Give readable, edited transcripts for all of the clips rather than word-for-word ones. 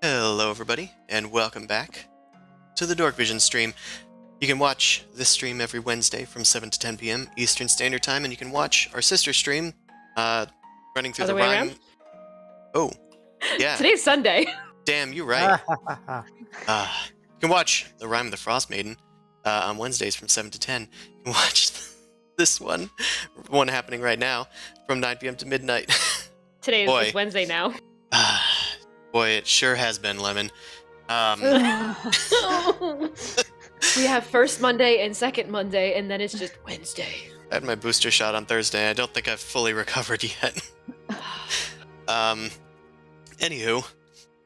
Hello everybody, and welcome back to the Dorkvision stream. You can watch this stream every Wednesday from 7 to 10 p.m. Eastern Standard Time, and you can watch our sister stream running through Other the way rhyme. around? Oh, yeah. Today's Sunday. Damn, you're right. You can watch the Rhyme of the Frost Maiden on Wednesdays from 7 to 10. You can watch this one happening right now from 9 p.m. to midnight. Today Boy. is Wednesday now. Boy, it sure has been, Lemon. We have first Monday and second Monday, and then it's just Wednesday. I had my booster shot on Thursday. I don't think I've fully recovered yet. Anywho, you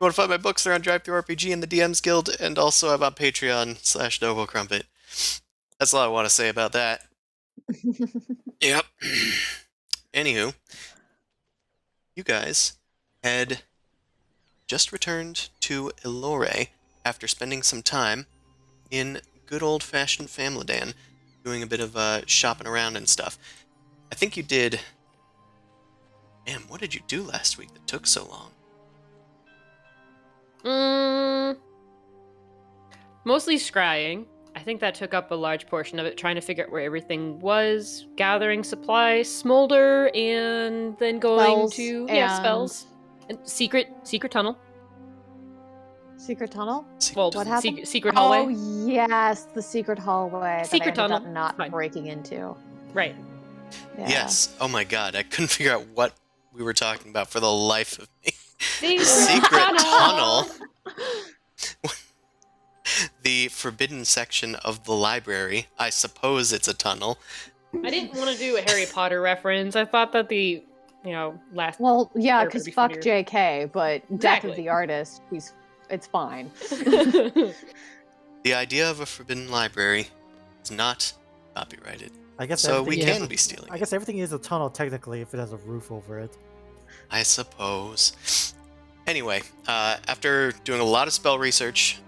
want to find my books? They're on DriveThruRPG and the DMs Guild, and also I'm on Patreon/NovoCrumpet. That's all I want to say about that. Yep. Anywho, you guys had just returned to Elore after spending some time in good old-fashioned Famladan, doing a bit of shopping around and stuff. I think you did... Damn, what did you do last week that took so long? Mostly scrying. I think that took up a large portion of it, trying to figure out where everything was, gathering supplies, smolder, and then going spells. And secret tunnel. Secret tunnel? Well, what happened? Secret hallway. Oh yes, the secret hallway Secret that I ended tunnel. up not breaking into. Right. Yeah. Yes. Oh my god, I couldn't figure out what we were talking about for the life of me. Secret tunnel. The forbidden section of the library. I suppose it's a tunnel. I didn't want to do a Harry Potter reference. I thought that last... Well, yeah, because fuck funnier. JK, but Exactly. Death of the Artist, it's fine. The idea of a forbidden library is not copyrighted. I guess So we everything can is, be stealing I it. guess everything is a tunnel technically if it has a roof over it. I suppose. Anyway, after doing a lot of spell research,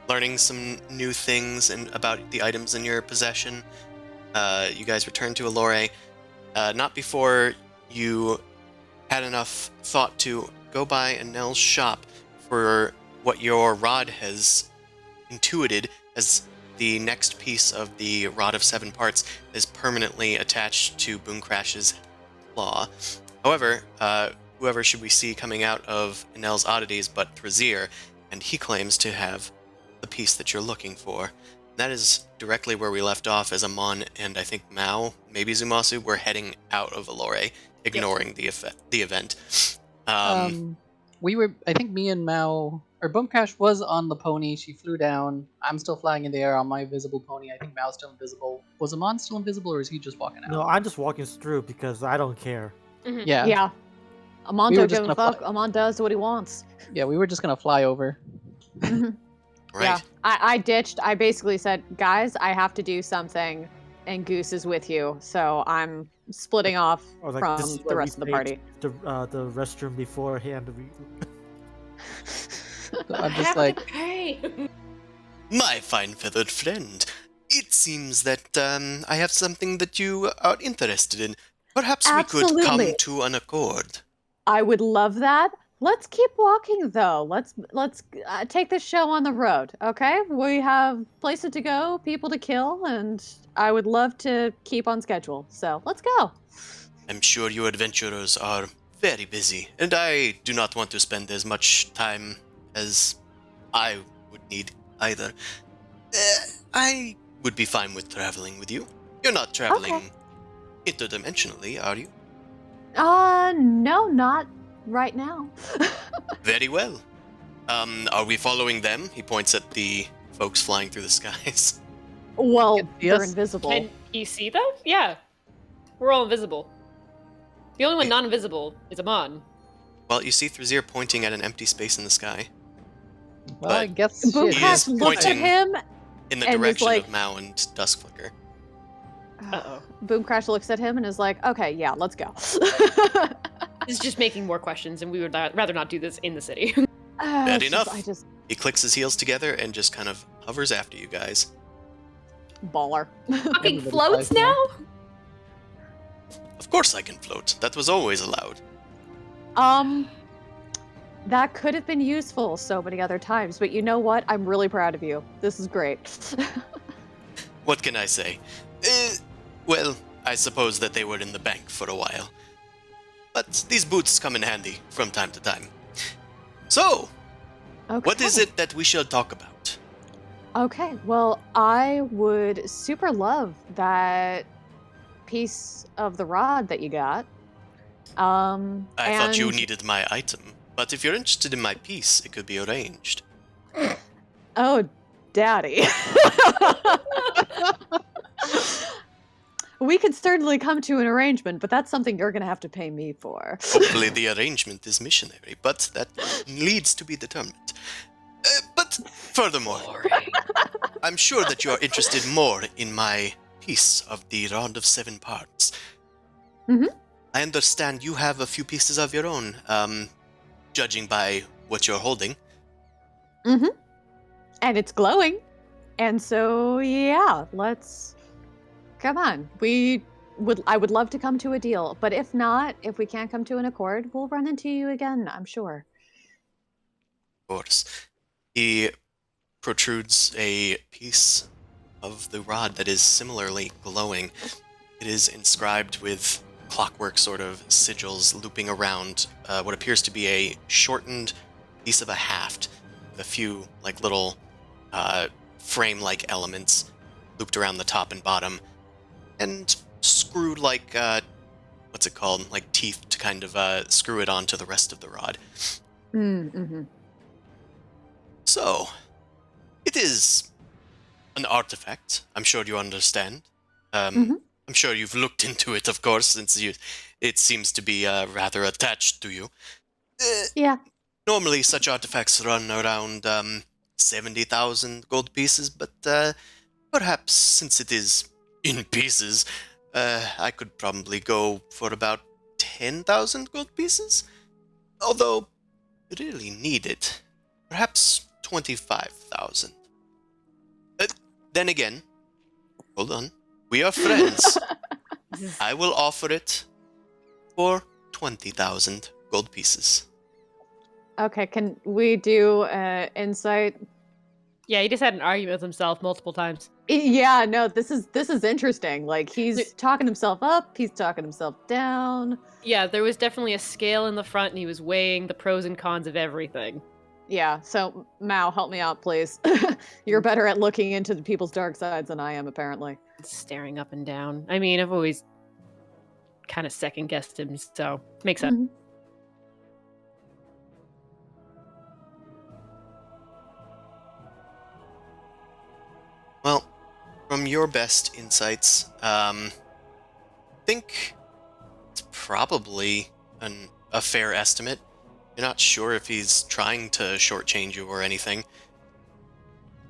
learning some new things about the items in your possession, you guys return to Allure. Not before you had enough thought to go by Anel's shop for what your rod has intuited as the next piece of the Rod of Seven Parts is permanently attached to Boomcrash's claw. However, whoever should we see coming out of Enel's oddities but Thrazir, and he claims to have the piece that you're looking for. That is directly where we left off as Amon and I think Mao, maybe Zumasu, were heading out of Allure, ignoring the event. I think me and Mao, or Boomcrash was on the pony. She flew down. I'm still flying in the air on my visible pony. I think Mao's still invisible. Was Amon still invisible, or is he just walking out? No, I'm just walking through because I don't care. Mhm. Yeah. Yeah. Amon We were don't just give a gonna fuck. Amon does what he wants. Yeah, we were just gonna fly over. Right. Yeah. I ditched. I basically said, guys, I have to do something, and Goose is with you, so I'm splitting off Or like from this is the where we rest of the take party. The restroom beforehand. So I'm just like, hey. My fine feathered friend, it seems that I have something that you are interested in. Perhaps we could come Absolutely. to an accord. I would love that. Let's keep walking though. Let's take this show on the road, okay? We have places to go, people to kill, and I would love to keep on schedule. So let's go. I'm sure you adventurers are very busy, and I do not want to spend as much time as I would need either. I would be fine with traveling with you. You're not traveling interdimensionally, are you? No, not right now. Very well. Are we following them? He points at the folks flying through the skies. Well, Can you see they're us? invisible. Can you see them? Yeah. We're all invisible. The only one non-invisible is Amon. Well, you see Thrazir pointing at an empty space in the sky. well, I But guess shit. He is Boomcrash looks at pointing him. In the And is direction like- of Mao and Duskflicker. Uh-oh. Boomcrash looks at him and is like, "Okay, yeah, let's go." This is just making more questions, and we would rather not do this in the city. Bad enough. I just He clicks his heels together and just kind of hovers after you guys. baller. Fucking Everybody floats flies now. now? Of course I can float. That was always allowed. That could have been useful so many other times, but you know what? I'm really proud of you. This is great. What can I say? Well, I suppose that they were in the bank for a while. But these boots come in handy from time to time. So, Okay. what is it that we shall talk about? Okay, well, I would super love that piece of the rod that you got. I thought you and- needed my item. But if you're interested in my piece, it could be arranged. Oh, daddy. We could certainly come to an arrangement, but that's something you're going to have to pay me for. Hopefully the arrangement is missionary, but that needs to be determined. But furthermore, I'm sure that you are interested more in my piece of the Rod of Seven Parts. Mhm. I understand you have a few pieces of your own, judging by what you're holding. And it's glowing. And so, yeah, let's... Come on. I would love to come to a deal, but if not, if we can't come to an accord, we'll run into you again, I'm sure. Of course. He protrudes a piece of the rod that is similarly glowing. It is inscribed with clockwork sort of sigils looping around what appears to be a shortened piece of a haft, with a few like little frame-like elements looped around the top and bottom, and screwed like what's it called? Like teeth to kind of screw it onto the rest of the rod. Mm-hmm. So, it is an artifact. I'm sure you understand. Mhm. I'm sure you've looked into it, of course, since it seems to be rather attached to you. Yeah. Normally, such artifacts run around 70,000 gold pieces, but perhaps since it is in pieces, I could probably go for about 10,000 gold pieces. Although, really need it. Perhaps 25,000. Then again, hold on. We are friends. I will offer it for 20,000 gold pieces. Okay, can we do insight? Yeah, he just had an argument with himself multiple times. Yeah, no, this is interesting. Like he's talking himself up, he's talking himself down. Yeah, there was definitely a scale in the front, and he was weighing the pros and cons of everything. Yeah, so Mao, help me out, please. You're better at looking into the people's dark sides than I am, apparently. Staring up and down. I mean, I've always kind of second guessed him, so makes sense. Mhm. Well, from your best insights, think it's probably a fair estimate. You're not sure if he's trying to shortchange you or anything,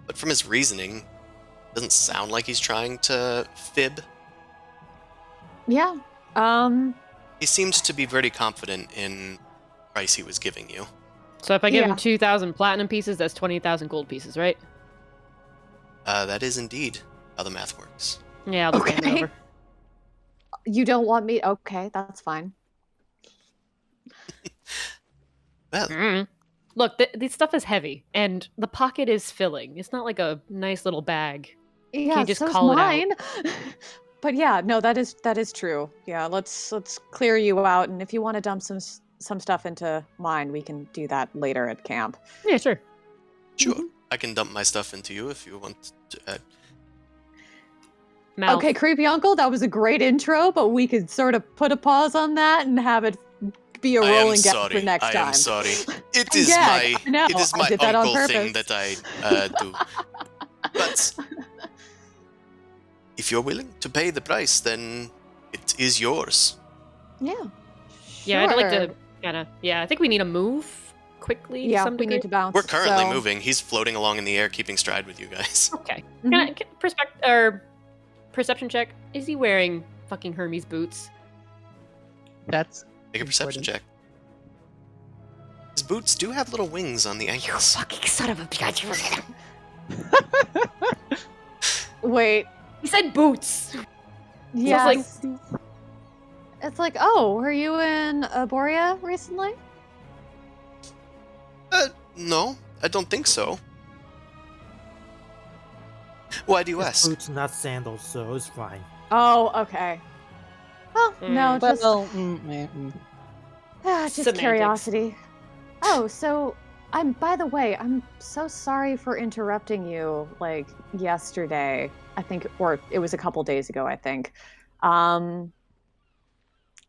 but from his reasoning, it doesn't sound like he's trying to fib. Yeah. He seems to be very confident in the price he was giving you. So if I give Yeah. him 2,000 platinum pieces, that's 20,000 gold pieces, right? That is indeed how the math works. Yeah, I'll just hand it Okay. over. You don't want me? Okay, that's fine. Well, Mm. Look, this stuff is heavy, and the pocket is filling. It's not like a nice little bag. Yeah, you just so's call it out? mine. But yeah, no, that is true. Yeah, let's clear you out, and if you want to dump some stuff into mine, we can do that later at camp. Yeah, sure. sure. I can dump my stuff into you if you want to. Mouth. Okay, creepy uncle, that was a great intro, but we could sort of put a pause on that and have it be a I am rolling gag sorry. for next I time. am sorry. It is Gag, I know, it is I my did that on uncle thing purpose. that I do. But if you're willing to pay the price, then it is yours. Yeah. Yeah, I'd like sure. to kind of. Yeah, I think we need to move quickly. Yeah, to some we degree. need to bounce. We're currently so- moving. He's floating along in the air, keeping stride with you guys. Okay. Mhm. Perception check. Is he wearing fucking Hermes boots? That's Make a perception important. check. His boots do have little wings on the ankles. Fucking son of a bitch! Wait. He said boots. Yeah. like- It's like, oh, were you in Borea recently? No, I don't think so. Why do you It's ask? boots, not sandals, so it's fine. Oh, okay. Well, no, just Well, just Semantics. curiosity. Oh, so by the way, I'm so sorry for interrupting you like yesterday. I think, or it was a couple days ago, I think.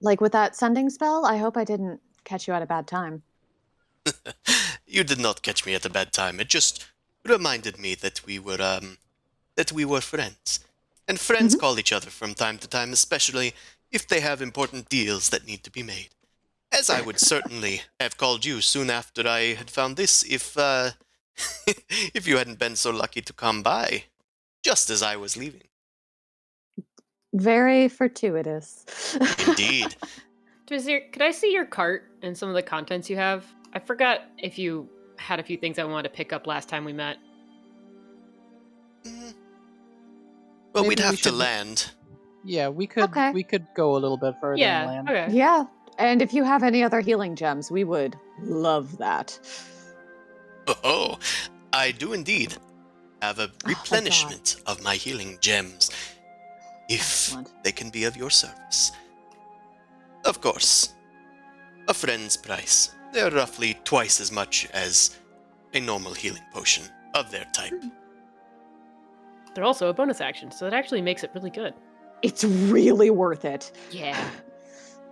Like with that sending spell, I hope I didn't catch you at a bad time. You did not catch me at a bad time. It just reminded me that we were friends. And friends call each other from time to time, especially if they have important deals that need to be made. As I would certainly have called you soon after I had found this if if you hadn't been so lucky to come by just as I was leaving. Very fortuitous. Indeed. Could I see your cart and some of the contents you have? I forgot if you had a few things I wanted to pick up last time we met. Mm. Well, Maybe we'd we have to should- land. yeah, we could Okay. we could go a little bit further Yeah. and land. Okay. Yeah, and if you have any other healing gems, we would love that. Oh, I do indeed have a God. replenishment of my healing gems, if Excellent. they can be of your service. Of course, a friend's price. They're roughly twice as much as a normal healing potion of their type. They're also a bonus action, so it actually makes it really good. It's really worth it. Yeah.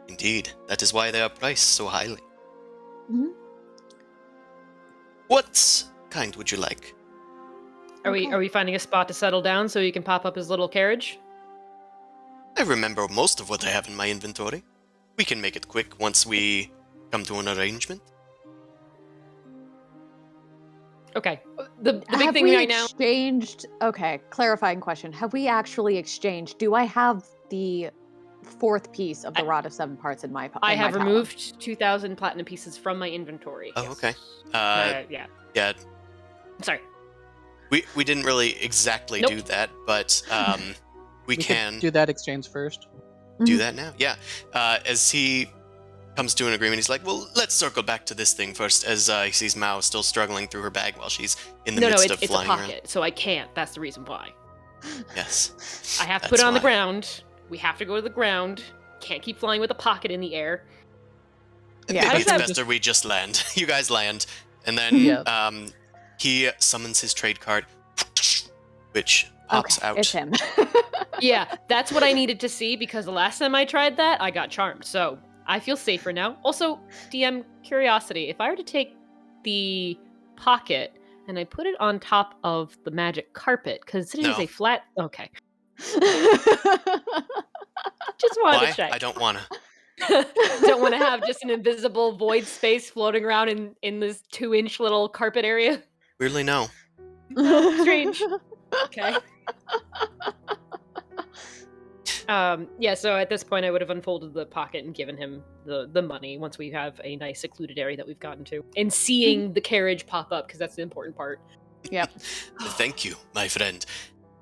Indeed, that is why they are priced so highly. Mhm. What kind would you like? Are Okay. we finding a spot to settle down so you can pop up his little carriage? I remember most of what I have in my inventory. We can make it quick once we come to an arrangement. Okay. The big Have thing we right now. exchanged? Okay, clarifying question. Have we actually exchanged? Do I have the fourth piece of the Rod of Seven Parts in my I in my have tower? removed 2,000 platinum pieces from my inventory. Oh, yes. okay. Yeah. Yeah, Sorry. we didn't really exactly Nope. do that, but we can do that exchange first. do that now. Yeah. As he comes to an agreement, he's like, well, let's circle back to this thing first, as he sees Mao still struggling through her bag while she's in the midst of it's a flying pocket, around. so I can't. That's the reason why. Yes. I have to put That's it on the why. ground. We have to go to the ground. Can't keep flying with a pocket in the air. Yeah. Maybe How it's does that- best that we just land. You guys land. And then Yeah. he summons his trade card, which pops Okay, out. it's him. Yeah, that's what I needed to see because the last time I tried that, I got charmed. So I feel safer now. Also, DM curiosity. If I were to take the pocket and I put it on top of the magic carpet, because it is No. a flat. Okay. Just wanted Why? to check. I don't want to. Don't want to have just an invisible void space floating around in this 2-inch little carpet area. Weirdly, no. Strange. Okay. Yeah, so at this point I would have unfolded the pocket and given him the money once we have a nice secluded area that we've gotten to. And seeing the carriage pop up, because that's the important part. Yep. Thank you, my friend.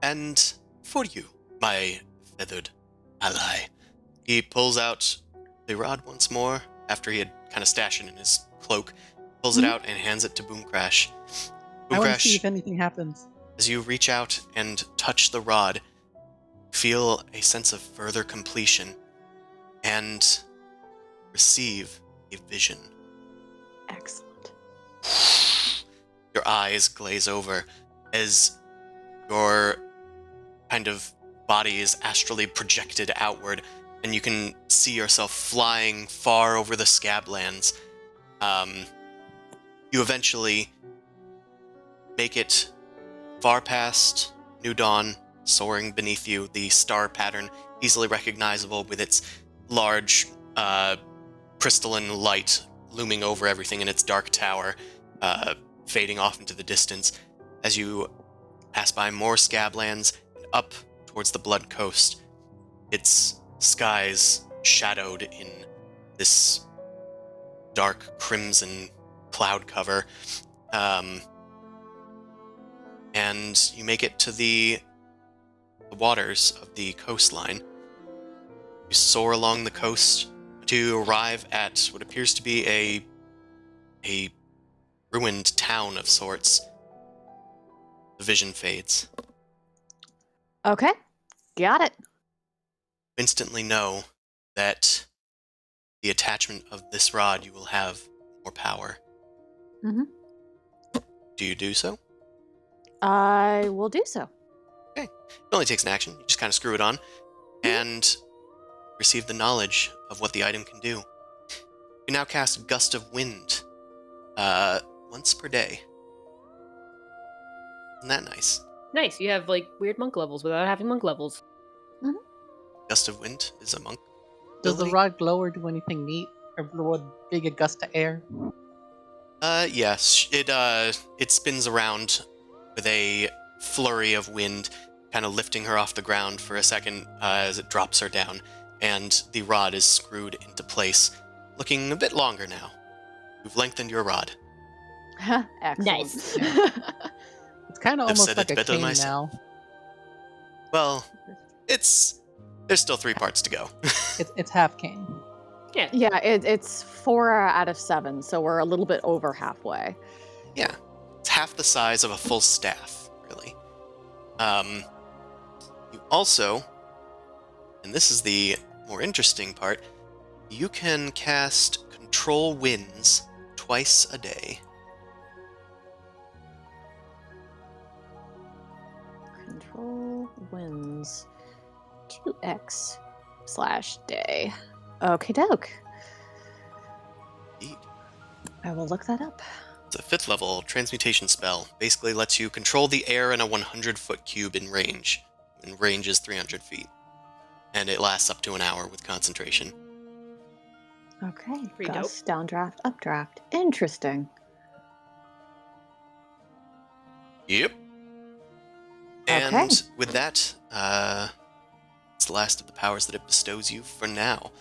And for you, my feathered ally. He pulls out the rod once more, after he had kind of stashed it in his cloak, pulls it out and hands it to Boom Crash. I Boom want to see Crash, if anything happens. as you reach out and touch the rod, feel a sense of further completion and receive a vision. Excellent. Your eyes glaze over as your kind of body is astrally projected outward, and you can see yourself flying far over the Scablands. You eventually make it far past New Dawn, soaring beneath you, the star pattern, easily recognizable with its large, crystalline light looming over everything in its dark tower, fading off into the distance. As you pass by more Scablands and up towards the Blood Coast, its skies shadowed in this dark crimson cloud cover. And you make it to the waters of the coastline. You soar along the coast to arrive at what appears to be a ruined town of sorts. The vision fades. Okay, got it. Instantly know that the attachment of this rod, you will have more power. Mhm. Do you do so? I will do so. It only takes an action. You just kind of screw it on and receive the knowledge of what the item can do. You now cast Gust of Wind once per day. Isn't that nice? Nice, you have like weird monk levels without having monk levels. Gust of Wind is a monk Does the ability. rod glow or do anything neat? Or blow a big gust of air? Yes. It spins around with a flurry of wind, kind of lifting her off the ground for a second as it drops her down, and the rod is screwed into place, looking a bit longer now. You've lengthened your rod. Excellent. Nice. It's kind of I've almost said like it a better cane myself. now. Well, there's still 3 parts to go. It's half cane. Yeah. Yeah, it's 4 out of 7, so we're a little bit over halfway. Yeah, it's half the size of a full staff, really. You also, and this is the more interesting part, you can cast Control Winds twice a day. Control wins 2x/day. Okie doke. Indeed. I will look that up. It's a 5th level transmutation spell. Basically lets you control the air in a 100-foot cube in range. And range is 300 feet. And it lasts up to an hour with concentration. Okay. Pretty Gust, downdraft, updraft. Interesting. Yep. Okay. And with that, it's the last of the powers that it bestows you for now.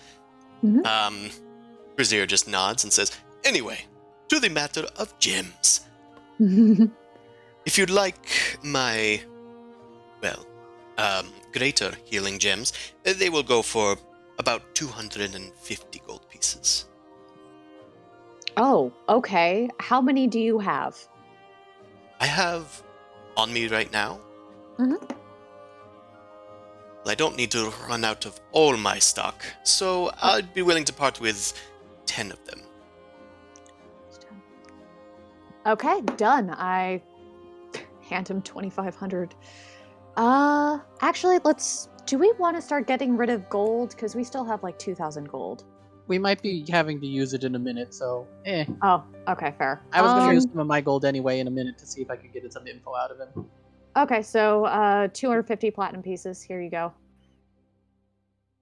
Mhm. Brazier just nods and says, anyway, to the matter of gems. If you'd like my, well, greater healing gems, they will go for about 250 gold pieces. Oh, okay. How many do you have? I have on me right now. Mhm. Well, I don't need to run out of all my stock, so I'd be willing to part with 10 of them. Okay, done. I hand him 2,500. Actually, do we want to start getting rid of gold? Because we still have like 2,000 gold. We might be having to use it in a minute, so Oh, okay, fair. I was gonna use some of my gold anyway in a minute to see if I could get some info out of him. Okay, so 250 platinum pieces. Here you go.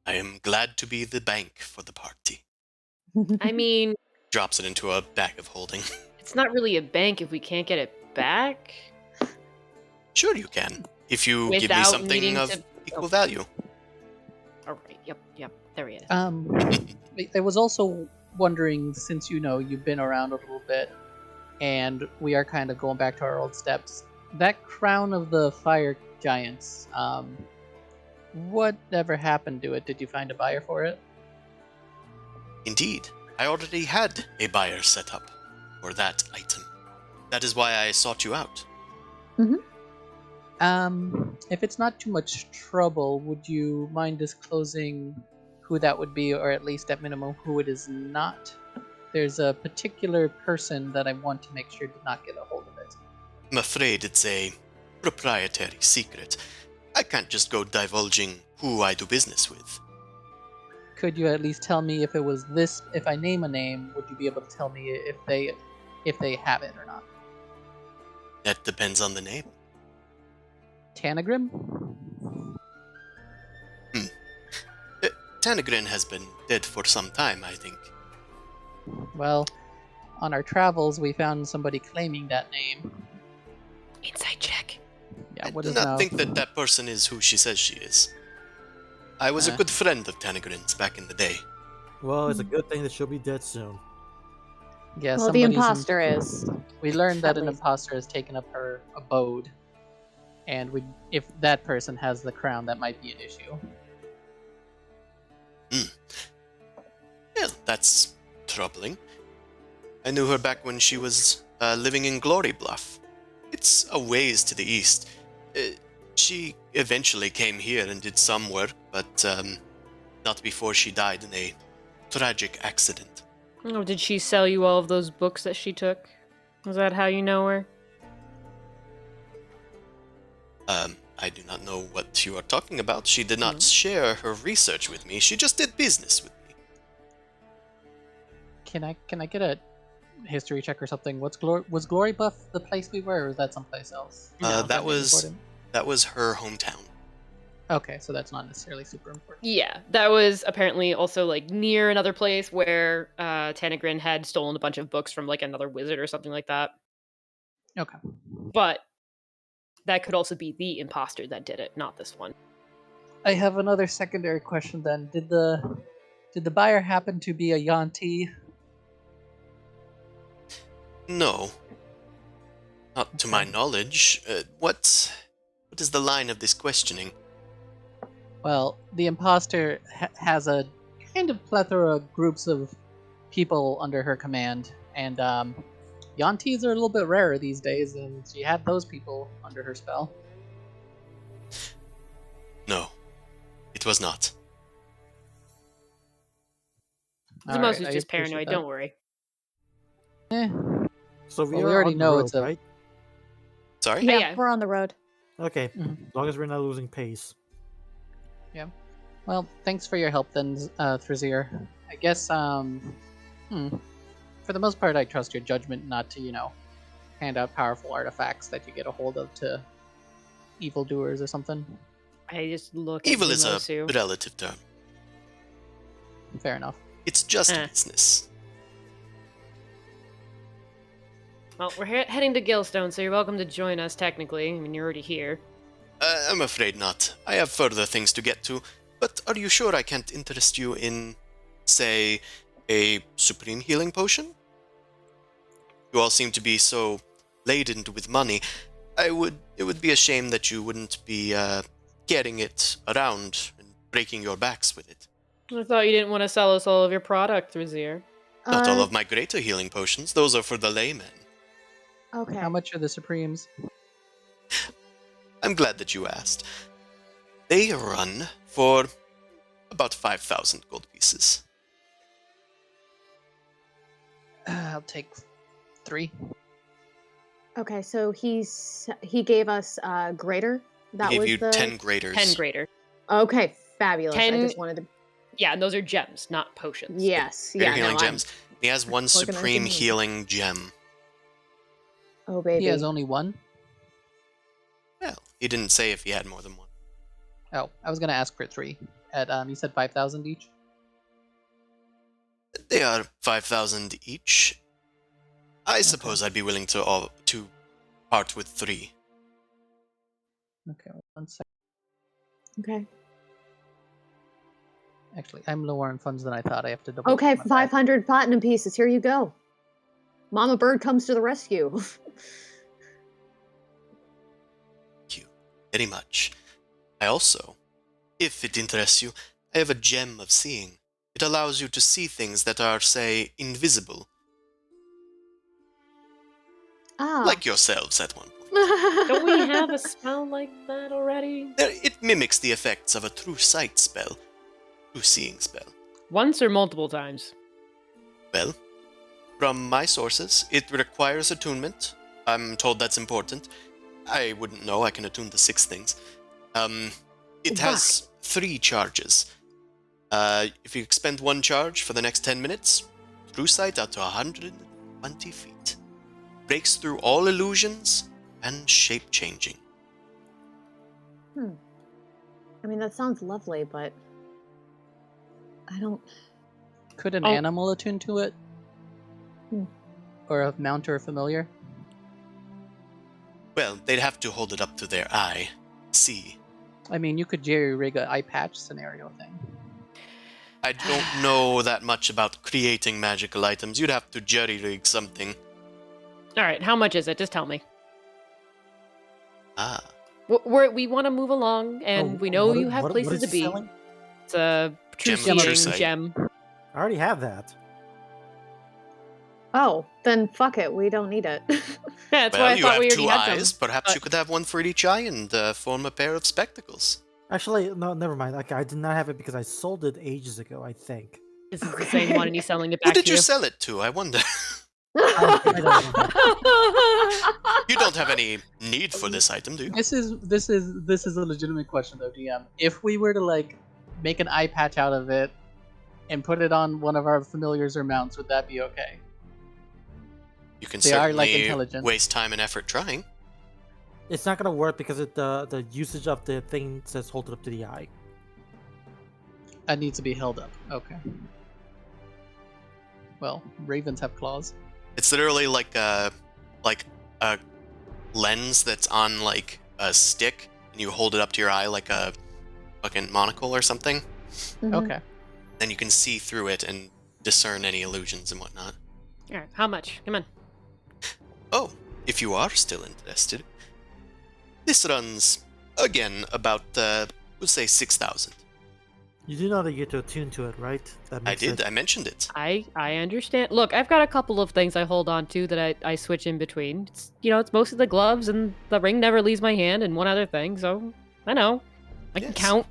I am glad to be the bank for the party. I mean, Drops it into a bag of holding. it's not really a bank if we can't get it back. Sure you can, if you give me Without something needing of to- equal value. All right. Yep. There he is. I was also wondering, since you've been around a little bit, and we are kind of going back to our old steps. That crown of the fire giants, whatever happened to it? Did you find a buyer for it? Indeed, I already had a buyer set up for that item. That is why I sought you out. If it's not too much trouble, would you mind disclosing who that would be, or at least at minimum who it is not? There's a particular person that I want to make sure did not get a hold of it. I'm afraid it's a proprietary secret. I can't just go divulging who I do business with. Could you at least tell me if it was this? If I name a name, would you be able to tell me if they have it or not? That depends on the name. Tanagrim? Tanagrin has been dead for some time, I think. Well, on our travels, we found somebody claiming that name. Inside check. Yeah, I what do is not now? think that person is who she says she is. I was a good friend of Tanagrin's back in the day. Well, it's a good thing that she'll be dead soon. Yeah, Well, the somebody's imposter is. We learned that At an least. imposter has taken up her abode, and if that person has the crown, that might be an issue. Well, that's troubling. I knew her back when she was living in Glory Bluff. It's a ways to the east. She eventually came here and did some work, but not before she died in a tragic accident. Oh, did she sell you all of those books that she took? Is that how you know her? I do not know what you are talking about. She did not share her research with me. She just did business with me. Can I get a history check or something? Was Glory Buff the place we were, or was that someplace else? No. That was important? her hometown. Okay, so that's not necessarily super important. Yeah, that was apparently also like near another place where Tanagrin had stolen a bunch of books from like another wizard or something like that. Okay. But that could also be the imposter that did it, not this one. I have another secondary question then. Did the buyer happen to be a Yanti? No. Not to my knowledge. What is the line of this questioning? Well, the imposter has a kind of plethora of groups of people under her command, and Yantis are a little bit rarer these days, and she had those people under her spell. No, it was not. Zemos Alright, is I just appreciate paranoid, that. don't worry. So Well, we are already on know the road, it's a- right? Sorry? Yeah, yeah. we're on the road. Okay, Mhm. as long as we're not losing pace. Well, thanks for your help then, Thrazir. I guess, for the most part, I trust your judgment not to, hand out powerful artifacts that you get a hold of to evildoers or something. I just look at Evil is a Zemosu. relative term. Fair enough. It's just Eh. business. Well, we're heading to Galestone, so you're welcome to join us, technically. I mean, you're already here. I'm afraid not. I have further things to get to, but are you sure I can't interest you in, say, a supreme healing potion? You all seem to be so laden with money. It would be a shame that you wouldn't be carrying it around and breaking your backs with it. I thought you didn't want to sell us all of your product, Razier. Not all of my greater healing potions. Those are for the laymen. Okay. How much are the Supremes? I'm glad that you asked. They run for about 5,000 gold pieces. I'll take 3. Okay, so he gave us greater. That I gave was you the 10 graders. 10 greater. Okay, fabulous. 10 I just wanted to. Yeah, and those are gems, not potions. Yes, Greater yeah. healing No, gems. He has one organizing supreme me. healing gem. Oh baby. He has only 1? Well, he didn't say if he had more than one. Oh, I was gonna ask for 3. At you said 5,000 each? They are 5,000 each. I suppose I'd be willing to part with 3. Okay, 1 second. Okay. Actually, I'm lower on funds than I thought. I have to double. Okay, check my bag. 500 platinum pieces. Here you go. Mama Bird comes to the rescue. Thank you very much. I also, if it interests you, I have a gem of seeing. It allows you to see things that are, say, invisible. Like yourselves at one point. Don't we have a spell like that already? It mimics the effects of a true sight spell. True seeing spell. Once or multiple times? Well, from my sources, it requires attunement. I'm told that's important. I wouldn't know. I can attune to 6 things. It has 3 charges. If you expend 1 charge for the next 10 minutes, true sight out to 120 feet. Breaks through all illusions and shape changing. I mean, that sounds lovely, but I don't. Could an animal attune to it? Or a mount or a familiar? Well, they'd have to hold it up to their eye. See. I mean, you could jerry-rig an eye patch scenario thing. I don't know that much about creating magical items. You'd have to jerry-rig something. Alright, how much is it? Just tell me. Ah. We want to move along, and we know you have places to be. Selling? It's a true Gem of seeing True gem. I already have that. Oh, then fuck it. We don't need it. Yeah, that's why Well, I you thought have we 2 already had eyes. them. Perhaps you could have one for each eye and form a pair of spectacles. Actually, no, never mind. Like, I did not have it because I sold it ages ago, I think. This is the same one, and he's selling it Who back did to you you. sell it to? I wonder. I don't know. You don't have any need for this item, do you? This is a legitimate question though, DM. If we were to like make an eye patch out of it and put it on one of our familiars or mounts, would that be okay? You can They are, like, certainly intelligent. waste time and effort trying. It's not gonna work because the usage of the thing says hold it up to the eye. That needs to be held up. Okay. Well, ravens have claws. It's literally like a lens that's on like a stick, and you hold it up to your eye like a fucking monocle or something. Okay. Then you can see through it and discern any illusions and whatnot. Alright, how much? Come on. Oh, if you are still interested, this runs again about we'll say 6,000. You do know that you get to attune to it, right? That I makes did. it- I mentioned it. I understand. Look, I've got a couple of things I hold on to that I switch in between. It's, it's mostly the gloves, and the ring never leaves my hand, and one other thing, so I know. I can Yes. count.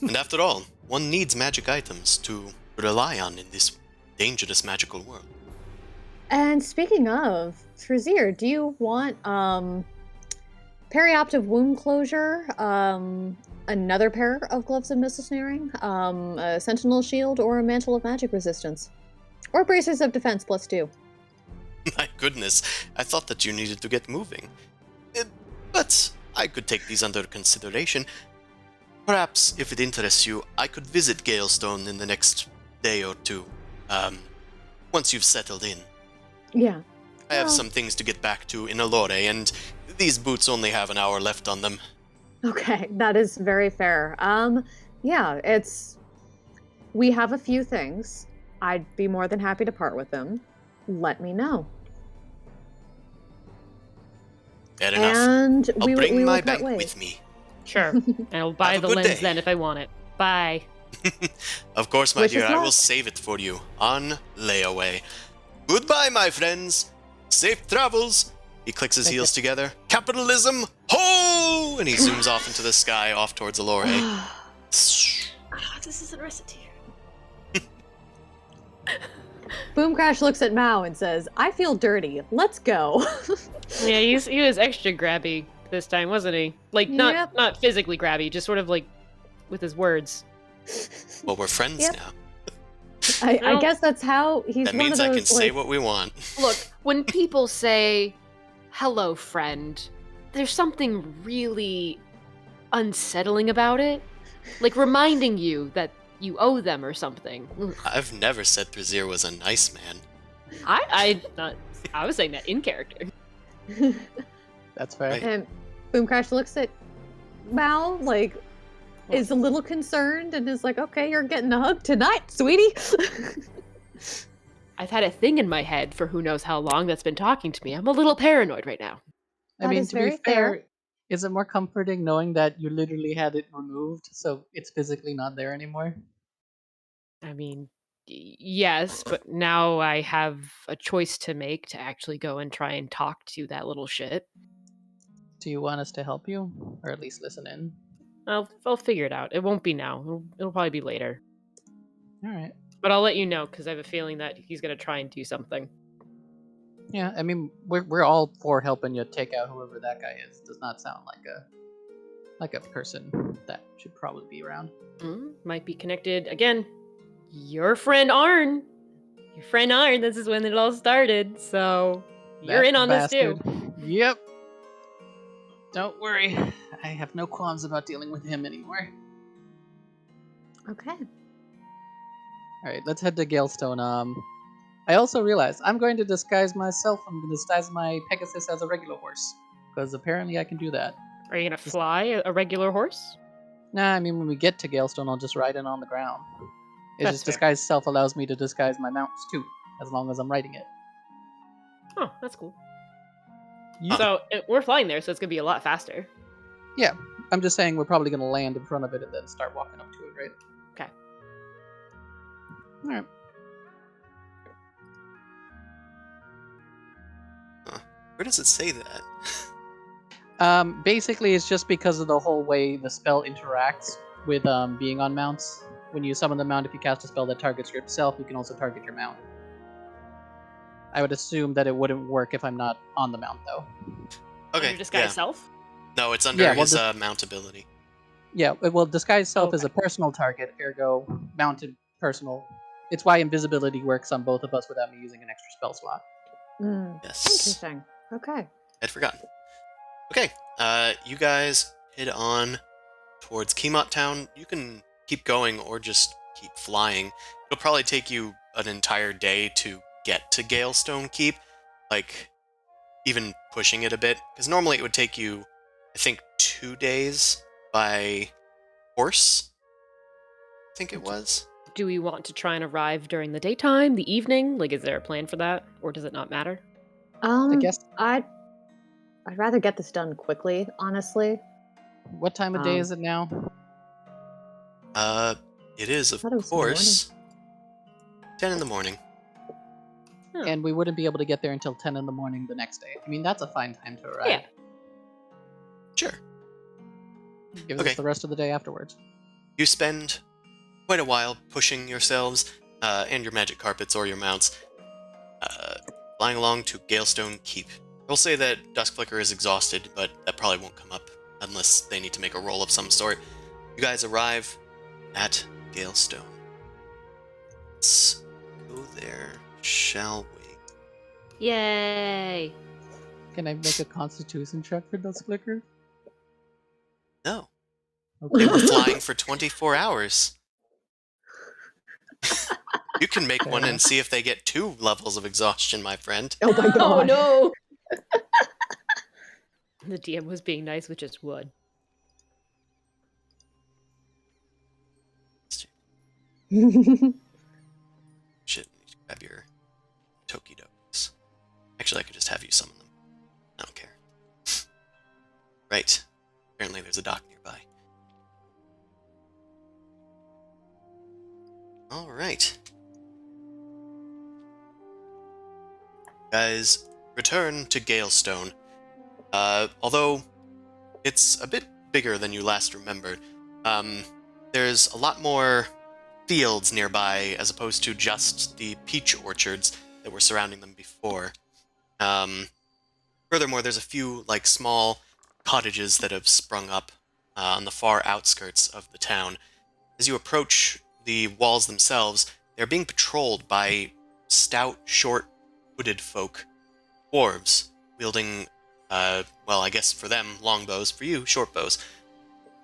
And after all, one needs magic items to rely on in this dangerous magical world. And speaking of, Thrazir, do you want perioptive wound closure, another pair of gloves of missile snaring, a sentinel shield, or a mantle of magic resistance? Or bracers of defense +2. My goodness, I thought that you needed to get moving. But I could take these under consideration. Perhaps, if it interests you, I could visit Galestone in the next day or 2. Once you've settled in. Yeah. I have some things to get back to in Allore, and these boots only have an hour left on them. Okay, that is very fair. Yeah, we have a few things. I'd be more than happy to part with them. Let me know. Fair enough. And I'll we bring will my part bank ways. with me. Sure. And I'll buy Have a the good lens day. then if I want it. Bye. Of course, my Wish dear, us I will luck. save it for you on layaway. Goodbye, my friends. Safe travels. He clicks his heels together. Capitalism, ho! And he zooms off into the sky, off towards Allore. This isn't Reciteer. Boom Crash looks at Mao and says, I feel dirty. Let's go. Yeah, he was extra grabby this time, wasn't he? Like, not Yep. not physically grabby, just sort of like with his words. Well, we're friends Yep. now. I guess that's how he's That one means of I those, can say like, what we want. Look, when people say, hello, friend, there's something really unsettling about it. Like reminding you that you owe them or something. Ugh. I've never said Brazier was a nice man. I was saying that in character. That's fair. Right. And Boom Crash looks at Mao, like, is a little concerned and is like, okay, you're getting a hug tonight, sweetie. I've had a thing in my head for who knows how long that's been talking to me. I'm a little paranoid right now. I That mean, is to be very fair, fair. is it more comforting knowing that you literally had it removed, so it's physically not there anymore? I mean, yes, but now I have a choice to make to actually go and try and talk to that little shit. Do you want us to help you, or at least listen in? I'll figure it out. It won't be now. It'll probably be later. All right. But I'll let you know because I have a feeling that he's gonna try and do something. Yeah, I mean, we're all for helping you take out whoever that guy is. Does not sound like a person that should probably be around. Might be connected again. Your friend Arn. Your friend Arn. This is when it all started. So you're That in on bastard. this too. Yep. Don't worry. I have no qualms about dealing with him anymore. Okay. All right, let's head to Galestone. I also realized I'm going to disguise myself. I'm going to disguise my Pegasus as a regular horse because apparently I can do that. Are you gonna fly a regular horse? Nah, I mean when we get to Galestone, I'll just ride in on the ground. It's That's just fair. disguise self allows me to disguise my mounts too, as long as I'm riding it. Oh, that's cool. Yeah. So we're flying there, so it's gonna be a lot faster. Yeah, I'm just saying we're probably going to land in front of it and then start walking up to it, right? Okay. All right. Where does it say that? Basically, it's just because of the whole way the spell interacts with being on mounts. When you summon the mount, if you cast a spell that targets yourself, you can also target your mount. I would assume that it wouldn't work if I'm not on the mount, though. Okay, Under disguise yeah. self. No, it's under Yeah, well, his mount ability. Yeah, well, disguise self is Okay. a personal target, ergo mounted personal. It's why invisibility works on both of us without me using an extra spell slot. Yes. Interesting. Okay. I'd forgotten. Okay, you guys head on towards Keymont Town. You can keep going or just keep flying. It'll probably take you an entire day to get to Galestone Keep, like even pushing it a bit, because normally it would take you, I think, 2 days by horse. I think it was. Do we want to try and arrive during the daytime, the evening? Like, is there a plan for that, or does it not matter? I guess. I'd rather get this done quickly, honestly. What time of day is it now? It is, of thought it was course, 10 in the morning. Huh. And we wouldn't be able to get there until 10 in the morning the next day. I mean, that's a fine time to arrive. Yeah. Sure. Gives Okay. us the rest of the day afterwards. You spend quite a while pushing yourselves and your magic carpets or your mounts, flying along to Galestone Keep. I'll say that Duskflicker is exhausted, but that probably won't come up unless they need to make a roll of some sort. You guys arrive at Galestone. Let's go there, shall we? Yay! Can I make a constitution check for Duskflicker? No. Okay. They were flying for 24 hours. You can make one and see if they get 2 levels of exhaustion, my friend. Oh my god. Oh no! The DM was being nice with just wood. Shit, grab your Tokidokis. Actually, I could just have you summon them. I don't care. Right. Apparently there's a dock nearby. Alright. Guys, return to Galestone. Although it's a bit bigger than you last remembered, there's a lot more fields nearby as opposed to just the peach orchards that were surrounding them before. Furthermore, there's a few small cottages that have sprung up on the far outskirts of the town. As you approach the walls themselves, they're being patrolled by stout, short, hooded folk, dwarves, wielding, well, I guess for them, longbows, for you, short bows.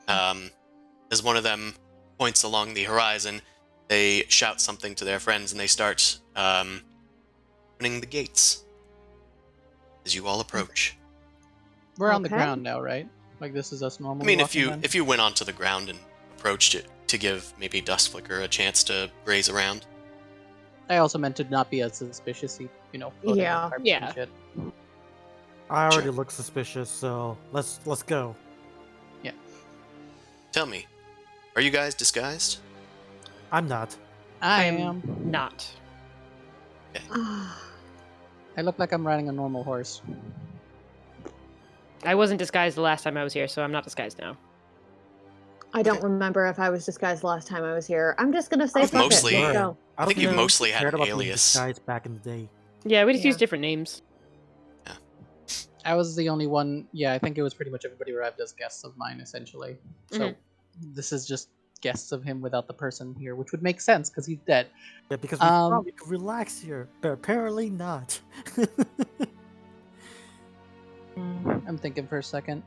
As one of them points along the horizon, they shout something to their friends and they start opening the gates as you all approach. We're on the Okay. ground now, right? Like this is us I normally. mean, walking then? if you went onto the ground and approached it to give maybe Dustflicker a chance to graze around. I also meant to not be as suspicious, floating Yeah. on carpet Yeah. and shit. I already Sure. look suspicious, so let's go. Tell me, are you guys disguised? I'm not. I I'm am. not. I look like I'm riding a normal horse. I wasn't disguised the last time I was here, so I'm not disguised now. I don't remember if I was disguised last time I was here. I'm just gonna say I've fuck mostly- it. Let's Right. go. I think you we mostly had cared an about being alias. disguised back in the day. Yeah, we just Yeah. use different names. I was the only one. Yeah, I think it was pretty much everybody arrived as guests of mine, essentially. So this is just guests of him without the person here, which would make sense because he's dead. Yeah, because we Um, thought we could relax here, but apparently not. I'm thinking for a second.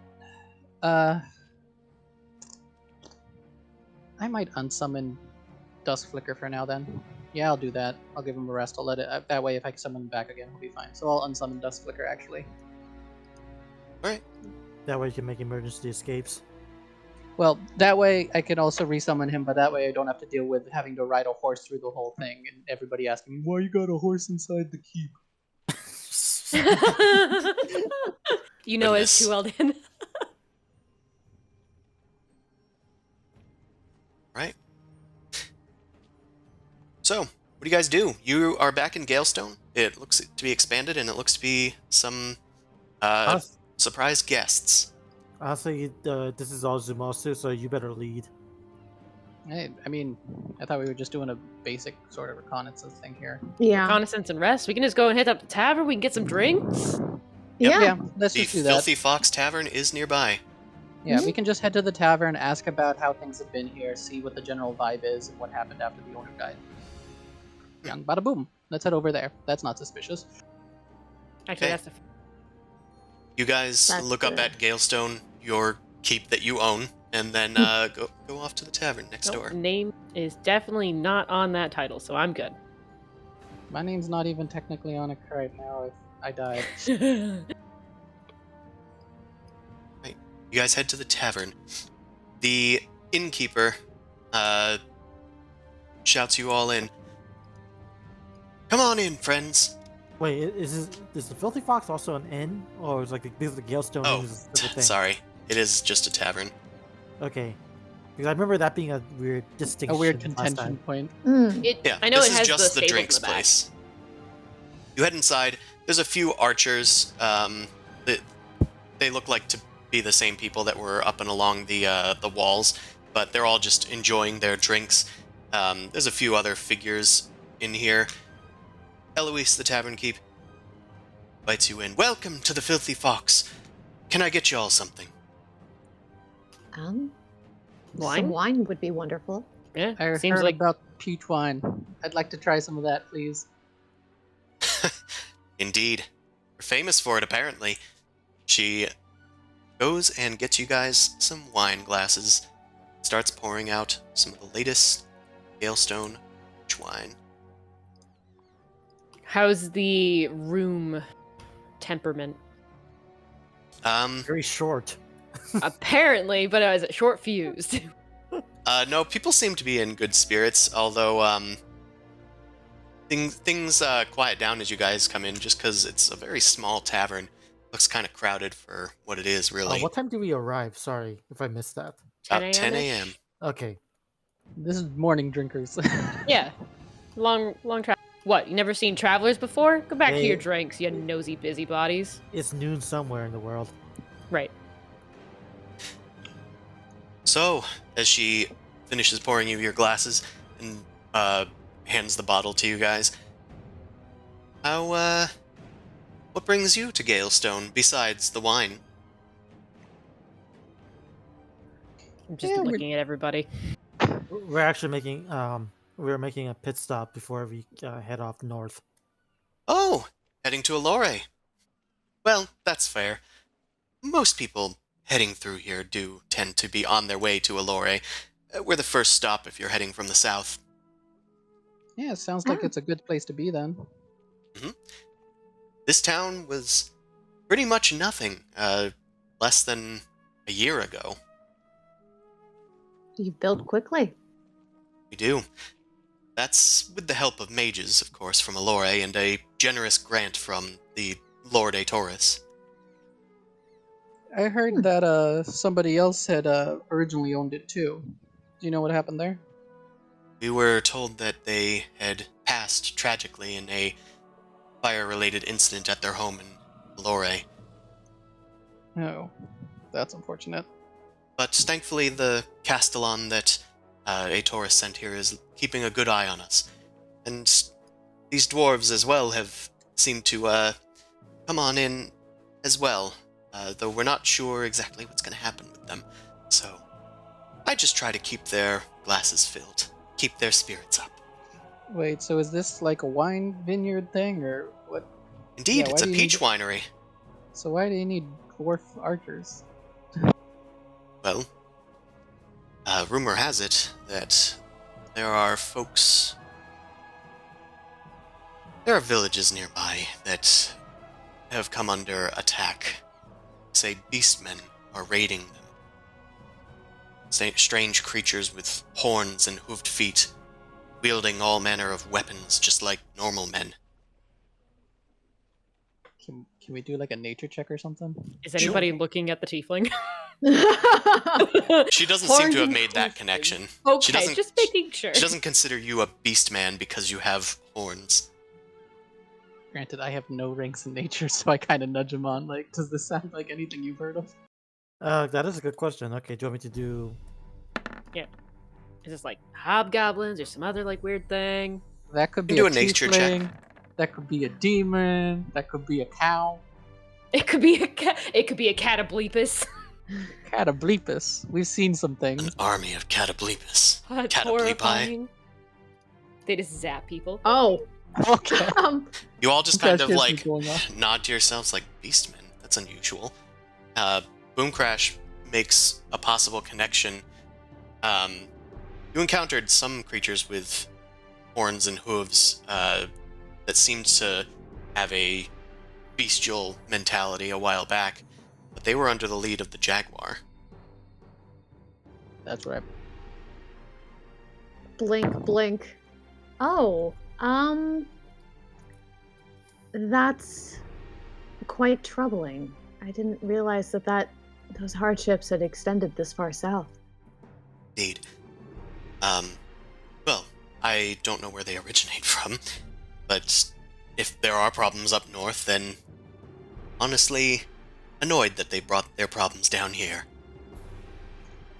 I might unsummon Duskflicker for now then. Yeah, I'll do that. I'll give him a rest. I'll let it. That way, if I summon him back again, he'll be fine. So I'll unsummon Duskflicker actually. Alright. That way you can make emergency escapes. Well, that way I can also resummon him, but that way I don't have to deal with having to ride a horse through the whole thing and everybody asking me why you got a horse inside the keep. You know us Goodness. too well, Dan. Right. So, what do you guys do? You are back in Galestone. It looks to be expanded, and it looks to be some Honest- surprise guests. Honestly, this is all Zumasu, so you better lead. I mean, I thought we were just doing a basic sort of reconnaissance thing here. Yeah. Reconnaissance and rest. We can just go and hit up the tavern. We can get some drinks. Yeah. Yeah, let's The just do that. Filthy Fox Tavern is nearby. Yeah, we can just head to the tavern, ask about how things have been here, see what the general vibe is, and what happened after the owner died. Young bada boom. Let's head over there. That's not suspicious. Actually, Okay. that's the. You guys That's look up good. at Galestone, your keep that you own, and then go off to the tavern next door. Name is definitely not on that title, so I'm good. My name's not even technically on it right now if I died. You guys head to the tavern. The innkeeper shouts you all in. Come on in, friends. Wait, is the Filthy Fox also an inn, or is because the Galestone Oh, Inn is a separate thing? sorry. It is just a tavern. Okay, because I remember that being a weird distinction. A weird last contention time. point. Yeah, I know this it is has just the the stables drinks in the back. place. You head inside. There's a few archers. They look like to be the same people that were up and along the walls, but they're all just enjoying their drinks. There's a few other figures in here. Eloise, the tavern keep, invites you in. Welcome to the Filthy Fox. Can I get you all something? Some Wine? wine would be wonderful. Yeah, I seems heard like about peach wine. I'd like to try some of that, please. Indeed. We're famous for it, apparently. She goes and gets you guys some wine glasses. Starts pouring out some of the latest Galestone peach wine. How's the room temperament? Very short. Apparently, but I was short fused. No, people seem to be in good spirits, although things quiet down as you guys come in, just because it's a very small tavern. Looks kind of crowded for what it is, really. What time do we arrive? Sorry if I missed that. 10 About 10 a.m.-ish? a.m. Okay. This is morning drinkers. Yeah. Long travel. What, you never seen travelers before? Go back to your Hey. drinks, you nosy busybodies. It's noon somewhere in the world. Right. So, as she finishes pouring you your glasses and hands the bottle to you guys, what brings you to Galestone besides the wine? I'm just Yeah, looking at everybody. We're actually making we're making a pit stop before we head off north. Oh, heading to Allure. Well, that's fair. Most people heading through here do tend to be on their way to Allure. We're the first stop if you're heading from the south. Yeah, sounds like Oh. it's a good place to be then. This town was pretty much nothing, less than a year ago. You build quickly. We do. That's with the help of mages, of course, from Allure, and a generous grant from the Lord Aetoris. I heard that somebody else had originally owned it too. Do you know what happened there? We were told that they had passed tragically in a fire-related incident at their home in Allure. Oh, that's unfortunate. But thankfully, the Castellan that Aetoris sent here is keeping a good eye on us. And these dwarves as well have seemed to come on in as well, though we're not sure exactly what's going to happen with them. So I just try to keep their glasses filled, keep their spirits up. Wait, so is this like a wine vineyard thing, or what? Indeed, Yeah, it's why a do you peach need- winery. So why do you need dwarf archers? Well, rumor has it that there are folks... There are villages nearby that have come under attack. Say beastmen are raiding them. Strange creatures with horns and hooved feet, wielding all manner of weapons just like normal men. Can we do like a nature check or something? Is anybody looking at the tiefling? She doesn't seem Horns to have and made that tiefling. connection. Okay, She doesn't, just making sure. She doesn't consider you a beast man because you have horns. Granted, I have no ranks in nature, so I kind of nudge him on. Like, does this sound like anything you've heard of? That is a good question. Okay, do you want me to do? Is this like hobgoblins or some other like weird thing? That could be Do a a nature check. tiefling. That could be a demon. That could be a cow. It could be a cat. It could be a catoblepus. Catoblepus. We've seen some An things. army of Catoblepus. That's Catoblepi. horrifying. They just zap people. Oh, Okay. You all just kind Crash of is like going off. nod to yourselves like beastmen. That's unusual. Boom Crash makes a possible connection. You encountered some creatures with horns and hooves that seemed to have a bestial mentality a while back, but they were under the lead of the Jaguar. That's right. blink, blink. Oh, that's quite troubling. I didn't realize that those hardships had extended this far south. Indeed. Well, I don't know where they originate from, but if there are problems up north, then honestly, annoyed that they brought their problems down here.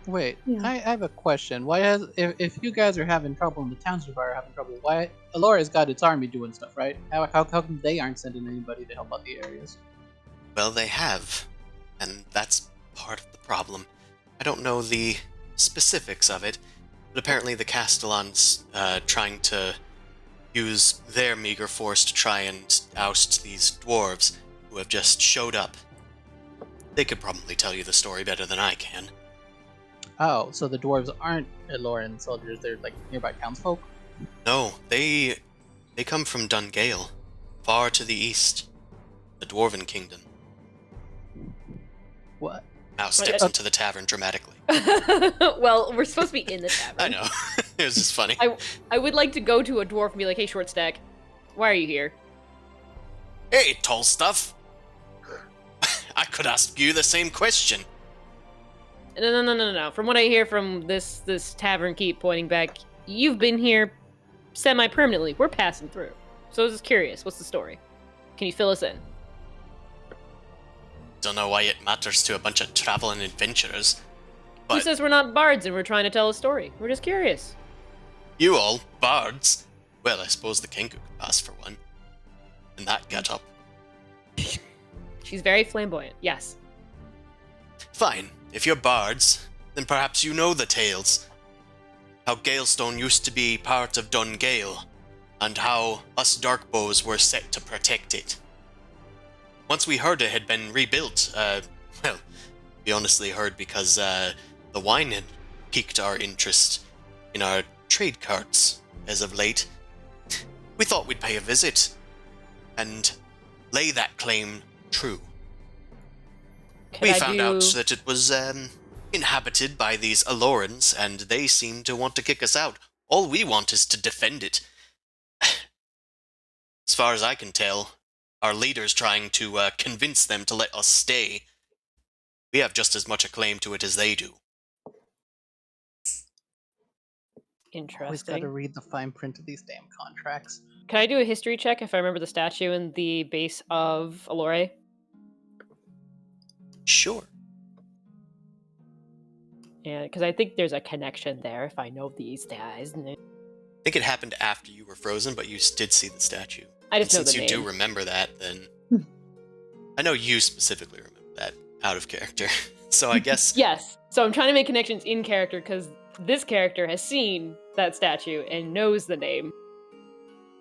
Wait, Yeah. I have a question. Why has if you guys are having trouble and the townspeople are having trouble, why Alora's got its army doing stuff, right? How come they aren't sending anybody to help out the areas? Well, they have, and that's part of the problem. I don't know the specifics of it, but apparently the Castellans trying to use their meager force to try and oust these dwarves who have just showed up. They could probably tell you the story better than I can. Oh, so the dwarves aren't Aloran soldiers, they're like nearby townsfolk? No, they come from Dungale. far to the east, the Dwarven Kingdom. What? Now steps into the tavern dramatically. Well, we're supposed to be in the tavern. I know. It was just funny. I would like to go to a dwarf and be like, hey, short stack, why are you here? Hey, tall stuff. I could ask you the same question. No. From what I hear from this tavern keep pointing back, you've been here semi-permanently. We're passing through. So I was just curious, what's the story? Can you fill us in? Don't know why it matters to a bunch of traveling adventurers. Who But says we're not bards and we're trying to tell a story? We're just curious. you all, bards. Well, I suppose the king could pass for one. And that get up. She's very flamboyant, yes. Fine, if you're bards, then perhaps you know the tales. How Galestone used to be part of Dungale, and how us Darkbows were set to protect it. Once we heard it had been rebuilt, well, we honestly heard because the wine had piqued our interest in our trade carts as of late. We thought we'd pay a visit and lay that claim true. We found out that it was inhabited by these Alorans, and they seem to want to kick us out. All we want is to defend it. As far as I can tell, our leader's trying to convince them to let us stay. We have just as much a claim to it as they do. Always got to Interesting. read the fine print of these damn contracts. Can I do a history check if I remember the statue in the base of Alore? Sure. Yeah, because I think there's a connection there if I know these guys. I think it happened after you were frozen, but you did see the statue. I just know Since the you name. do remember that, then... I know you specifically remember that out of character. So I guess... Yes. So I'm trying to make connections in character because this character has seen that statue and knows the name.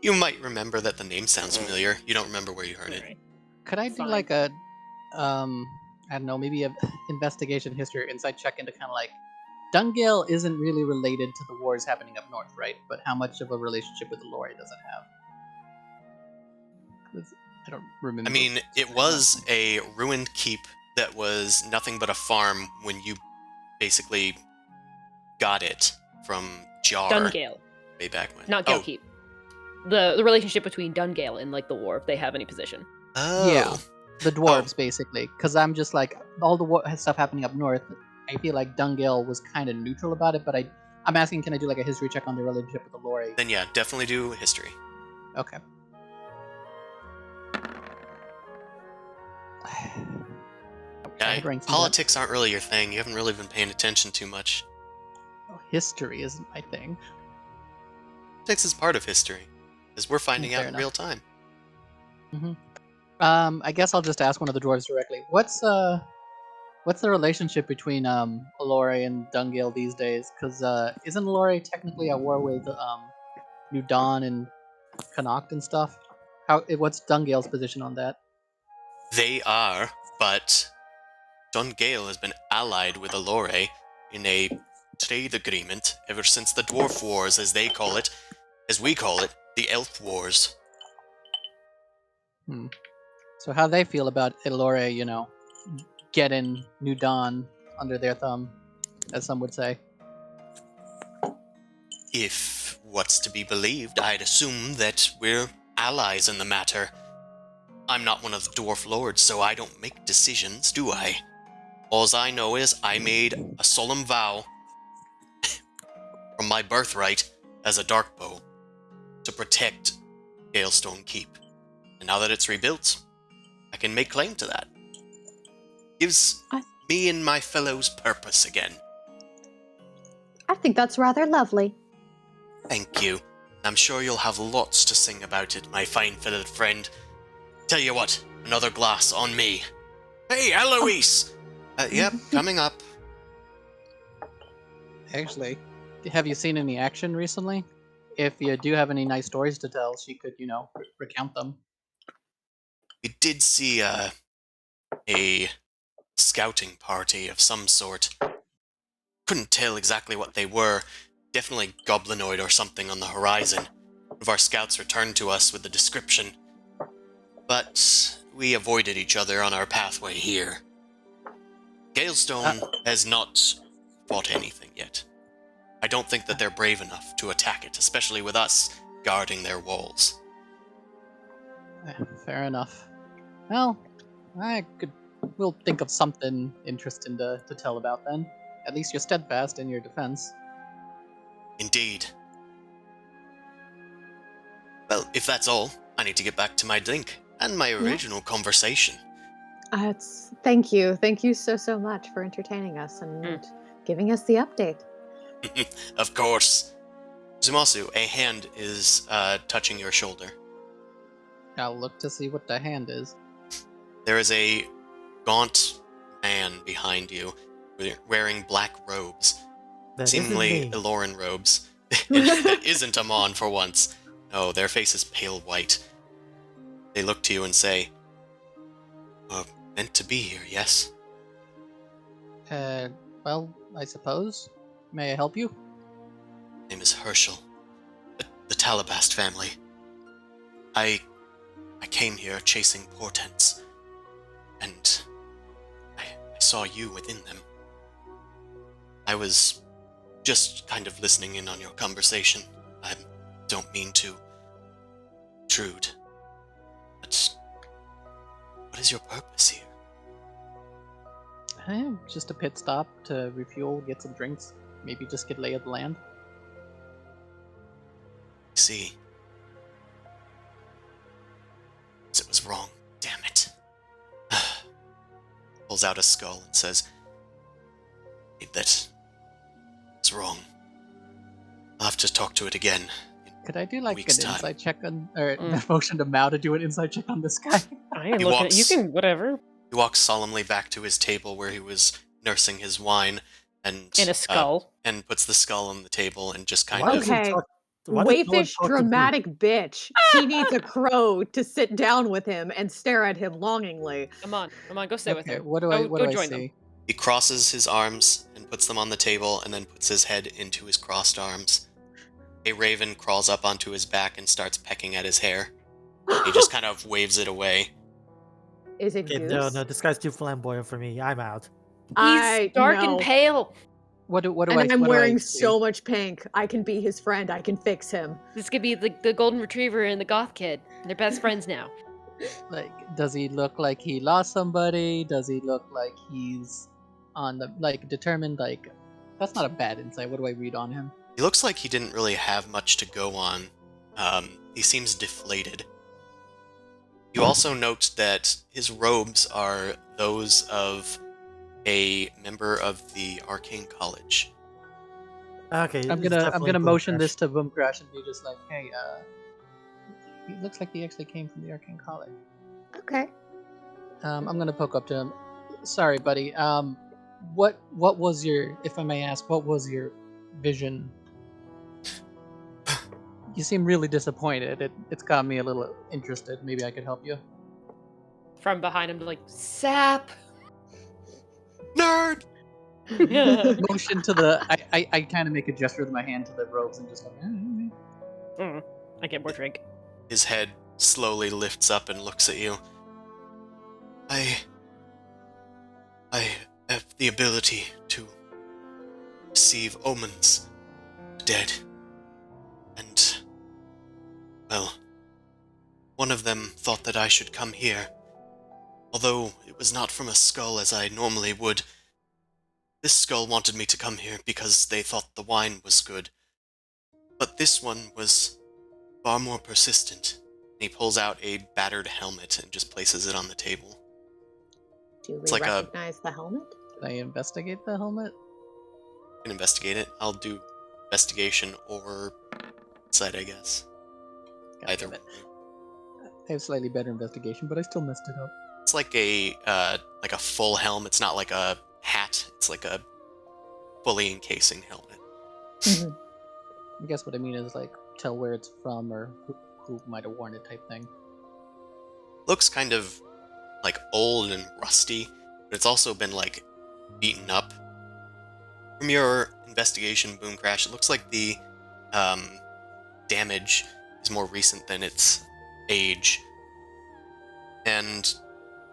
You might remember that the name sounds familiar. You don't remember where you heard it. Could I do Fine. like a, I don't know, maybe a investigation history or insight check into kind of like, Dungale isn't really related to the wars happening up north, right? But how much of a relationship with Lori does it have? 'Cause I don't remember. I mean, it was a ruined keep that was nothing but a farm when you basically got it from Jar Dungale, way back when. not Oh. Galekeep. The relationship between Dungale and like the war, if they have any position. Oh. Yeah. The dwarves, basically. Because I'm just like, all the stuff happening up north, I feel like Dungale was kind of neutral about it, but I'm asking, can I do like a history check on the relationship with the Lori? Then yeah, definitely do history. Okay. Yeah, I'd rank some politics aren't really your thing. You haven't really been paying attention too much. Oh, history isn't my thing. Politics is part of history, because we're finding Fair out in enough. real time. I guess I'll just ask one of the dwarves directly. What's the relationship between Alore and Dungale these days? Because isn't Alore technically at war with New Dawn and Connacht and stuff? What's Dungale's position on that? They are, but Dungale has been allied with Alore in a trade agreement ever since the Dwarf Wars, as they call it, as we call it, the Elf Wars. So how they feel about Alore, getting New Dawn under their thumb, as some would say. If what's to be believed, I'd assume that we're allies in the matter. I'm not one of the Dwarf Lords, so I don't make decisions, do I? Alls I know is I made a solemn vow from my birthright as a Darkbow to protect Galestone Keep. And now that it's rebuilt, I can make claim to that. Gives me and my fellows purpose again. I think that's rather lovely. Thank you. I'm sure you'll have lots to sing about it, my fine-fitted friend. Tell you what, another glass on me. Hey, Eloise! Yep, coming up. Actually, have you seen any action recently? If you do have any nice stories to tell, she could, recount them. We did see a scouting party of some sort. Couldn't tell exactly what they were. Definitely goblinoid or something on the horizon. One of our scouts returned to us with the description. but we avoided each other on our pathway here. Galestone has not fought anything yet. I don't think that they're brave enough to attack it, especially with us guarding their walls. Fair enough. Well, we'll think of something interesting to tell about then. At least you're steadfast in your defense. Indeed. Well, if that's all, I need to get back to my drink and my original conversation. Thank you. Thank you so much for entertaining us and giving us the update. Of course. Zumasu, a hand is touching your shoulder. I'll look to see what the hand is. There is a gaunt man behind you, wearing black robes. That Seemingly isn't me. Eloran robes. That isn't Amon for once. No, their face is pale white. They look to you and say, meant to be here, yes? Well, I suppose. May I help you? Name is Herschel. The Talabast family. I came here chasing portents, and I saw you within them. I was just kind of listening in on your conversation. I don't mean to intrude, but what is your purpose here? Just a pit stop to refuel, get some drinks, maybe just get lay of the land. See. It was wrong. Damn it. Pulls out a skull and says, that it's wrong. I'll have to talk to it again. Could I do like an week's time. inside check on, or motion to Mao to do an inside check on this guy? I ain't looking at you. Can whatever. He walks solemnly back to his table where he was nursing his wine and In a skull. And puts the skull on the table and just kind Why of does he Okay. talk- why does no one Wayfish talk to me? dramatic bitch. He needs a crow to sit down with him and stare at him longingly. Come on, go stay with Okay, her. what do Go I join see? them. He crosses his arms and puts them on the table and then puts his head into his crossed arms. A raven crawls up onto his back and starts pecking at his hair. He just kind of waves it away. Is it Okay, Goose? no, this guy's too flamboyant for me. I'm out. He's dark and pale. What do And I'm I wearing see? so much pink. I can be his friend. I can fix him. This could be the golden retriever and the goth kid. They're best friends now. Like, does he look like he lost somebody? Does he look like he's on the determined? Like, that's not a bad insight. What do I read on him? He looks like he didn't really have much to go on. He seems deflated. You also note that his robes are those of a member of the Arcane College. Okay, I'm it's gonna definitely motion Boomcrash. this to Boom Crash and be just like, hey, he looks like he actually came from the Arcane College. Okay. I'm gonna poke up to him. Sorry, buddy. What was your, if I may ask, what was your vision? You seem really disappointed. It's got me a little interested. Maybe I could help you. From behind him, like, sap. Nerd! Motion to the. I kind of make a gesture with my hand to the robes and just like. I get more drink. His head slowly lifts up and looks at you. I have the ability to receive omens of the dead. And, well, one of them thought that I should come here. Although it was not from a skull as I normally would. This skull wanted me to come here because they thought the wine was good. But this one was far more persistent. He pulls out a battered helmet and just places it on the table. Do we It's like a- recognize the helmet? Can I investigate the helmet? You can investigate it. I'll do investigation or insight, I guess. God Either damn it. one. I have slightly better investigation, but I still messed it up. It's like a full helm. It's not like a hat. It's like a fully encasing helmet. I guess what I mean is like tell where it's from or who might have worn it type thing. Looks kind of like old and rusty, but it's also been like beaten up. From your investigation, Boom Crash, it looks like the damage is more recent than its age. And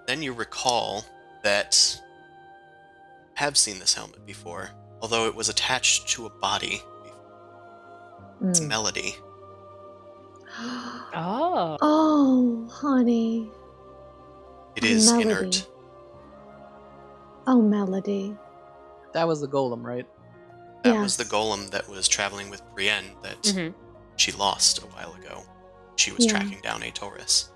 then you recall that you have seen this helmet before, although it was attached to a body. It's Melody. Oh. Oh, honey. It is Melody. inert. Oh, Melody. That was the golem, right? That was the Yes. golem that was traveling with Brienne that Mhm. she lost a while ago. She was Yeah. tracking down a Taurus.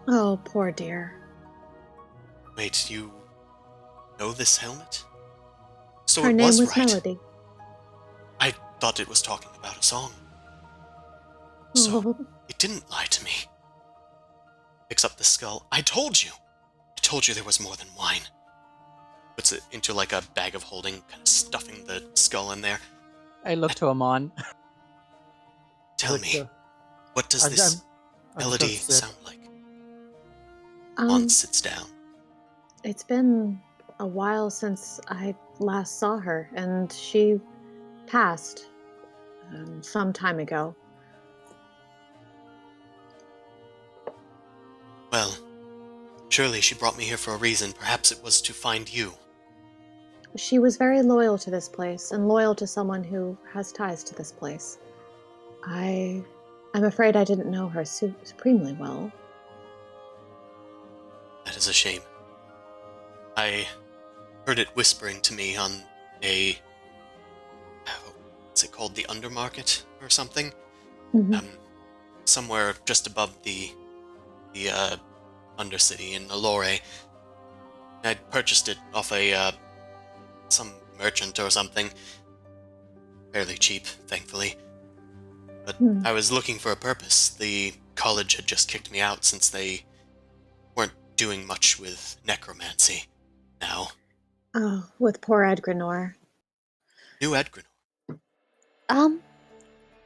Oh, poor dear. Wait, you know this helmet? So Her it name was was right. Melody. I thought it was talking about a song. So Oh. it didn't lie to me. Picks up the skull. I told you there was more than wine. Puts it into like a bag of holding, kind of stuffing the skull in there. I look to Amon. Tell me, what does this I'm just melody gonna sit. sound like? Mon sits down. It's been a while since I last saw her, and she passed some time ago. Well, surely she brought me here for a reason. Perhaps it was to find you. She was very loyal to this place, and loyal to someone who has ties to this place. I'm afraid I didn't know her supremely well. That is a shame. I heard it whispering to me on a... what's it called? The Undermarket or something? Mhm. Somewhere just above the Undercity in Allure. I'd purchased it off some merchant or something. Fairly cheap, thankfully. But I was looking for a purpose. The college had just kicked me out since they weren't doing much with necromancy now. Oh, with poor Edgrenor. New Edgren.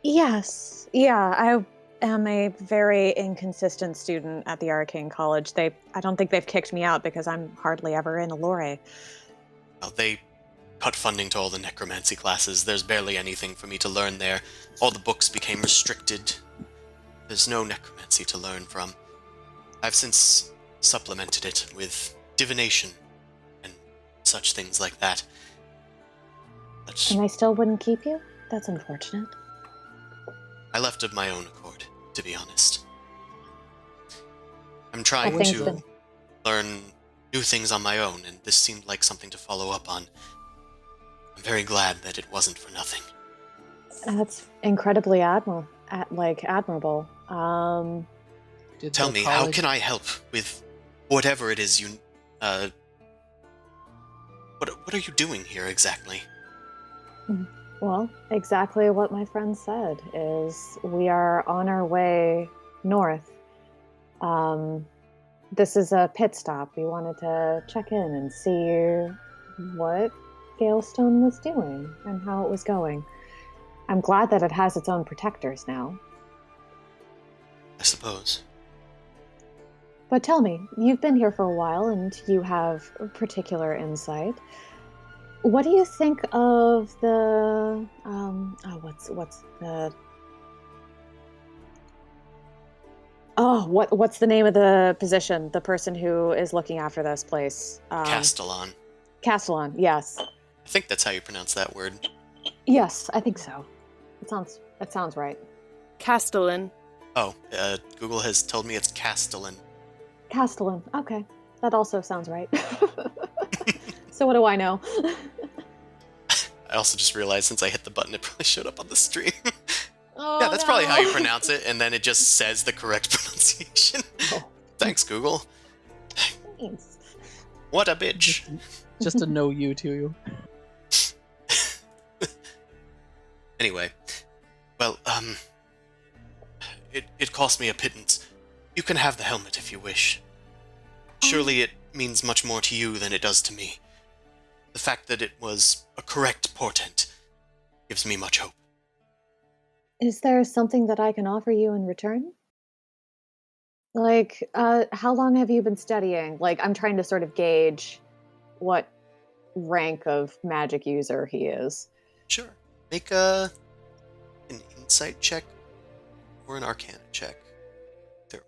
Yes. Yeah, I am a very inconsistent student at the Arcane College. I don't think they've kicked me out because I'm hardly ever in Allure. Well, they cut funding to all the necromancy classes. There's barely anything for me to learn there. All the books became restricted. There's no necromancy to learn from. I've since supplemented it with divination and such things like that. But And they still wouldn't keep you? That's unfortunate. I left of my own accord, to be honest. I'm I trying think to that- learn new things on my own, and this seemed like something to follow up on. I'm very glad that it wasn't for nothing. That's incredibly admirable. Did Tell the me, how college- can I help with whatever it is you... What are you doing here exactly? Well, exactly what my friend said is we are on our way north. This is a pit stop. We wanted to check in and see what Galestone was doing and how it was going. I'm glad that it has its own protectors now. I suppose. But tell me, you've been here for a while and you have particular insight. What do you think of the what's the name of the position? The person who is looking after this place? Castellan. Castellan, yes. I think that's how you pronounce that word. Yes, I think so. It sounds right. Castellan. Oh, Google has told me it's Castellan. Castellan. Okay. That also sounds right. So what do I know? I also just realized since I hit the button, it probably showed up on the stream. Oh, yeah, that's probably how you no. pronounce it, and then it just says the correct pronunciation. Oh. Thanks, Google. Thanks. What a bitch. Just a no you to you. Anyway, well, it cost me a pittance. You can have the helmet if you wish. Surely it means much more to you than it does to me. The fact that it was a correct portent gives me much hope. Is there something that I can offer you in return? Like, how long have you been studying? Like, I'm trying to sort of gauge what rank of magic user he is. Sure. Make an insight check or an arcana check. Either or.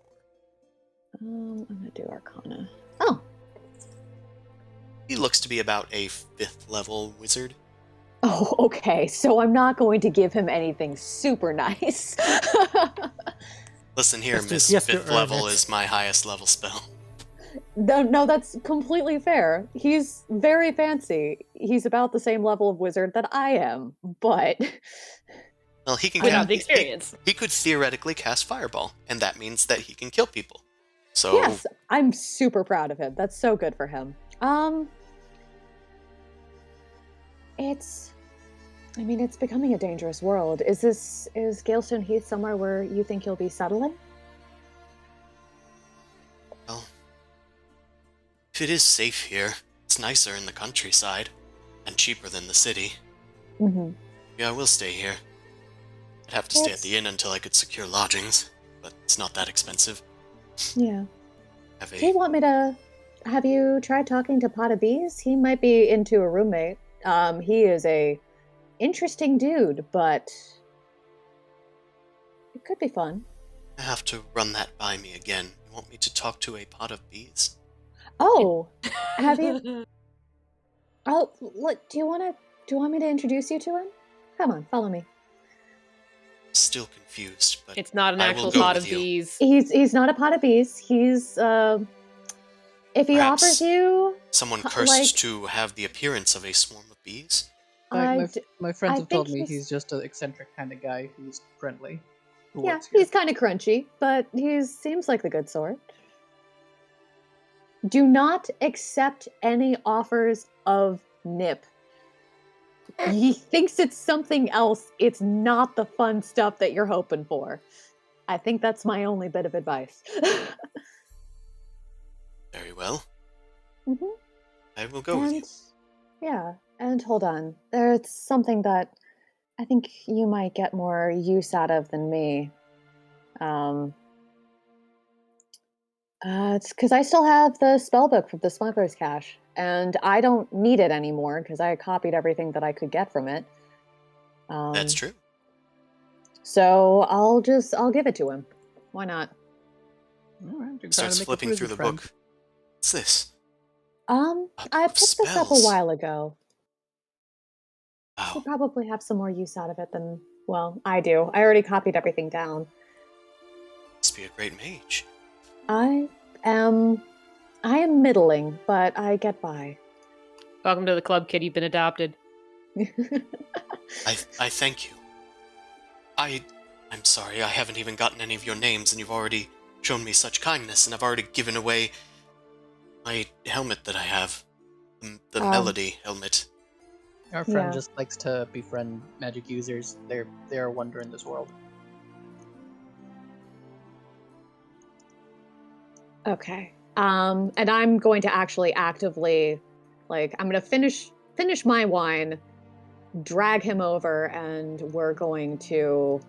I'm gonna do Arcana. Oh, He looks to be about a 5th level wizard. oh, okay. So I'm not going to give him anything super nice. Listen here, Yes, dude, Miss he has to 5th earn level it. is my highest level spell. No, that's completely fair. He's very fancy. He's about the same level of wizard that I am, but Well, he can Without the he- experience. He could theoretically cast Fireball, and that means that he can kill people. So yes, I'm super proud of him. That's so good for him. It's becoming a dangerous world. Is Galestone Heath somewhere where you think you'll be settling? well, if it is safe here, it's nicer in the countryside and cheaper than the city. Mm-hmm. Yeah, we'll stay here. I'd have to stay at the inn until I could secure lodgings, but it's not that expensive. Yeah. Have Do you want me to have you tried talking to Pot of Bees? He might be into a roommate. He is a interesting dude, but it could be fun. I have to run that by me again. You want me to talk to a pot of bees? Oh, have you? Oh, look. Do you want me to introduce you to him? Come on, follow me. Still confused, but It's not an I will actual go pot with of you. bees. He's not a Pot of Bees. He's if he Perhaps offers you, someone Ho- cursed like- to have the appearance of a swarm of bees? My friends I have told think me he's just an eccentric kind of guy who's friendly. Who yeah, works here. he's kind of crunchy, but he seems like the good sort. Do not accept any offers of nip. He thinks it's something else. It's not the fun stuff that you're hoping for. I think that's my only bit of advice. Very well. Mhm. I will go with you. Yeah, and hold on. There's something that I think you might get more use out of than me. It's because I still have the spell book from the smuggler's cache, and I don't need it anymore because I copied everything that I could get from it. That's true. So I'll give it to him. Why not? All right, you're trying Starts to make a flipping through wizard the friend. book. What's this? I Of picked this up a spells. while ago. Wow. You'll probably have some more use out of it than, well, I do. I already copied everything down. Must be a great mage. I am middling, but I get by. Welcome to the club, kid. You've been adopted. I thank you. I'm sorry, I haven't even gotten any of your names, and you've already shown me such kindness, and I've already given away my helmet that I have. The Melody helmet. Our friend Yeah. just likes to befriend magic users. They're a wonder in this world. Okay. And I'm going to actually actively, I'm going to finish my wine, drag him over, and we're going to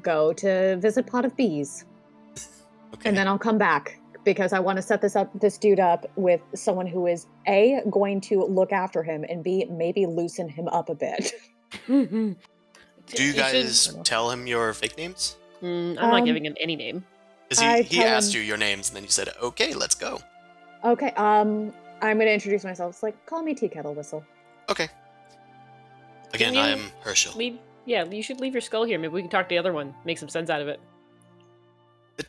go to visit Pot of Bees. Okay. And then I'll come back because I want to set this dude up with someone who is A, going to look after him, and B, maybe loosen him up a bit. Do you should- guys tell him your fake names? I'm not giving him any name. Because I he tell asked him- you your names, and then you said, okay, let's go. Okay, I'm going to introduce myself. It's like, call me Tea Kettle Whistle. Okay. Again, Can I you am Herschel. You should leave your skull here. Maybe we can talk to the other one. Make some sense out of it.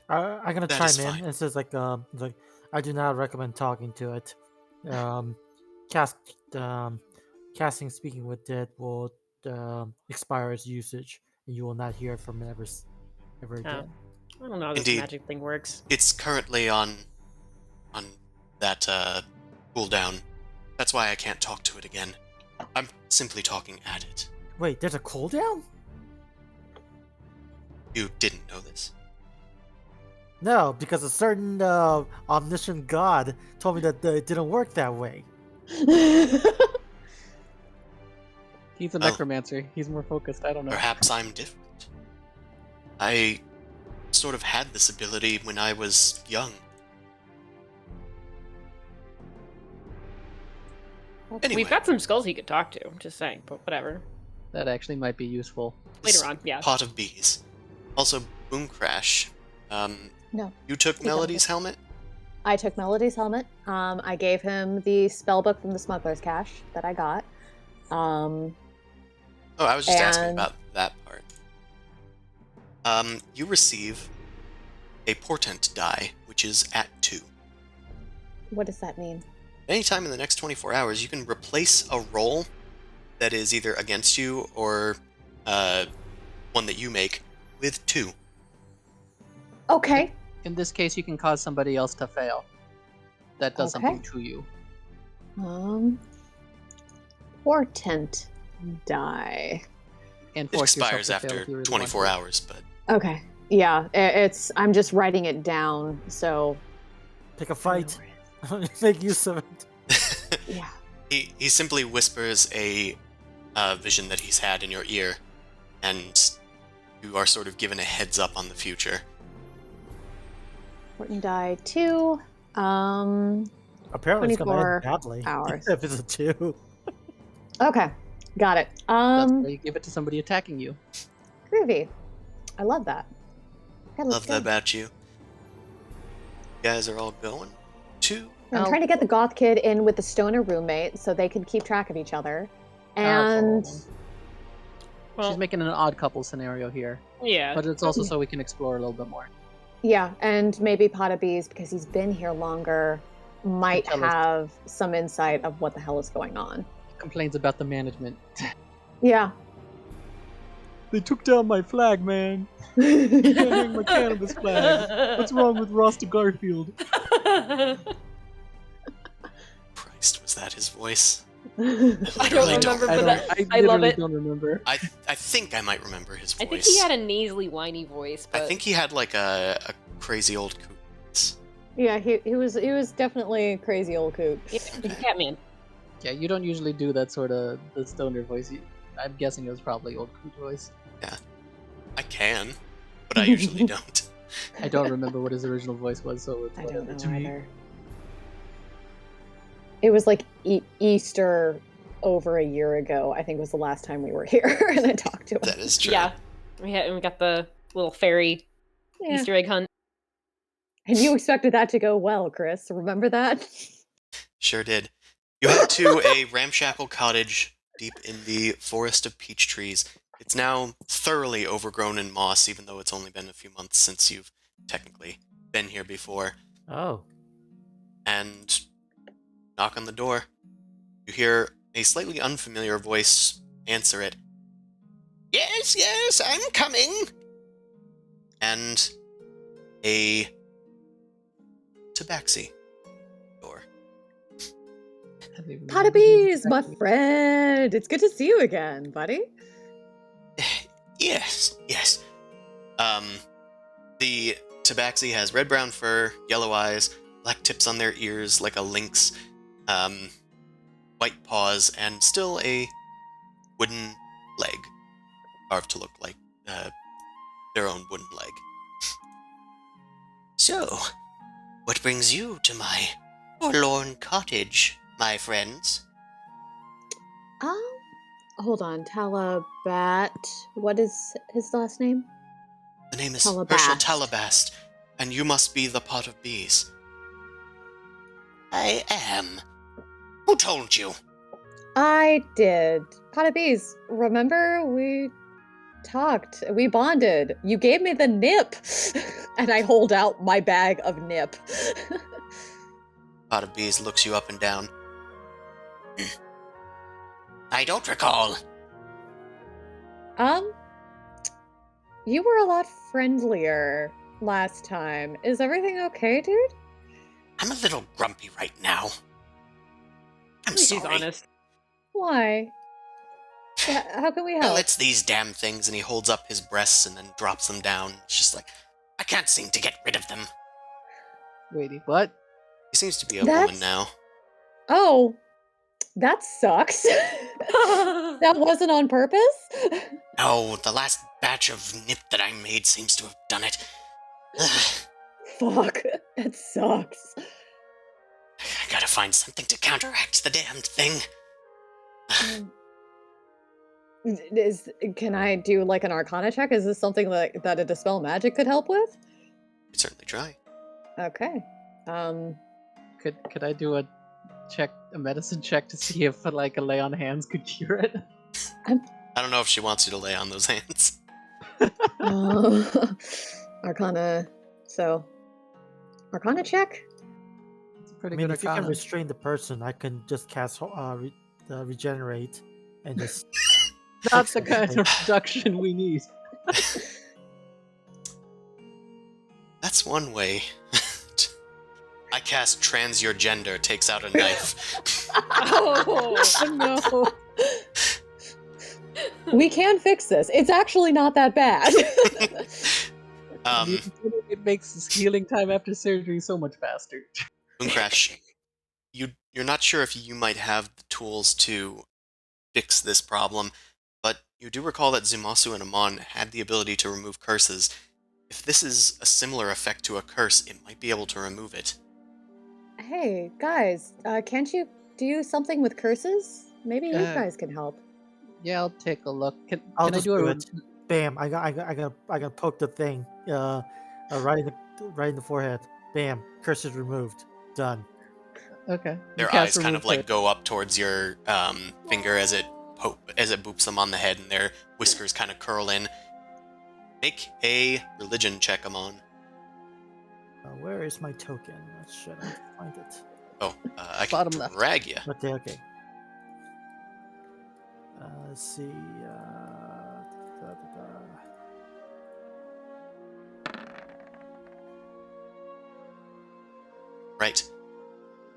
I'm gonna That chime is in. fine. It says it's like I do not recommend talking to it. Cast casting speaking with it will expire its usage, and you will not hear from it ever again. I don't know how this Indeed. magic thing works. It's currently on that cooldown. That's why I can't talk to it again. I'm simply talking at it. Wait, there's a cooldown? You didn't know this? No, because a certain omniscient god told me that it didn't work that way. He's a Well, necromancer. He's more focused. I don't know. Perhaps I'm different. I sort of had this ability when I was young. Anyway, We've got some skulls he could talk to. Just saying, but whatever. That actually might be useful. Later on, yeah. Pot of bees. Also, Boom Crash. No. You took He got Melody's helmet? I took Melody's helmet. I gave him the spell book from the smuggler's cache that I got. Oh, I was just asking about that part. You receive a portent die, which is at 2. What does that mean? Anytime in the next 24 hours, you can replace a roll that is either against you or one that you make with 2. Okay. In this case, you can cause somebody else to fail. That does something to you. Portent die. And It force expires yourself to fail after if you really 24 want hours, but Okay. Yeah, I'm just writing it down, so Pick a fight. Make use of it. yeah. he simply whispers a vision that he's had in your ear, and you are sort of given a heads up on the future. Portent die 2. Apparently it's gonna 24 end badly. hours. If it's a 2. Okay. Got it. to. That's why you give it to somebody attacking you. Groovy. I love that. Okay, let's Love go. that about you. You guys are all going to... I'm trying to get the goth kid in with the stoner roommate so they can keep track of each other. And Well, She's making an odd couple scenario here. yeah. But it's also so we can explore a little bit more. yeah, and maybe Pot of Bees, because he's been here longer, might Tell us. have some insight of what the hell is going on. Complains about the management. Yeah. They took down my flag, man. Can't hang my cannabis flag. What's wrong with Rosta Garfield? Christ, was that his voice? I literally don't remember, don't but that, I I love literally it. don't remember. I think I might remember his voice. I think he had a nasally, whiny voice. But I think he had like a crazy old coot voice. Yeah, he was definitely a crazy old coot. he's Catman. Yeah, you don't usually do that sort of the stoner voice. I'm guessing it was probably old coot voice. I can, but I usually don't. I don't remember what his original voice was, so it's I whatever don't to know me. either. It was like Easter over a year ago, I think was the last time we were here, and I talked to him. That is true. Yeah, we got the little fairy Yeah. Easter egg hunt. And you expected that to go well, Chris. Remember that? Sure did. You head to a ramshackle cottage deep in the forest of peach trees. It's now thoroughly overgrown in moss, even though it's only been a few months since you've technically been here before. Oh. And knock on the door. You hear a slightly unfamiliar voice answer it. Yes, yes, I'm coming. And a tabaxi door. Pot of Bees, my friend. It's good to see you again, buddy. Yes, yes. The tabaxi has red-brown fur, yellow eyes, black tips on their ears like a lynx, white paws, and still a wooden leg, carved to look like their own wooden leg. So, what brings you to my forlorn cottage, my friends? Hold on, Talabat. What is his last name? The name is Talabast. Herschel Talabast, and you must be the Pot of Bees. I am. Who told you? I did. Pot of Bees, remember we talked, we bonded. You gave me the nip, and I hold out my bag of nip. Pot of Bees looks you up and down. I don't recall. You were a lot friendlier last time. Is everything okay, dude? I'm a little grumpy right now. I'm She's sorry. honest. Why? How can we help? Well, it's these damn things, and he holds up his breasts and then drops them down. It's just like, I can't seem to get rid of them. Wait, what? He seems to be a woman now. Oh, that sucks. That wasn't on purpose? No, the last batch of nip that I made seems to have done it. Fuck, that sucks. I gotta find something to counteract the damned thing. Can I do like an Arcana check? Is this something that a Dispel Magic could help with? I'd certainly try. Okay. Could I do a medicine check to see if like a lay on hands could cure it? I don't know if she wants you to lay on those hands. Arcana. So, Arcana check? It's a pretty I mean, good if you can arcana. restrain the person, I can just cast regenerate and just. Not the kind of reduction we need. That's one way. I cast trans your gender, takes out a knife. Oh No. We can fix this. It's actually not that bad. It makes healing time after surgery so much faster. Mooncrash, you're not sure if you might have the tools to fix this problem, but you do recall that Zumasu and Amon had the ability to remove curses. If this is a similar effect to a curse, it might be able to remove it. Hey, guys, can't you do something with curses? Maybe you guys can help. Yeah, I'll take a look. Can I'll I just do do a it. Bam! I got poke the thing. Right in the forehead. Bam! Curse is removed. Done. Okay. Their eyes kind of like go up towards your finger as it boops them on the head, and their whiskers kind of curl in. Make a religion check, Amon. Where is my token? Shit, I have to find it. Oh, I can Bottom left. drag you. Okay. Let's see. Right.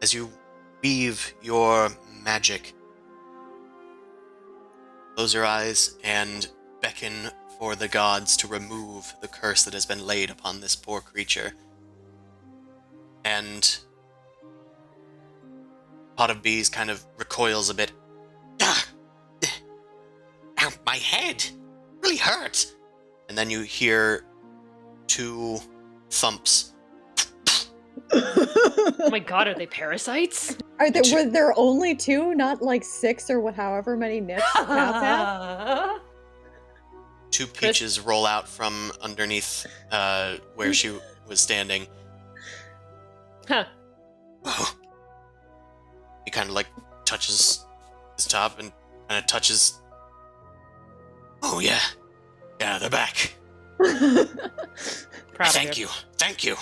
As you weave your magic, close your eyes and beckon for the gods to remove the curse that has been laid upon this poor creature. And Pot of Bees kind of recoils a bit. Ah! Ow, my head! Really hurt! And then you hear 2 thumps. Oh my god, are they parasites? Were there only 2, not like 6 or however many nips Tabs had? 2 peaches roll out from underneath where she was standing. Huh. Whoa. He kind of like touches his top and kind of touches. Oh yeah, they're back. Proud Thank of you.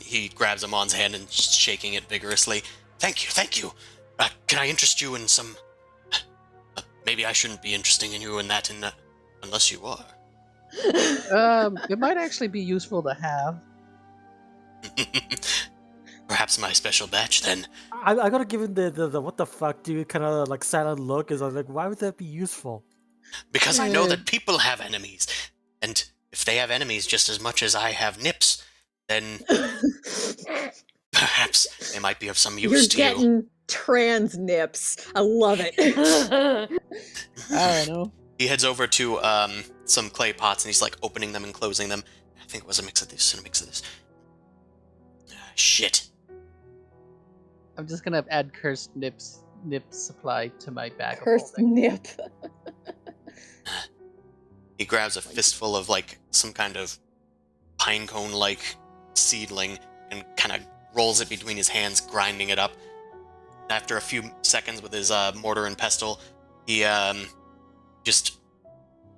He grabs Amon's hand and shaking it vigorously. Thank you. Can I interest you in some? Maybe I shouldn't be interesting in you in that, unless you are. It might actually be useful to have. Perhaps my special batch then. I gotta give him the what the fuck dude kind of like silent look. Is like, why would that be useful? Because I know that people have enemies, and if they have enemies just as much as I have nips, then perhaps they might be of some use to you. You're getting trans nips. I love it. I don't know. He heads over to some clay pots and he's like opening them and closing them. I think it was a mix of this and a mix of this. Shit. I'm just gonna add cursed nip supply to my bag. Cursed nip. He grabs a fistful of like some kind of pinecone like seedling and kind of rolls it between his hands, grinding it up. After a few seconds with his mortar and pestle, he just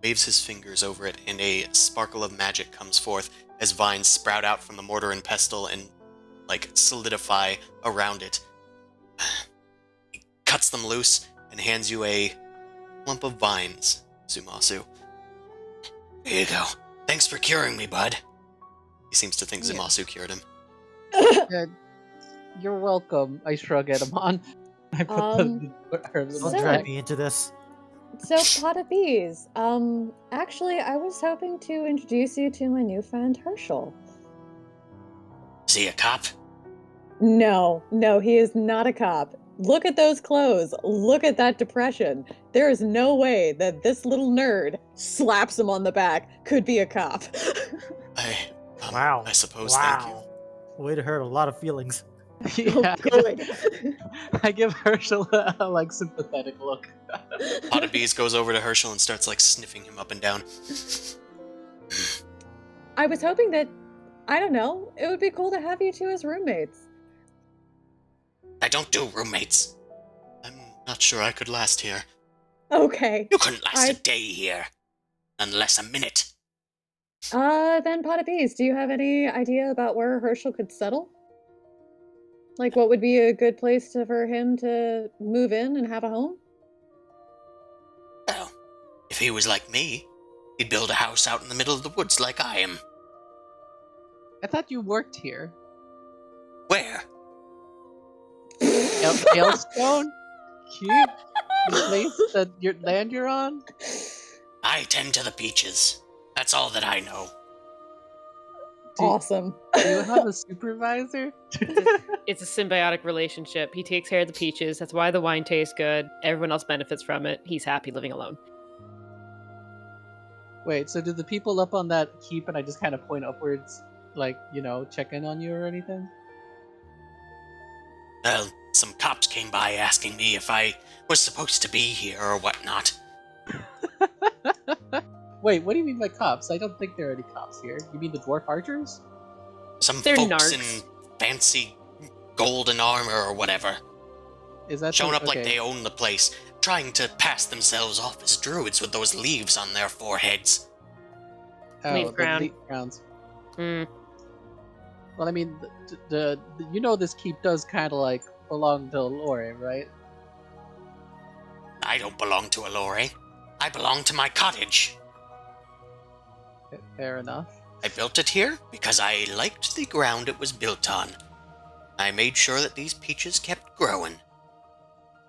waves his fingers over it, and a sparkle of magic comes forth as vines sprout out from the mortar and pestle and like solidify around it. He cuts them loose and hands you a lump of vines, Zumasu. Here you go. Thanks for curing me, bud. He seems to think Zumasu cured him. You're welcome. I shrug at Amon. I put the herbs in Don't my drag bag. me into this. So, Pot of Bees, actually, I was hoping to introduce you to my new friend, Herschel. Is he a cop? No, he is not a cop. Look at those clothes. Look at that depression. There is no way that this little nerd slaps him on the back could be a cop. Wow. I suppose, wow. thank you. Way to hurt a lot of feelings. Yeah, Good. I give Herschel a like sympathetic look. Pot of Bees goes over to Herschel and starts like sniffing him up and down. I was hoping that I don't know. It would be cool to have you two as roommates. I don't do roommates. I'm not sure I could last here. Okay. You couldn't last a day here. Unless a minute. Then Pot of Peas, do you have any idea about where Herschel could settle? Like, what would be a good place for him to move in and have a home? Well, if he was like me, he'd build a house out in the middle of the woods like I am. I thought you worked here. Where? Galestone? Cute. The place that your land you're on? I tend to the peaches. That's all that I know. Awesome. Do you have a supervisor? It's a symbiotic relationship. He takes care of the peaches. That's why the wine tastes good. Everyone else benefits from it. He's happy living alone. Wait, so do the people up on that keep and I just kind of point upwards, like, check in on you or anything? Well, some cops came by asking me if I was supposed to be here or whatnot. Wait, what do you mean by cops? I don't think there are any cops here. You mean the dwarf archers? Some They're folks narcs. in fancy golden armor or whatever. Is that Showing up like okay. they own the place, trying to pass themselves off as druids with those leaves on their foreheads. Leaf the crown. leaf crowns. Mm. Well, I mean, the this keep does kind of like belong to Lore, right? I don't belong to Allure. I belong to my cottage. Fair enough. I built it here because I liked the ground it was built on. I made sure that these peaches kept growing.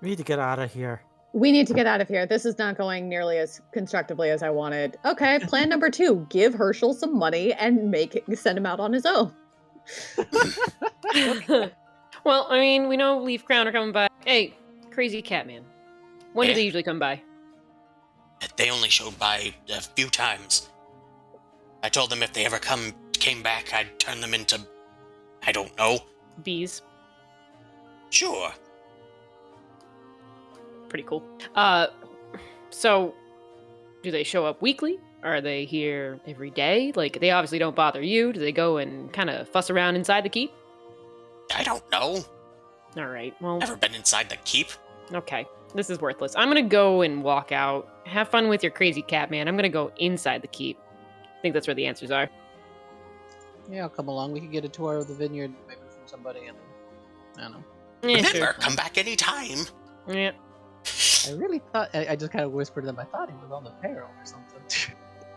We need to get out of here. We need to get out of here. This is not going nearly as constructively as I wanted. Okay, plan number 2. Give Herschel some money and send him out on his own. Well, I mean, we know Leaf Crown are coming by. Hey, Crazy Catman. When do Yeah. they usually come by? They only showed by a few times. I told them if they ever came back, I'd turn them into, I don't know. Bees. Sure. Pretty cool. So do they show up weekly? Are they here every day? Like, they obviously don't bother you. Do they go and kind of fuss around inside the keep? I don't know. All right, well, Never been inside the keep. okay. This is worthless. I'm gonna go and walk out. Have fun with your crazy cat, man. I'm gonna go inside the keep. I think that's where the answers are. Yeah, I'll come along. We could get a tour of the vineyard, maybe from somebody, and I don't know. Yeah, Remember, sure. come back anytime. Yeah. I really thought I just kind of whispered to them. I thought he was on the payroll or something.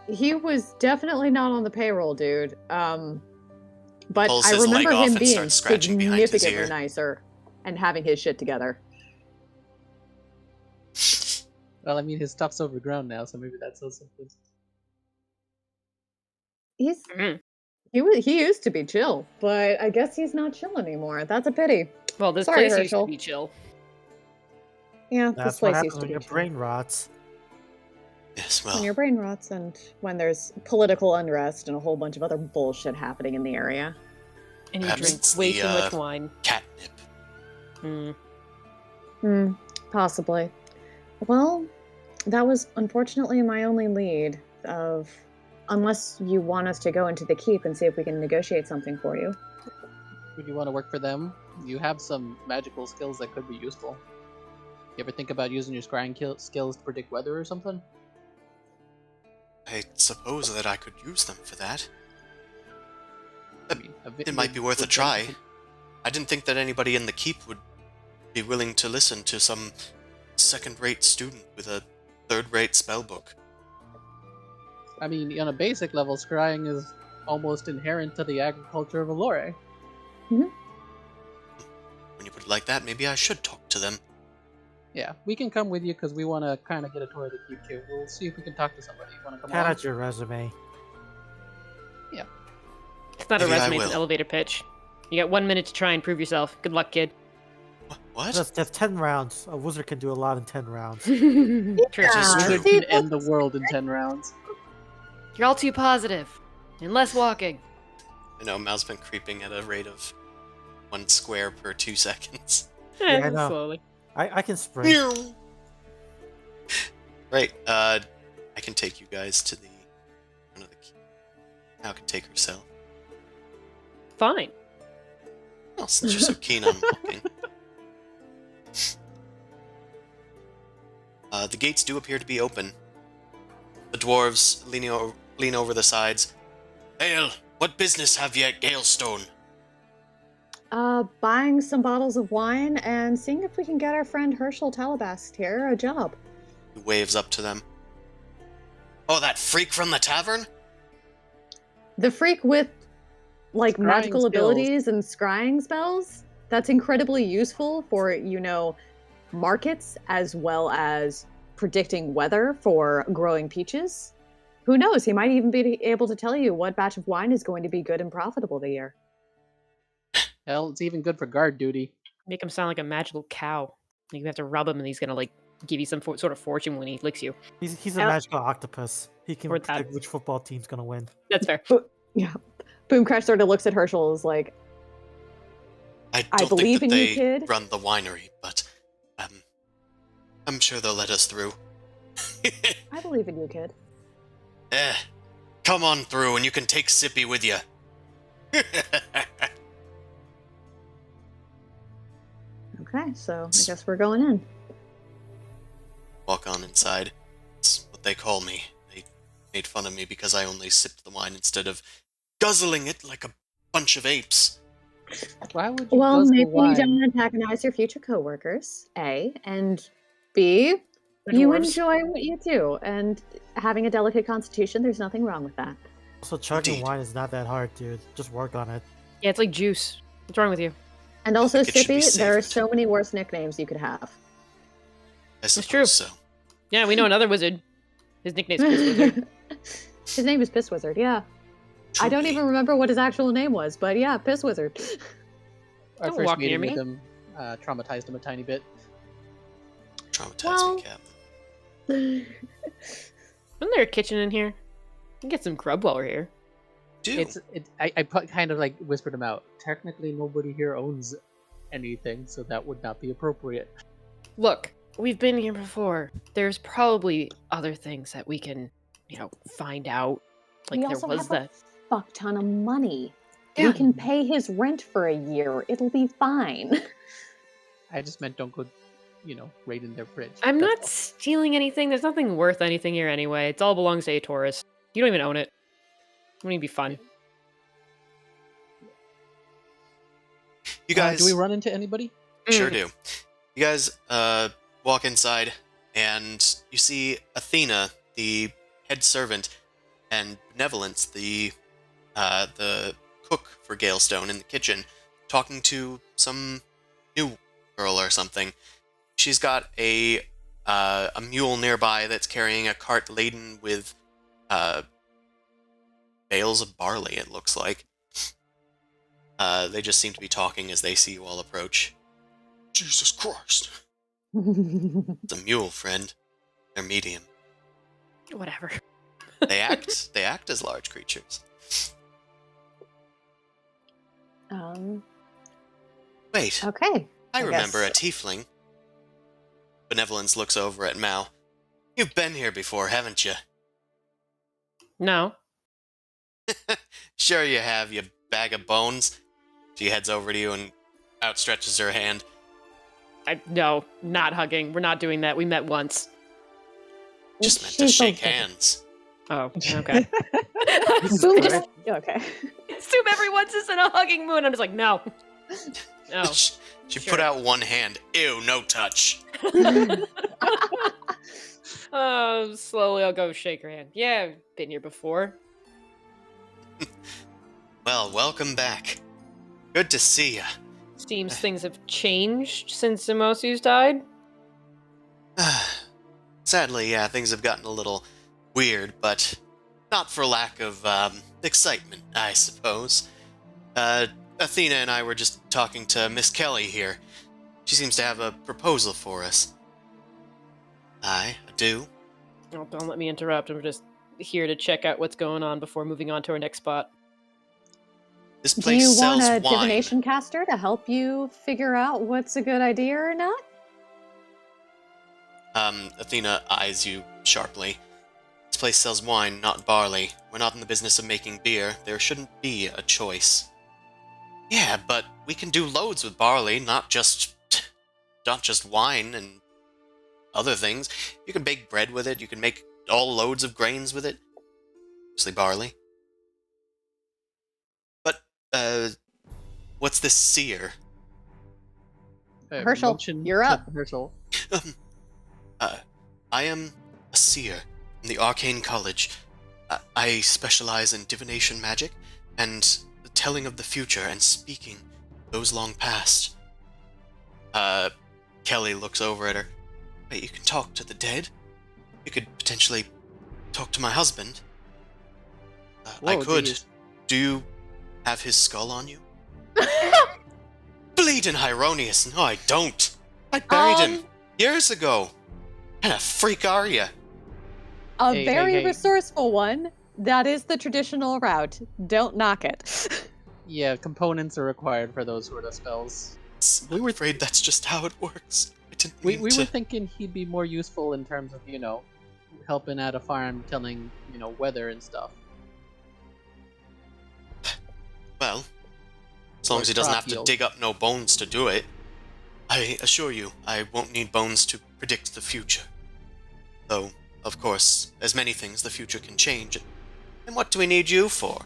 He was definitely not on the payroll, dude. But Pulls I his leg remember off him and being starts scratching behind his significantly ear. nicer and having his shit together. Well, I mean, his stuff's overgrown now, so maybe that says something. He's Mhm. he used to be chill, but I guess he's not chill anymore. That's a pity. Well, this Sorry, place used to Herschel. be chill. Yeah, That's this what place happens used to when be your chill. brain rots. Yes, When well, your brain rots and when there's political unrest and a whole bunch of other bullshit happening in the area. And you Perhaps drink it's way the, too much wine. catnip. Mm. Possibly. Well, that was unfortunately my only lead of unless you want us to go into the keep and see if we can negotiate something for you. Would you want to work for them? You have some magical skills that could be useful. You ever think about using your scrying skills to predict weather or something? I suppose that I could use them for that. I mean, It might be worth a try. I didn't think that anybody in the keep would be willing to listen to some second-rate student with a third-rate spellbook. I mean, on a basic level, scrying is almost inherent to the agriculture of Allure. When you put it like that, maybe I should talk to them. Yeah, we can come with you because we want to kind of get a tour of the keep too. We'll see if we can talk to somebody. You want to come Hand along? out your resume. It's not a Maybe I resume, it's an will. elevator pitch. You got 1 minute to try and prove yourself. Good luck, kid. What? That's 10 rounds. A wizard can do a lot in 10 rounds. True. Just Wizard true. can end the world in 10 rounds. You're all too positive. And less walking. I know, Mal's been creeping at a rate of 1 square per 2 seconds. Yeah, I know. Slowly. I can sprint. Right, I can take you guys to the... one of the key. Mal can take herself. fine. Well, since you're so keen on walking. The gates do appear to be open. The dwarves lean over the sides. Hail! What business have ye at Galestone? Buying some bottles of wine and seeing if we can get our friend Herschel Talabast here a job. He waves up to them. Oh, that freak from the tavern? The freak with, like, Scrying magical skills. abilities and scrying spells? That's incredibly useful for, markets as well as predicting weather for growing peaches. Who knows? He might even be able to tell you what batch of wine is going to be good and profitable the year. Hell, it's even good for guard duty. Make him sound like a magical cow. You have to rub him, and he's gonna like give you some sort of fortune when he licks you. He's a Yep. magical octopus. He can Or that. predict which football team's gonna win. That's fair. Yeah. Boomcrash sort of looks at Herschel and is like, I I don't believe think in that you, they kid. run the winery, but I'm sure they'll let us through. I believe in you, kid. Come on through and you can take Sippy with you. Okay, so I guess we're going in. Walk on inside. It's what they call me. They made fun of me because I only sipped the wine instead of guzzling it like a bunch of apes. Why would you Well, guzzle maybe you wine? don't antagonize your future coworkers, A, and B, The you dwarves. enjoy what you do, and having a delicate constitution, there's nothing wrong with that. Also, chugging Indeed. wine is not that hard, dude. Just work on it. Yeah, it's like juice. What's wrong with you? And also, think it should be Sippy, there are savored. so many worse nicknames you could have. I suppose true. so. Yeah, we know another wizard. His nickname's Piss Wizard. His name is Piss Wizard, yeah. I don't Truly. even remember what his actual name was, but yeah, Piss Wizard. Our Don't first walk near meeting with me. him traumatized him a tiny bit. Traumatized Well- me, Captain. Isn't there a kitchen in here? We can get some grub while we're here. Dude, I kind of like whispered him out. Technically, nobody here owns anything, so that would not be appropriate. Look, we've been here before. There's probably other things that we can, find out. Like we there also was have the a fuck ton of money. Yeah. We can pay his rent for a year. It'll be fine. I just meant don't go, raiding their fridge. I'm That's not all. stealing anything. There's nothing worth anything here anyway. It all belongs to a tourist. You don't even own it. It wouldn't even be fun. you guys do we run into anybody? sure do. You guys walk inside, and you see Athena, the head servant, and Benevolence, the cook for Galestone in the kitchen, talking to some new girl or something. She's got a mule nearby that's carrying a cart laden with bales of barley, it looks like. They just seem to be talking as they see you all approach. Jesus Christ. It's a mule, friend. They're medium. Whatever. They act as large creatures. Wait, Okay. I remember a guess- tiefling. Benevolence looks over at Mao. You've been here before, haven't you? No. Sure you have, you bag of bones. She heads over to you and outstretches her hand. No, not hugging. We're not doing that. We met once. Just meant to She's shake okay. hands. Oh, okay. Boom just okay. Assume everyone's just in a hugging mood. I'm just like, no. No. She Sure. put out one hand. Ew, no touch. Oh, slowly I'll go shake her hand. Yeah, I've been here before. Well, welcome back. Good to see ya. Seems things have changed since Imosius died. Sadly, yeah, things have gotten a little weird, but not for lack of excitement, I suppose. Athena and I were just talking to Miss Kelly here. She seems to have a proposal for us. I do. Oh, don't let me interrupt. I'm just here to check out what's going on before moving on to our next spot. This Do place you sells want a wine. divination caster to help you figure out what's a good idea or not? Athena eyes you sharply. This place sells wine, not barley. We're not in the business of making beer. There shouldn't be a choice. Yeah, but we can do loads with barley, not just wine and other things. You can bake bread with it. You can make all loads of grains with it. Mostly barley. But, what's this seer? Herschel, Motion you're to up. Herschel. I am a seer from the Arcane College. I specialize in divination magic and the telling of the future and speaking those long past. Kelly looks over at her. Wait, you can talk to the dead? You could potentially talk to my husband. I Whoa, could. geez. Do you have his skull on you? Bleeding Hieronius. No, I don't. I buried him years ago. What kind of freak are you? A Hey, very hey, hey. resourceful one. That is the traditional route. Don't knock it. Yeah, components are required for those sort of spells. I'm afraid that's just how it works. I didn't We mean were to. thinking he'd be more useful in terms of, helping at a farm, telling, weather and stuff. Well, as long Or as he doesn't crop have to yield. dig up no bones to do it. I assure you, I won't need bones to predict the future. Though, of course, as many things, the future can change. And what do we need you for?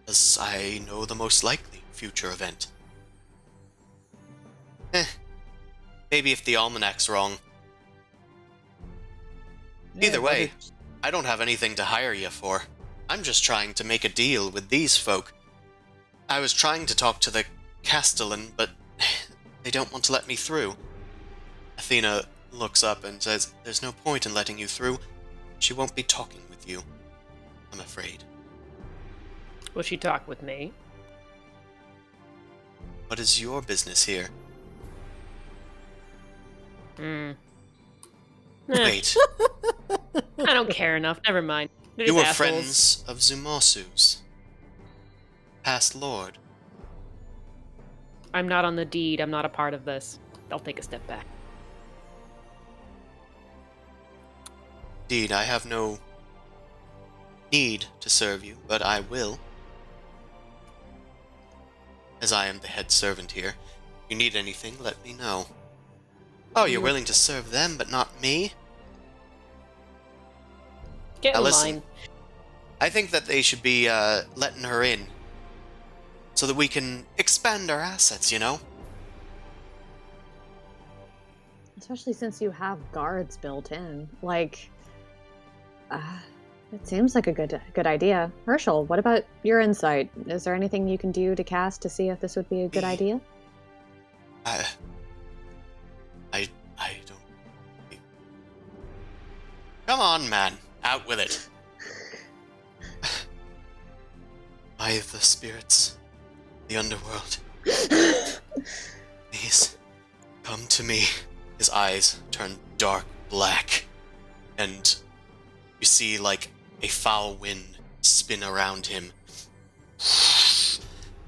As I know the most likely future event. Maybe if the almanac's wrong. Either way, whether- I don't have anything to hire you for. I'm just trying to make a deal with these folk. I was trying to talk to the Castellan, but they don't want to let me through. Athena looks up and says, "There's no point in letting you through. She won't be talking with you, I'm afraid." Will she talk with me? What is your business here? Wait, I don't care enough. Never mind. They're you just were assholes. friends of Zumosu's past lord. I'm not on the deed. I'm not a part of this. I'll take a step back. Indeed, I have no need to serve you, but I will. As I am the head servant here. If you need anything, let me know. Oh, you're willing to serve them, but not me? Get Now in listen. line. I think that they should be letting her in. So that we can expand our assets, you know? Especially since you have guards built in. Like, it seems like a good idea. Herschel, what about your insight? Is there anything you can do to cast to see if this would be a good idea? I don't... Come on, man. Out with it. By the spirits, the underworld. Please, come to me. His eyes turn dark black, and you see, like, a foul wind spin around him.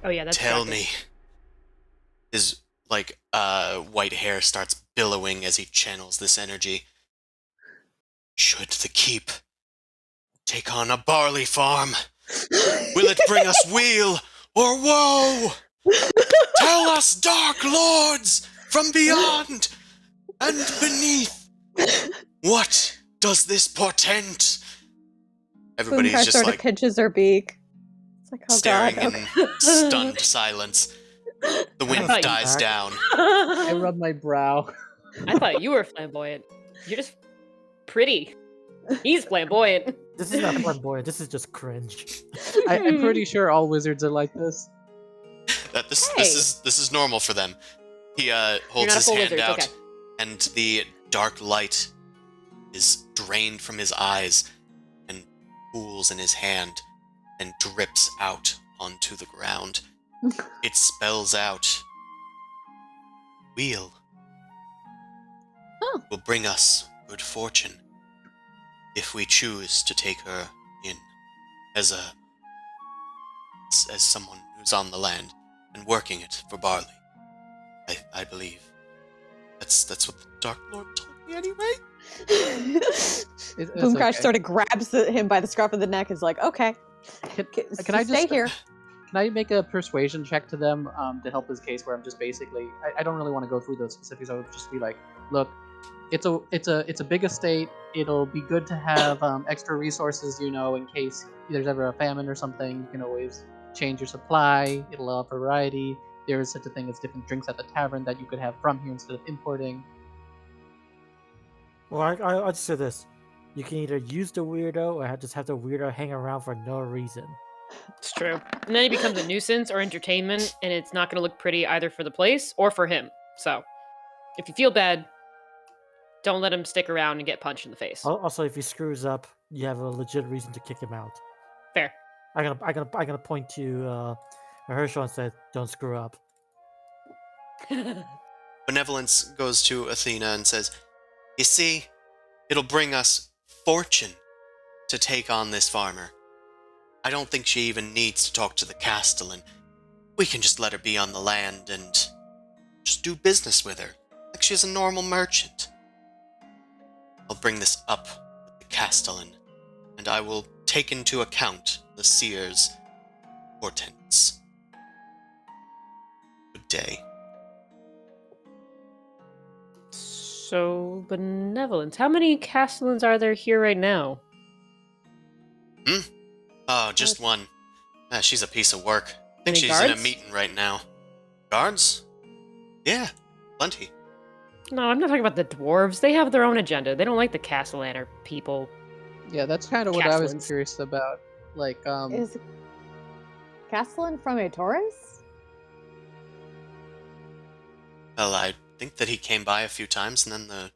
Oh yeah, that's Tell shocking. me. His, like, white hair starts billowing as he channels this energy. Should the keep take on a barley farm? Will it bring us weal or woe? Tell us, dark lords from beyond and beneath, what does this portend? Everybody's Boomcar just sort like of pinches her beak. It's like, oh staring god. in stunned silence. The wind thought you- dies down. I rub my brow. I thought you were flamboyant. You're just pretty. He's flamboyant. This is not flamboyant. This is just cringe. I'm pretty sure all wizards are like this. That this Hey. is normal for them. He holds not a his full hand wizard, out, okay. and the dark light is drained from his eyes and pools in his hand and drips out onto the ground. It spells out, "Weal Oh. will bring us good fortune if we choose to take her in as someone who's on the land and working it for barley." I believe that's what the Dark Lord told me anyway. It's Boomcar okay. sort of grabs him by the scruff of the neck. Is like, okay, Can just I stay just here. Can I make a persuasion check to them to help his case? Where I'm just basically, I don't really want to go through those specifics. I would just be like, look, it's a big estate. It'll be good to have extra resources, in case there's ever a famine or something. You can always change your supply. It'll allow variety. There is such a thing as different drinks at the tavern that you could have from here instead of importing. Well, I'll just say this: you can either use the weirdo or just have the weirdo hang around for no reason. It's true. And then he becomes a nuisance or entertainment, and it's not going to look pretty either for the place or for him. So, if you feel bad, don't let him stick around and get punched in the face. Also, if he screws up, you have a legit reason to kick him out. Fair. I'm gonna point to Herschel and say, "Don't screw up." Benevolence goes to Athena and says, "You see, it'll bring us fortune to take on this farmer. I don't think she even needs to talk to the castellan. We can just let her be on the land and just do business with her, like she's a normal merchant. I'll bring this up with the castellan, and I will take into account the seer's portents. Good day." So, benevolence. How many castellans are there here right now? Oh, just one. She's a piece of work. I think Any she's guards? in a meeting right now. Guards? Yeah, plenty. No, I'm not talking about the dwarves. They have their own agenda. They don't like the Castellaner people. Yeah, that's kind of what I was Castellans. curious about. Like, Is Castellan from a Taurus? Well, I think that he came by a few times and then the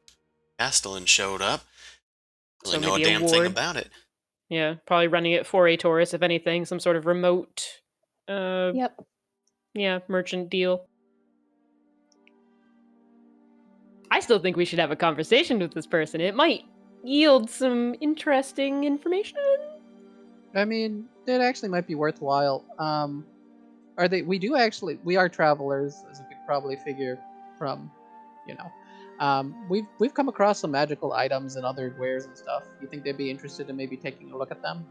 castellan showed up. Really So know a maybe a damn thing ward. about it. Yeah, probably running it for a Taurus, if anything. Some sort of remote, Yep. yeah, merchant deal. I still think we should have a conversation with this person. It might yield some interesting information. I mean, it actually might be worthwhile. Are they? We are travelers, as you could probably figure from, you know. We've come across some magical items and other wares and stuff. You think they'd be interested in maybe taking a look at them?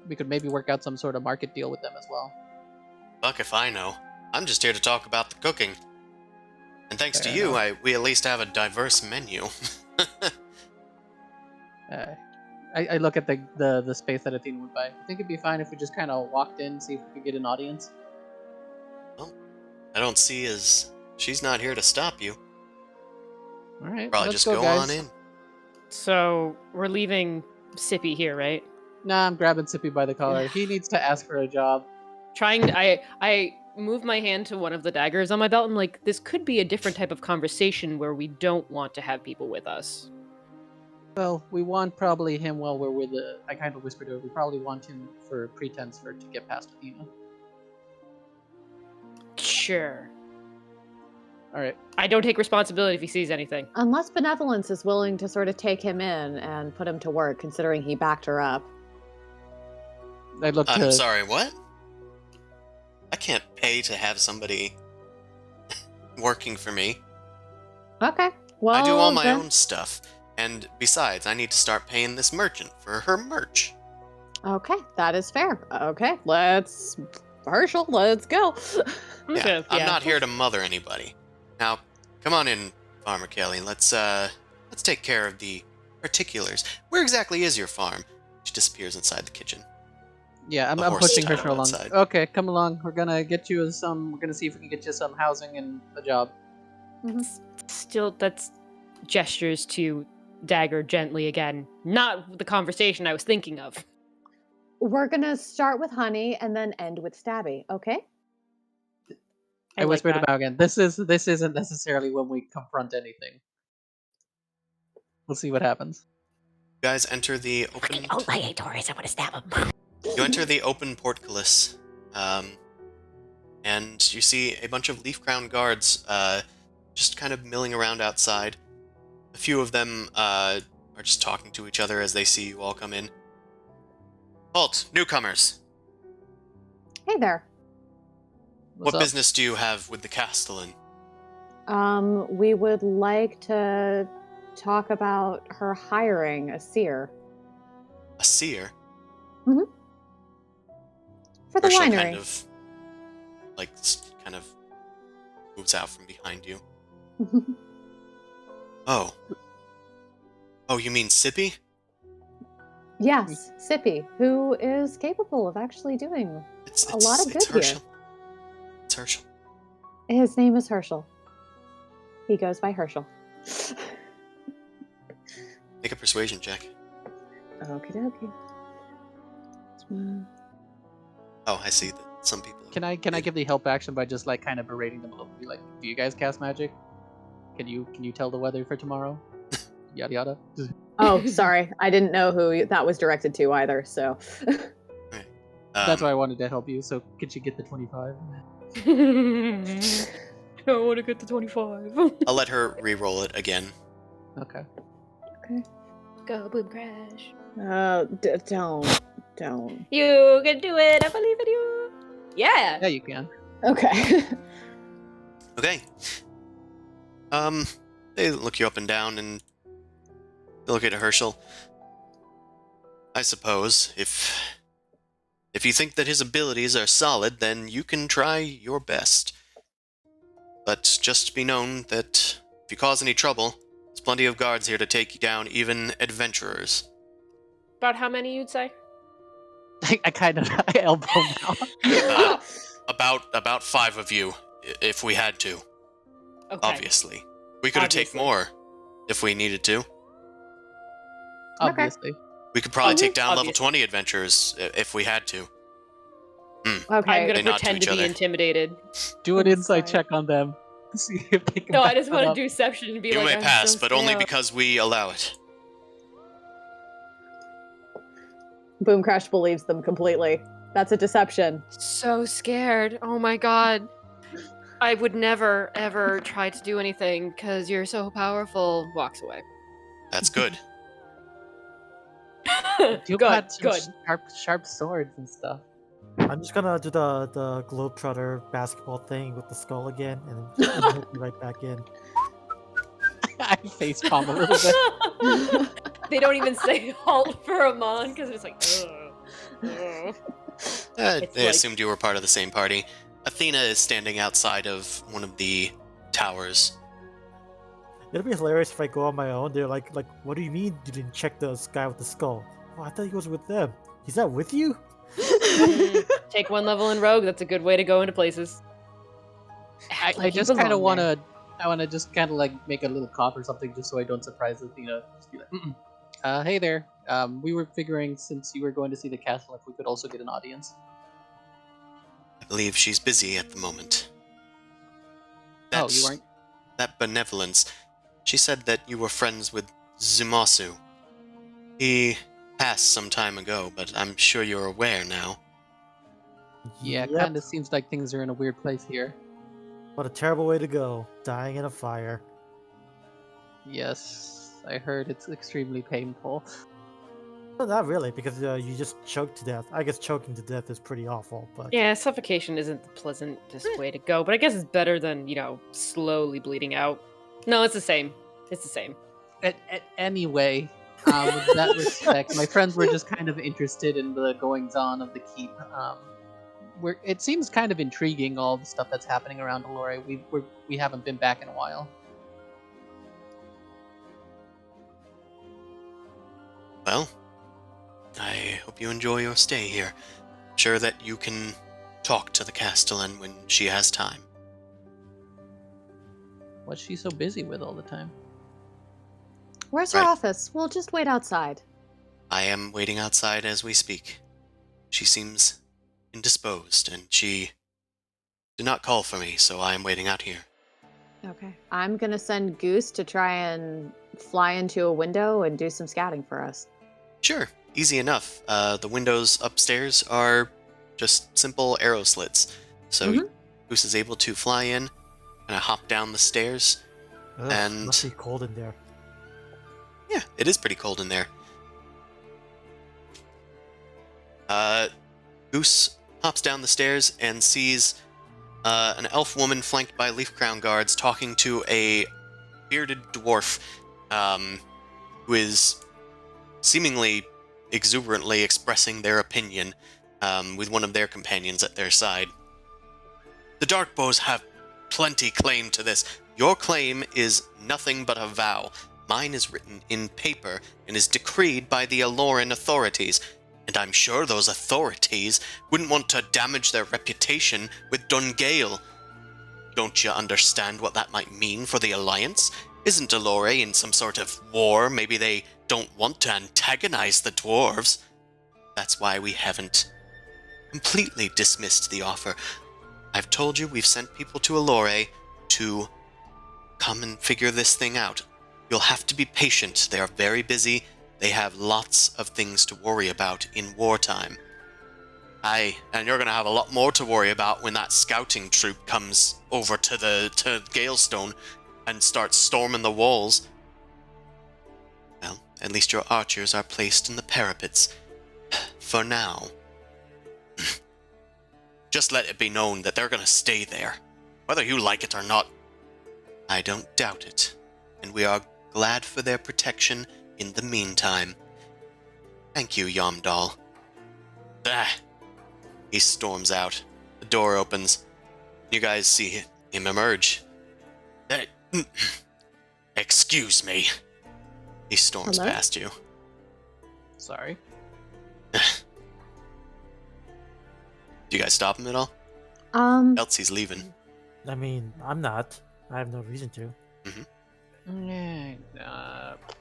We could maybe work out some sort of market deal with them as well. Fuck if I know. I'm just here to talk about the cooking. And thanks Fair to you, enough. we at least have a diverse menu. I look at the space that Athena went by. I think it'd be fine if we just kind of walked in, see if we could get an audience. Well, I don't see as she's not here to stop you. All right, Probably let's just go, go guys. on in. So we're leaving Sippy here, right? Nah, I'm grabbing Sippy by the collar. He needs to ask for a job. I move my hand to one of the daggers on my belt. I'm like, this could be a different type of conversation where we don't want to have people with us. Well, we want probably him while we're with the. I kind of whispered to her. We probably want him for pretense to get past Athena. Sure. All right. I don't take responsibility if he sees anything. Unless Benevolence is willing to sort of take him in and put him to work, considering he backed her up. I look to. I'm sorry, what? I can't pay to have somebody working for me. Okay. Well, I do all my then- own stuff. And besides, I need to start paying this merchant for her merch. Okay, that is fair. Okay, Herschel, let's go. Yeah, I'm not here to mother anybody. Now, come on in, Farmer Kelly. Let's take care of the particulars. Where exactly is your farm? She disappears inside the kitchen. Yeah, I'm The horse pushing is tied Herschel up along. outside. Okay, come along. We're gonna get you some. We're gonna see if we can get you some housing and a job. Still, that's gestures to Dagger gently again. Not the conversation I was thinking of. We're gonna start with Honey and then end with Stabby, okay? I like whispered that. about again. This isn't necessarily when we confront anything. We'll see what happens. You guys enter the open. Oh, I hate Taurus. I want to stab him. You enter the open portcullis, and you see a bunch of leaf-crowned guards just kind of milling around outside. A few of them are just talking to each other as they see you all come in. Halt, newcomers! Hey there. What's What up? business do you have with the Castellan? We would like to talk about her hiring a seer. A seer? Mhm. For the Herschel winery. kind of, kind of moves out from behind you. Oh. Oh, you mean Sippy? Yes, Sippy, who is capable of actually doing a lot of good It's here. Herschel. It's Herschel. His name is Herschel. He goes by Herschel. Make a persuasion check. Okie dokie. Oh, I see that some people... Can I give the help action by just like kind of berating them a little? Be like, do you guys cast magic? Can you tell the weather for tomorrow? Yada yada. Oh, sorry. I didn't know who that was directed to either, so. Right. That's why I wanted to help you. So could you get the 25? I want to get to 25. I'll let her re-roll it again. Okay. Okay. Go boom crash. Don't. You can do it. I believe in you. Yeah. Yeah, you can. Okay. Okay. They look you up and down and they look at Herschel. I suppose, if you think that his abilities are solid, then you can try your best. But just be known that if you cause any trouble, there's plenty of guards here to take you down, even adventurers. About how many you'd say? I elbow now. About 5 of you, if we had to. Okay. Obviously. We could take Obviously. more, if we needed to. Obviously. We could probably take down level Obviously. 20 adventurers, if we had to. Okay. I'm They gonna nod to pretend each to be other. intimidated. Do an I'm insight sorry. check on them. See if they can No, I back just that want to up. do deception and be You like, may I'm pass, so but only scared. because we allow it. Boom Crash believes them completely. That's a deception. So scared. Oh my god. I would never, ever try to do anything because you're so powerful. Walks away. That's good. You Good, got some good. sharp swords and stuff. I'm just gonna do the Globetrotter basketball thing with the skull again, and then just be right back in. I face palm a little bit. They don't even say halt for Amon because it's like, ugh. It's They like- assumed you were part of the same party. Athena is standing outside of one of the towers. It'd be hilarious if I go on my own. They're like, what do you mean you didn't check the guy with the skull? Oh, I thought he was with them. He's not with you? Take one level in Rogue. That's a good way to go into places. Act I like you just kind of belong want there. to. I want to just kind of like make a little cough or something, just so I don't surprise Athena. Just be like, "Mm-mm. Hey there. We were figuring since you were going to see the castle, if we could also get an audience." I believe she's busy at the moment. Oh, you weren't? That benevolence. She said that you were friends with Zumasu. He passed some time ago, but I'm sure you're aware now. Yeah, Yep. kind of seems like things are in a weird place here. What a terrible way to go. Dying in a fire. Yes, I heard it's extremely painful. Well, not really, because you just choked to death. I guess choking to death is pretty awful, but... Yeah, suffocation isn't the pleasantest way to go, but I guess it's better than, slowly bleeding out. No, it's the same. It's the same. Anyway, with that respect, my friends were just kind of interested in the goings-on of the keep. It seems kind of intriguing, all the stuff that's happening around Allure. We haven't been back in a while. Well, I hope you enjoy your stay here. I'm sure that you can talk to the Castellan when she has time. What's she so busy with all the time? Where's her Right. office? We'll just wait outside. I am waiting outside as we speak. She seems indisposed, and she did not call for me, so I am waiting out here. Okay. I'm gonna send Goose to try and fly into a window and do some scouting for us. Sure, easy enough. The windows upstairs are just simple arrow slits, so Mhm. Goose is able to fly in, kind of hop down the stairs. Ugh, And- must be cold in there. Yeah, it is pretty cold in there. Goose hops down the stairs and sees an elf woman flanked by leaf crown guards talking to a bearded dwarf who is seemingly exuberantly expressing their opinion. with one of their companions at their side. The Darkbows have plenty claim to this. Your claim is nothing but a vow. Mine is written in paper and is decreed by the Aloran authorities, and I'm sure those authorities wouldn't want to damage their reputation with Dungale. Don't you understand what that might mean for the Alliance? Isn't Allore in some sort of war? Maybe they don't want to antagonize the dwarves. That's why we haven't completely dismissed the offer. I've told you we've sent people to Allore to come and figure this thing out. You'll have to be patient. They are very busy. They have lots of things to worry about in wartime. Aye, and you're going to have a lot more to worry about when that scouting troop comes over to Galestone and starts storming the walls. Well, at least your archers are placed in the parapets. For now. Just let it be known that they're going to stay there, whether you like it or not. I don't doubt it, and we are glad for their protection in the meantime. Thank you, Yomdal. Ah. He storms out. The door opens. You guys see him emerge. Excuse me. He storms Hello? past you. Sorry. Do you guys stop him at all? Else he's leaving. I mean, I'm not. I have no reason to.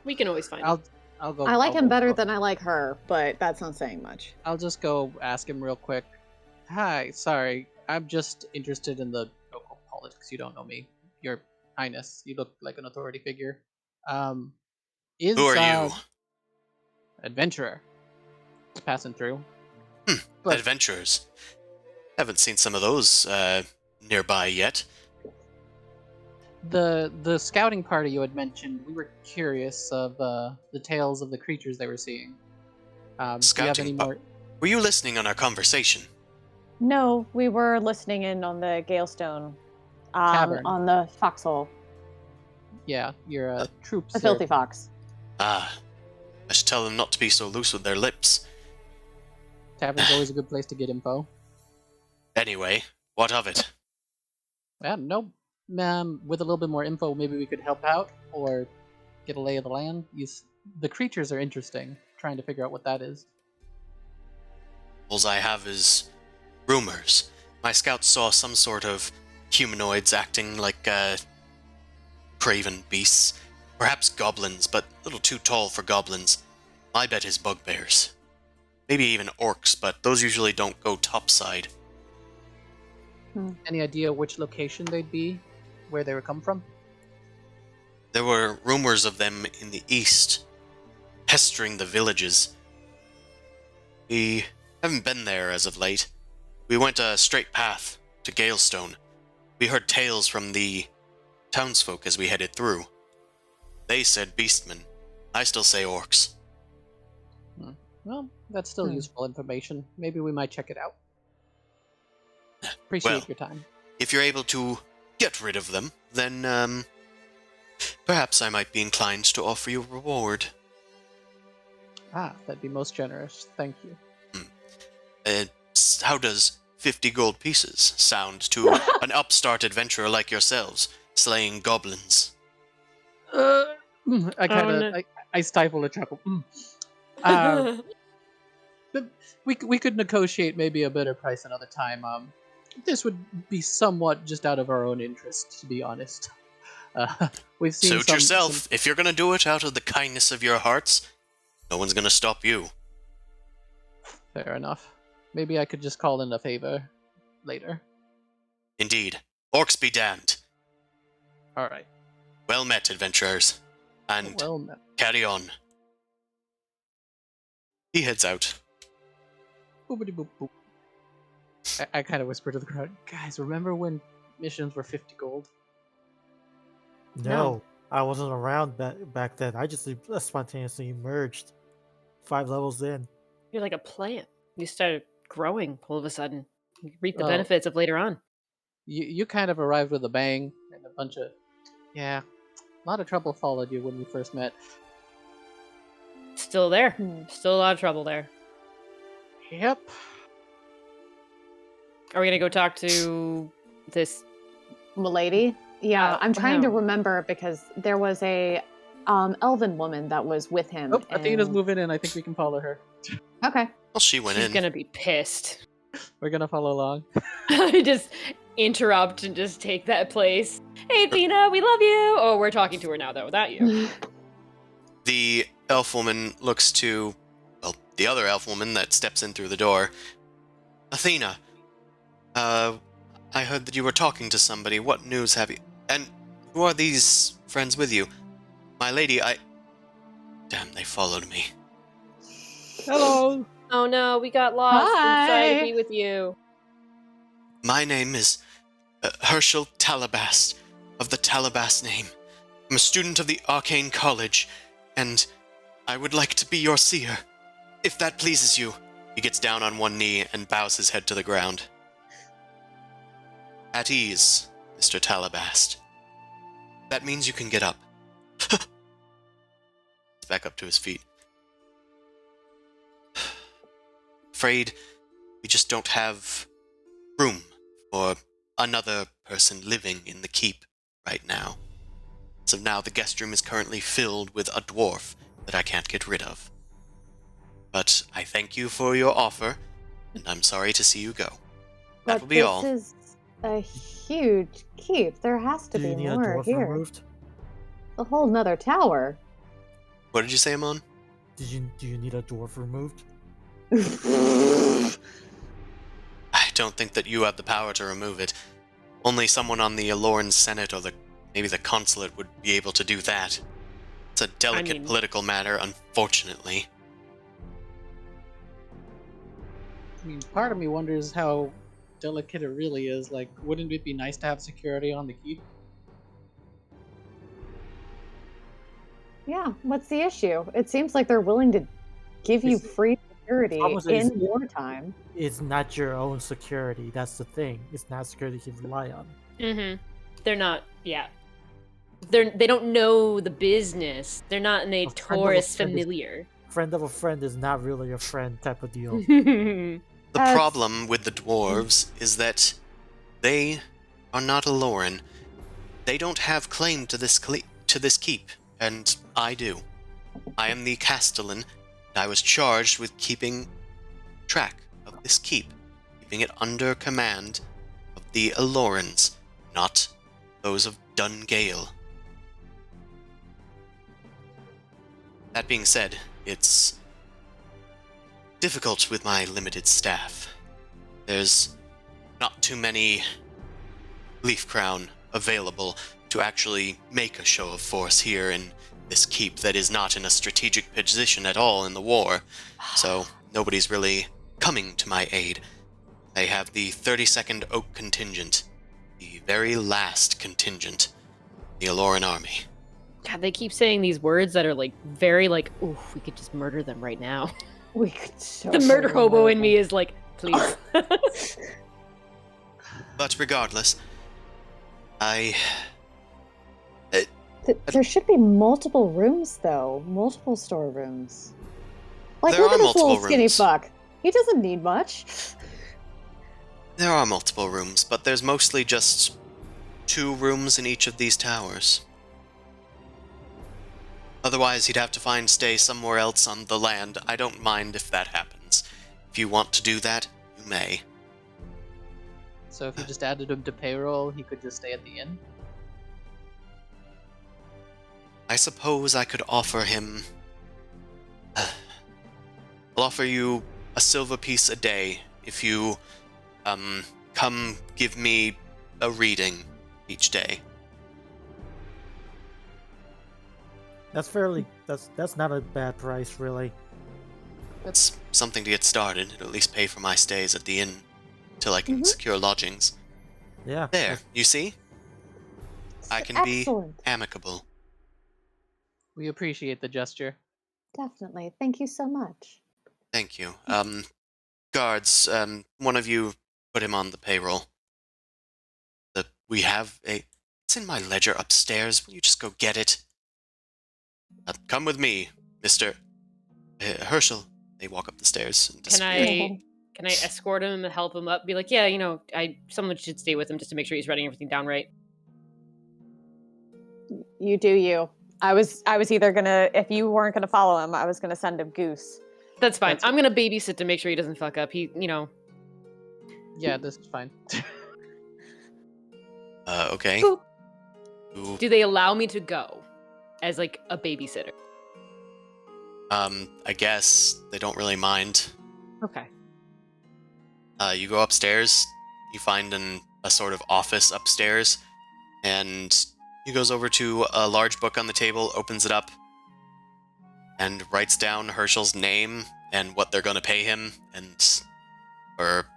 We can always find him. I'll go. I like I'll him go- better than I like her, but that's not saying much. I'll just go ask him real quick. Hi, sorry. I'm just interested in the local politics. You don't know me. Your Highness, you look like an authority figure. Is Who are you? Adventurer. Just passing through. But- Adventurers. Haven't seen some of those nearby yet. The scouting party you had mentioned, we were curious of the tales of the creatures they were seeing. Do you have Scouting any par- more? Were you listening on our conversation? No, we were listening in on the Galestone, Tavern. on the foxhole, Yeah, your troops. the there. filthy fox. Ah, I should tell them not to be so loose with their lips. Tavern's always a good place to get info. Anyway, what of it? Yeah, no. With a little bit more info, maybe we could help out or get a lay of the land. The creatures are interesting. Trying to figure out what that is. All I have is rumors. My scouts saw some sort of humanoids acting like craven beasts. Perhaps goblins, but a little too tall for goblins. My bet is bugbears. Maybe even orcs, but those usually don't go topside. Any idea which location they'd be? Where they would come from? There were rumors of them in the east, pestering the villages. We haven't been there as of late. We went a straight path to Galestone. We heard tales from the townsfolk as we headed through. They said beastmen. I still say orcs. Well, that's still useful information. Maybe we might check it out. Appreciate Well, your time. If you're able to get rid of them, then perhaps I might be inclined to offer you a reward. That'd be most generous. Thank you. How does 50 gold pieces sound to an upstart adventurer like yourselves, slaying goblins? I stifle a chuckle. We could negotiate maybe a better price another time. This would be somewhat just out of our own interest, to be honest. We've seen Suit yourself. If you're gonna do it out of the kindness of your hearts, no one's gonna stop you. Fair enough. Maybe I could just call in a favor later. Indeed. Orcs be damned. All right. Well met, adventurers. And Well met. carry on. He heads out. Boopity boop boop. I kind of whisper to the crowd, guys, remember when missions were 50 gold? No, I wasn't around back then. I just spontaneously emerged 5 levels in. You're like a plant. You started growing all of a sudden. You reap the Oh. benefits of later on. You kind of arrived with a bang and a bunch of... Yeah, a lot of trouble followed you when we first met. Still there. Still a lot of trouble there. Yep. Are we gonna go talk to this Milady? Yeah, I'm trying to wow. remember because there was a elven woman that was with him. Oh, Athena's and... moving in. I think we can follow her. Okay. Well, she went She's in. gonna be pissed. We're gonna follow along. I just interrupt and just take that place. Hey, Athena, we love you. Oh, we're talking to her now, though, without you. The elf woman looks to, well, the other elf woman that steps in through the door. Athena, I heard that you were talking to somebody. What news have you? And who are these friends with you? My lady, Damn, they followed me. Hello. Oh no, we got lost. I'm sorry to Hi. be with you. My name is Herschel Talabast, of the Talabast name. I'm a student of the Arcane College, and I would like to be your seer, if that pleases you. He gets down on one knee and bows his head to the ground. At ease, Mr. Talabast. That means you can get up. Back up to his feet. Afraid we just don't have room for another person living in the keep right now. So now the guest room is currently filled with a dwarf that I can't get rid of. But I thank you for your offer, and I'm sorry to see you go. That will be all. This is a huge keep. There has to Do be you need a more dwarf here. removed? A whole nother tower. What did you say, Amon? Do you need a dwarf removed? I don't think that you have the power to remove it. Only someone on the Aloran Senate or maybe the consulate would be able to do that. It's a delicate political matter, unfortunately. I mean, part of me wonders how delicate it really is. Like, wouldn't it be nice to have security on the keep? Yeah, what's the issue? It seems like they're willing to give you free security in wartime. It's not your own security. That's the thing. It's not security you can rely on. Mm-hmm. They're not, yeah. They don't know the business. They're not a tourist familiar. Friend of a friend is not really a friend type of deal. The problem with the dwarves is that they are not Aloran. They don't have claim to this keep, and I do. I am the Castellan, and I was charged with keeping track of this keep, keeping it under command of the Alorans, not those of Dungale. That being said, it's difficult with my limited staff. There's not too many Leaf Crown available to actually make a show of force here in this keep that is not in a strategic position at all in the war, so nobody's really coming to my aid. I have the 32nd Oak Contingent, the very last contingent, the Aloran Army. God, they keep saying these words that are like very like, ooh, we could just murder them right now. We could so the murder hobo in me is like, please. But regardless, there should be multiple rooms, though. Multiple storerooms. Like, there look are at this multiple little skinny rooms. fuck. He doesn't need much. There are multiple rooms, but there's mostly just 2 rooms in each of these towers. Otherwise, he'd have to stay somewhere else on the land. I don't mind if that happens. If you want to do that, you may. So if you just added him to payroll, he could just stay at the inn? I suppose I could offer him... I'll offer you a silver piece a day if you, come give me a reading each day. That's not a bad price, really. It's something to get started. It'll at least pay for my stays at the inn till I can secure lodgings. Yeah. There, you see? I can be amicable. We appreciate the gesture. Definitely. Thank you so much. Thank you. Guards, one of you put him on the payroll. It's in my ledger upstairs. Will you just go get it? Come with me, Mr. Herschel. They walk up the stairs and disappear. Can Can I escort him and help him up? Be like, yeah, someone should stay with him just to make sure he's writing everything down right. You do you. I was either gonna, if you weren't gonna follow him, I was gonna send him Goose. That's fine. I'm gonna babysit to make sure he doesn't fuck up. Yeah, this is fine. Okay. Boop. Ooh. Do they allow me to go as like a babysitter? I guess they don't really mind. Okay. You go upstairs, you find a sort of office upstairs, and he goes over to a large book on the table, opens it up, and writes down Herschel's name and what they're going to pay him, and for,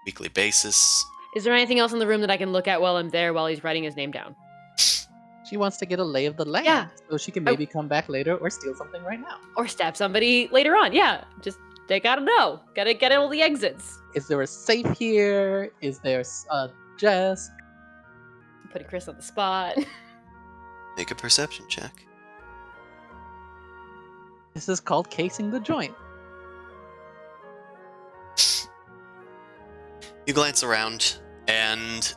weekly basis. Is there anything else in the room that I can look at while I'm there while he's writing his name down? She wants to get a lay of the land, Yeah. so she can maybe come back later or steal something right now. Or stab somebody later on, yeah. Just, they gotta know. Gotta get all the exits. Is there a safe here? Is there a desk? I'm putting Chris on the spot. Make a perception check. This is called casing the joint. You glance around, and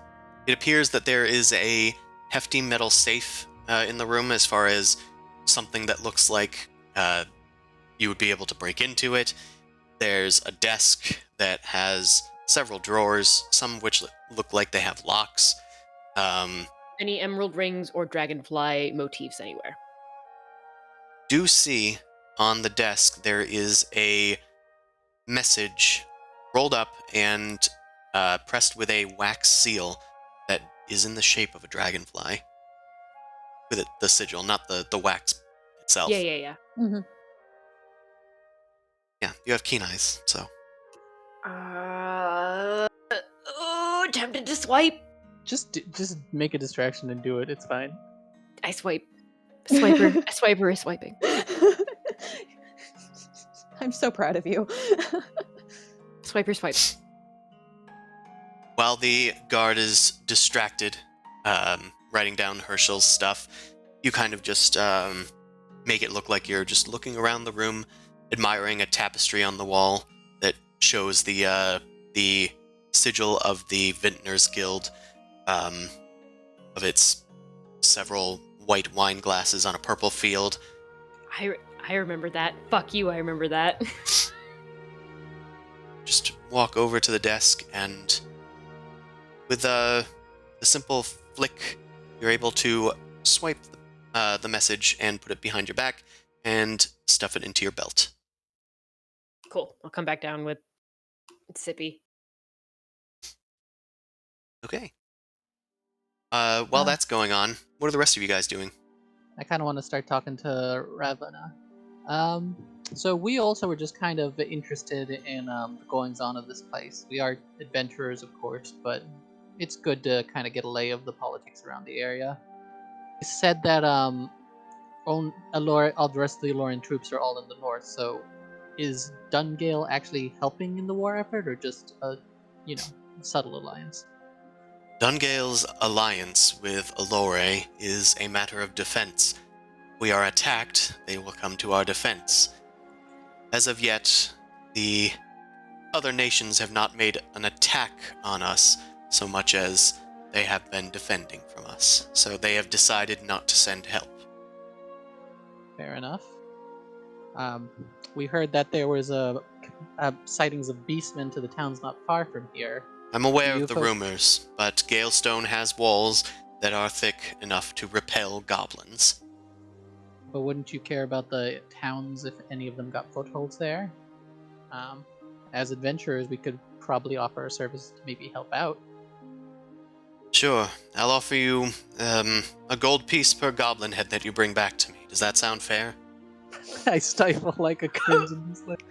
it appears that there is a hefty metal safe in the room, as far as something that looks like you would be able to break into it. There's a desk that has several drawers, some of which look like they have locks. Any emerald rings or dragonfly motifs anywhere? Do see on the desk there is a message rolled up and pressed with a wax seal that is in the shape of a dragonfly. With it, the sigil, not the wax itself. Yeah. Mm-hmm. Yeah, you have keen eyes, so. Tempted to swipe. Just make a distraction and do it. It's fine. I swipe. A swiper is swiping. I'm so proud of you. Swiper swipes. While the guard is distracted, writing down Herschel's stuff, you kind of just make it look like you're just looking around the room, admiring a tapestry on the wall that shows the sigil of the Vintners Guild, of its several white wine glasses on a purple field. I remember that. Fuck you, I remember that. Just walk over to the desk, and with a simple flick, you're able to swipe the message and put it behind your back and stuff it into your belt. Cool. I'll come back down with Sippy. Okay. While that's going on, what are the rest of you guys doing? I kind of want to start talking to Ravana. So we also were just kind of interested in the goings-on of this place. We are adventurers, of course, but it's good to kind of get a lay of the politics around the area. He said that all the rest of the Aloran troops are all in the north, so is Dungale actually helping in the war effort, or just a, subtle alliance? Dungale's alliance with Allore is a matter of defense. We are attacked, they will come to our defense. As of yet, the other nations have not made an attack on us so much as they have been defending from us. So they have decided not to send help. Fair enough. We heard that there was a sightings of beastmen to the towns not far from here. I'm aware of the rumors, but Galestone has walls that are thick enough to repel goblins. But wouldn't you care about the towns if any of them got footholds there? As adventurers, we could probably offer our services to maybe help out. Sure, I'll offer you a gold piece per goblin head that you bring back to me. Does that sound fair? I stifle like a crimson slip.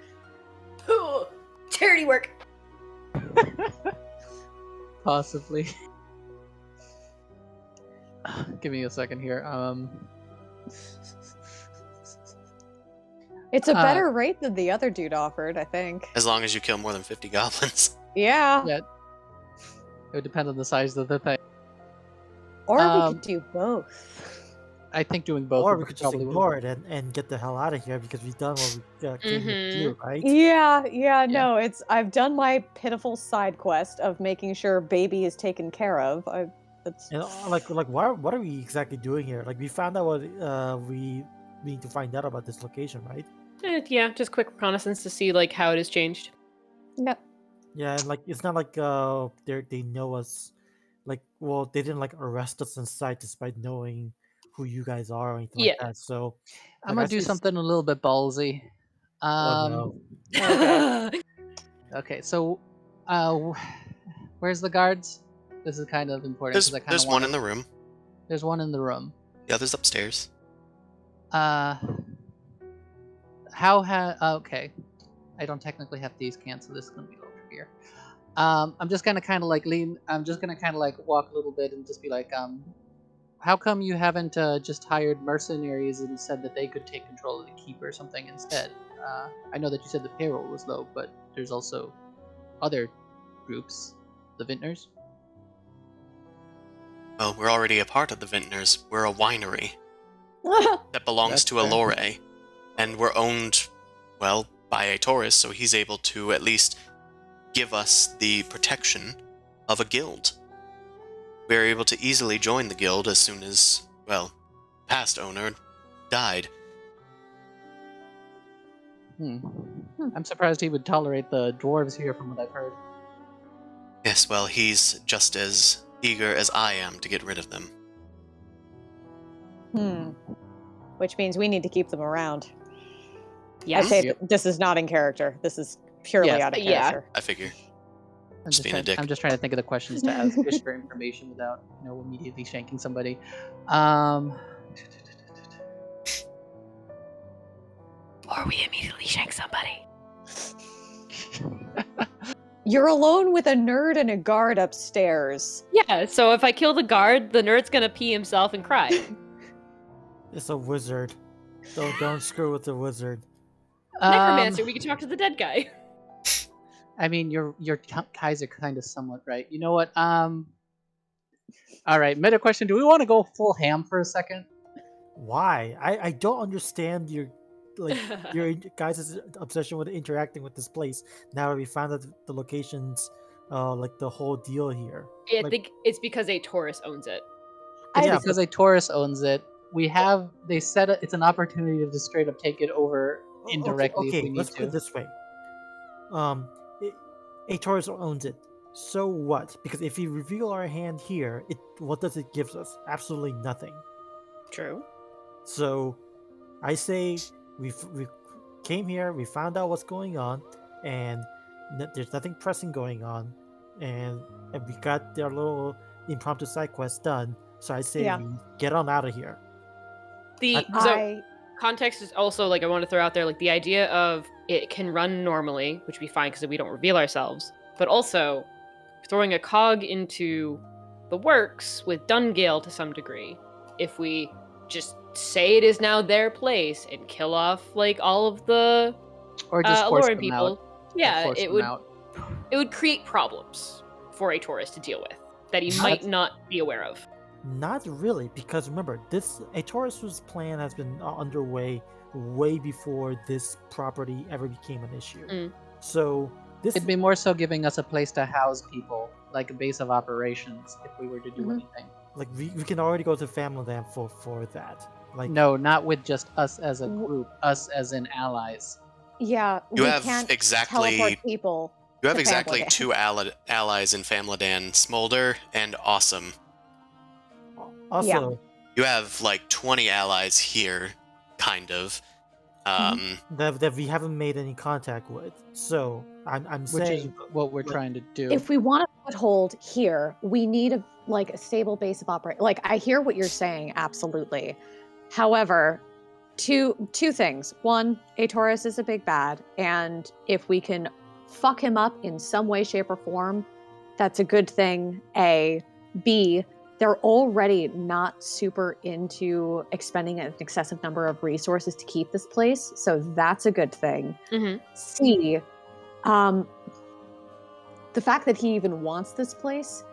Charity work. Possibly. Give me a second here. It's a better rate than the other dude offered, I think. As long as you kill more than 50 goblins. Yeah. Yeah. It would depend on the size of the thing. Or we could do both. I think doing both Or would we could just probably ignore it and get the hell out of here because we've done what we came here to do, right? Yeah, no, I've done my pitiful side quest of making sure baby is taken care of. That's And what are we exactly doing here? Like we found out what we need to find out about this location, right? Yeah, just quick reconnaissance to see like how it has changed. Yep. Yeah, and like it's not like they know us. Like, well, they didn't like arrest us in sight despite knowing who you guys are or anything like Yeah. that. So, I'm like, I gonna do say, something a little bit ballsy. oh no, Okay. Okay, so uh, where's the guards? This is kind of important because I kind of There's want one in to. the room. There's one in the room. The other's upstairs. How okay. I don't technically have these cans, so this is gonna be over here. I'm just gonna kind of like lean. I'm just gonna kind of like walk a little bit and just be like, how come you haven't just hired mercenaries and said that they could take control of the keep or something instead? I know that you said the payroll was low, but there's also other groups, the vintners. Well, we're already a part of the Vintners. We're a winery that belongs That's to fair. Allure, and we're owned, well, by a Taurus, so he's able to at least give us the protection of a guild. We're able to easily join the guild as soon as, well, past owner died. I'm surprised he would tolerate the dwarves here, from what I've heard. Yes, well, he's just as eager as I am to get rid of them. Which means we need to keep them around. Yeah. I say Yep. this is not in character. This is purely Yes. out of Yeah. character. I figure. I'm Just being a dick. I'm just trying to think of the questions to ask fish for information without, immediately shanking somebody. Um, Or we immediately shank somebody. You're alone with a nerd and a guard upstairs. Yeah, so if I kill the guard, the nerd's gonna pee himself and cry. it's a wizard. Don't screw with the wizard. Necromancer, we can talk to the dead guy. I mean, your Kaiser kind of somewhat right. You know what? All right. Meta question: do we want to go full ham for a second? Why? I don't understand your guys' obsession with interacting with this place. Now that we found out the locations, like the whole deal here. I Like, think it's because a Taurus owns it. It's Yeah, because a Taurus owns it. They said it's an opportunity to just straight up take it over indirectly if we need let's put to. it this way. A Taurus owns it. So what? Because if we reveal our hand here, what does it give us? Absolutely nothing. True. So, I say we came here, we found out what's going on, and there's nothing pressing going on, and we got their little impromptu side quest done. So I say we get on out of here. Context is also like I want to throw out there like the idea of it can run normally, which would be fine because we don't reveal ourselves, but also throwing a cog into the works with Dungale to some degree. If we just say it is now their place and kill off like all of the or just force Alluring them people, out. yeah, it would create problems for a tourist to deal with that he might not be aware of. Not really, because remember, a Taurus's plan has been underway way before this property ever became an issue. So it'd be more so giving us a place to house people, like a base of operations, if we were to do anything. Like we can already go to Family for that. Like no, not with just us as a group, us as in allies. Yeah, You we have can't exactly teleport people. You have to exactly Famladan. two allies in Famladan, Smolder and Awesome. Also, you have like 20 allies here, kind of. That we haven't made any contact with. So I'm saying, which is what we're trying to do. If we want a foothold here, we need a stable base of operation. Like, I hear what you're saying, absolutely. However, two things. One, a Taurus is a big bad, and if we can fuck him up in some way, shape, or form, that's a good thing. A. B. They're already not super into expending an excessive number of resources to keep this place, so that's a good thing. C. The fact that he even wants this place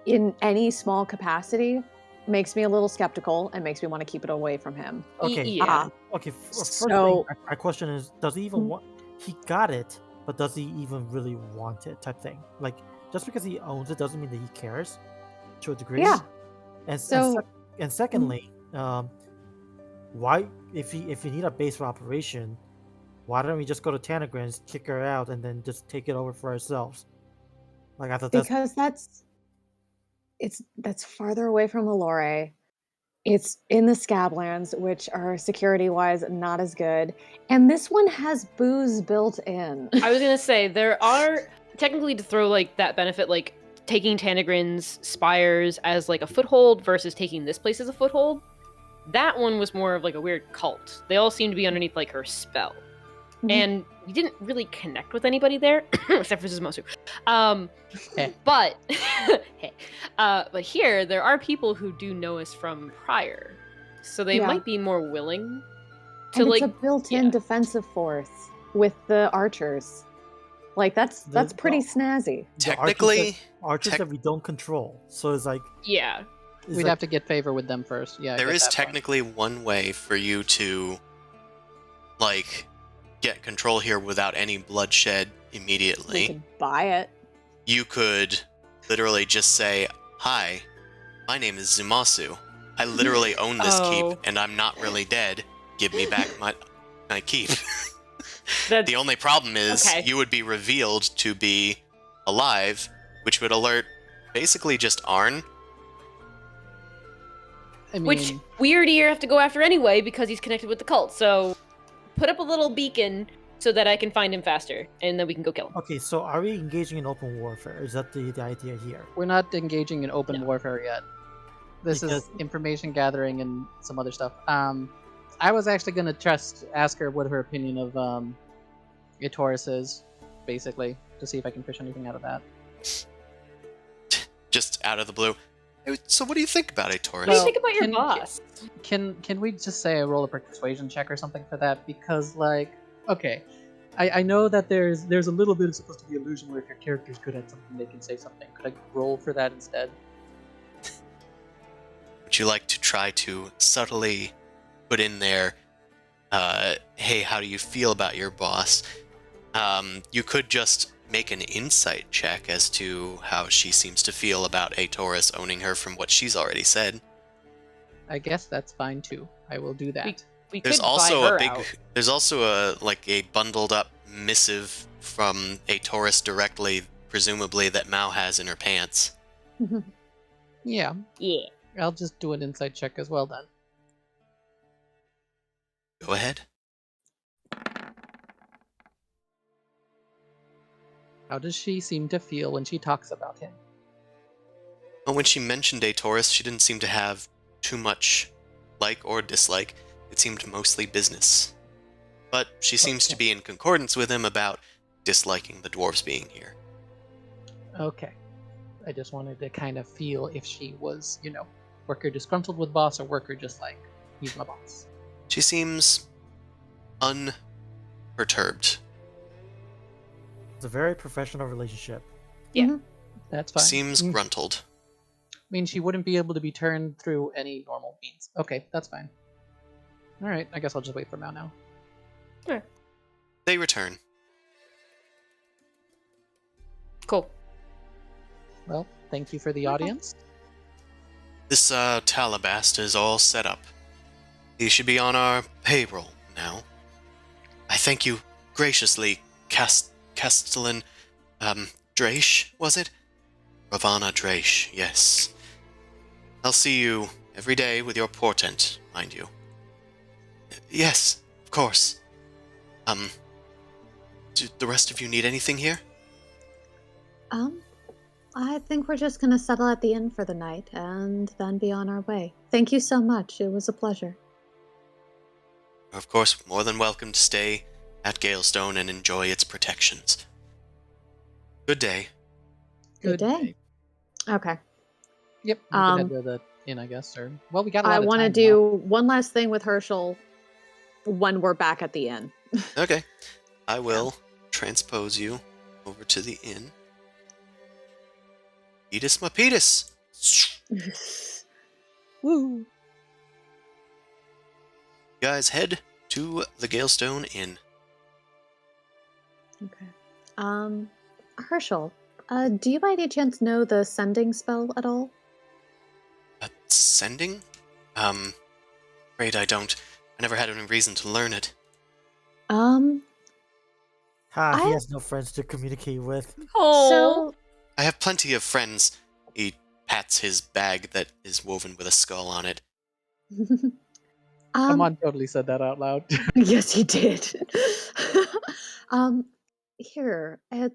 in any small capacity makes me a little skeptical and makes me want to keep it away from him. Okay. Yeah. Okay. First So- thing, my question is: does he even want? He got it, but does he even really want it? Type thing. Like, just because he owns it doesn't mean that he cares, to a degree. Yeah. And So- and secondly, why if you need a base for operation, why don't we just go to Tanagrins, kick her out, and then just take it over for ourselves? Like I thought Because that's farther away from Allure. It's in the Scablands, which are security-wise not as good. And this one has booze built in. I was gonna say there are technically to throw like that benefit, like taking Tanagrin's spires as like a foothold versus taking this place as a foothold. That one was more of like a weird cult. They all seem to be underneath like her spell, and we didn't really connect with anybody there except for Zumosu. But but here there are people who do know us from prior, so they might be more willing to and like. it's a built-in defensive force with the archers. Like that's pretty snazzy. Technically, archers that we don't control. So it's like Yeah. We'd have to get favor with them first. Yeah. there is technically one way for you to, like, get control here without any bloodshed immediately. You could buy it. You could literally just say, "Hi, my name is Zumasu. I literally own this keep, and I'm not really dead. Give me back my keep." The only problem is you would be revealed to be alive, which would alert basically just Arn. I mean, Which we already have to go after anyway because he's connected with the cult. So put up a little beacon so that I can find him faster, and then we can go kill him. Okay, so are we engaging in open warfare? Is that the idea here? we're not engaging in open warfare yet. This is Because- information gathering and some other stuff. I was actually gonna ask her what her opinion of Itoris is, basically, to see if I can fish anything out of that. Just out of the blue. So what do you think about Itoris? What do you think about your boss? Can we just say I roll a persuasion check or something for that? Because like, okay, I know that there's a little bit of supposed to be illusion where if your character's good at something, they can say something. Could I roll for that instead? Would you like to try to subtly put in there, hey, how do you feel about your boss? You could just make an insight check as to how she seems to feel about Atoris owning her from what she's already said. I guess that's fine too. I will do that. We There's could also buy a her big out. there's also a bundled up missive from Atoris directly, presumably that Mao has in her pants. Yeah, Yeah. I'll just do an insight check as well then. Go ahead. How does she seem to feel when she talks about him? Well, when she mentioned Atoris, she didn't seem to have too much like or dislike. It seemed mostly business. But she seems to be in concordance with him about disliking the dwarves being here. Okay. I just wanted to kind of feel if she was, worker disgruntled with boss or worker just like, he's my boss. She seems unperturbed. It's a very professional relationship. Yeah. That's fine. Seems gruntled. I mean, she wouldn't be able to be turned through any normal means. Okay, that's fine. Alright, I guess I'll just wait for Mao now. Sure. They return. Cool. Well, thank you for the audience. This Talabast is all set up. He should be on our payroll now. I thank you graciously, Castellan Drache, was it? Ravana Drache, yes. I'll see you every day with your portent, mind you. Yes, of course. Do the rest of you need anything here? I think we're just gonna settle at the inn for the night and then be on our way. Thank you so much. It was a pleasure. Of course, more than welcome to stay at Galestone and enjoy its protections. Good day. Good day. Okay. Yep, we can head to the inn, I guess. Or well, we got a lot I of want to time do one last thing with Herschel when we're back at the inn. Okay. I will transpose you over to the inn. Pedis my pedis. Woo! You guys head to the Galestone Inn. Okay. Herschel, do you by any chance know the sending spell at all? Sending? Afraid I don't. I never had any reason to learn it. Um, He I has no friends to communicate with. so I have plenty of friends. He pats his bag that is woven with a skull on it. Amon totally said that out loud. Yes, he did. um, Here, I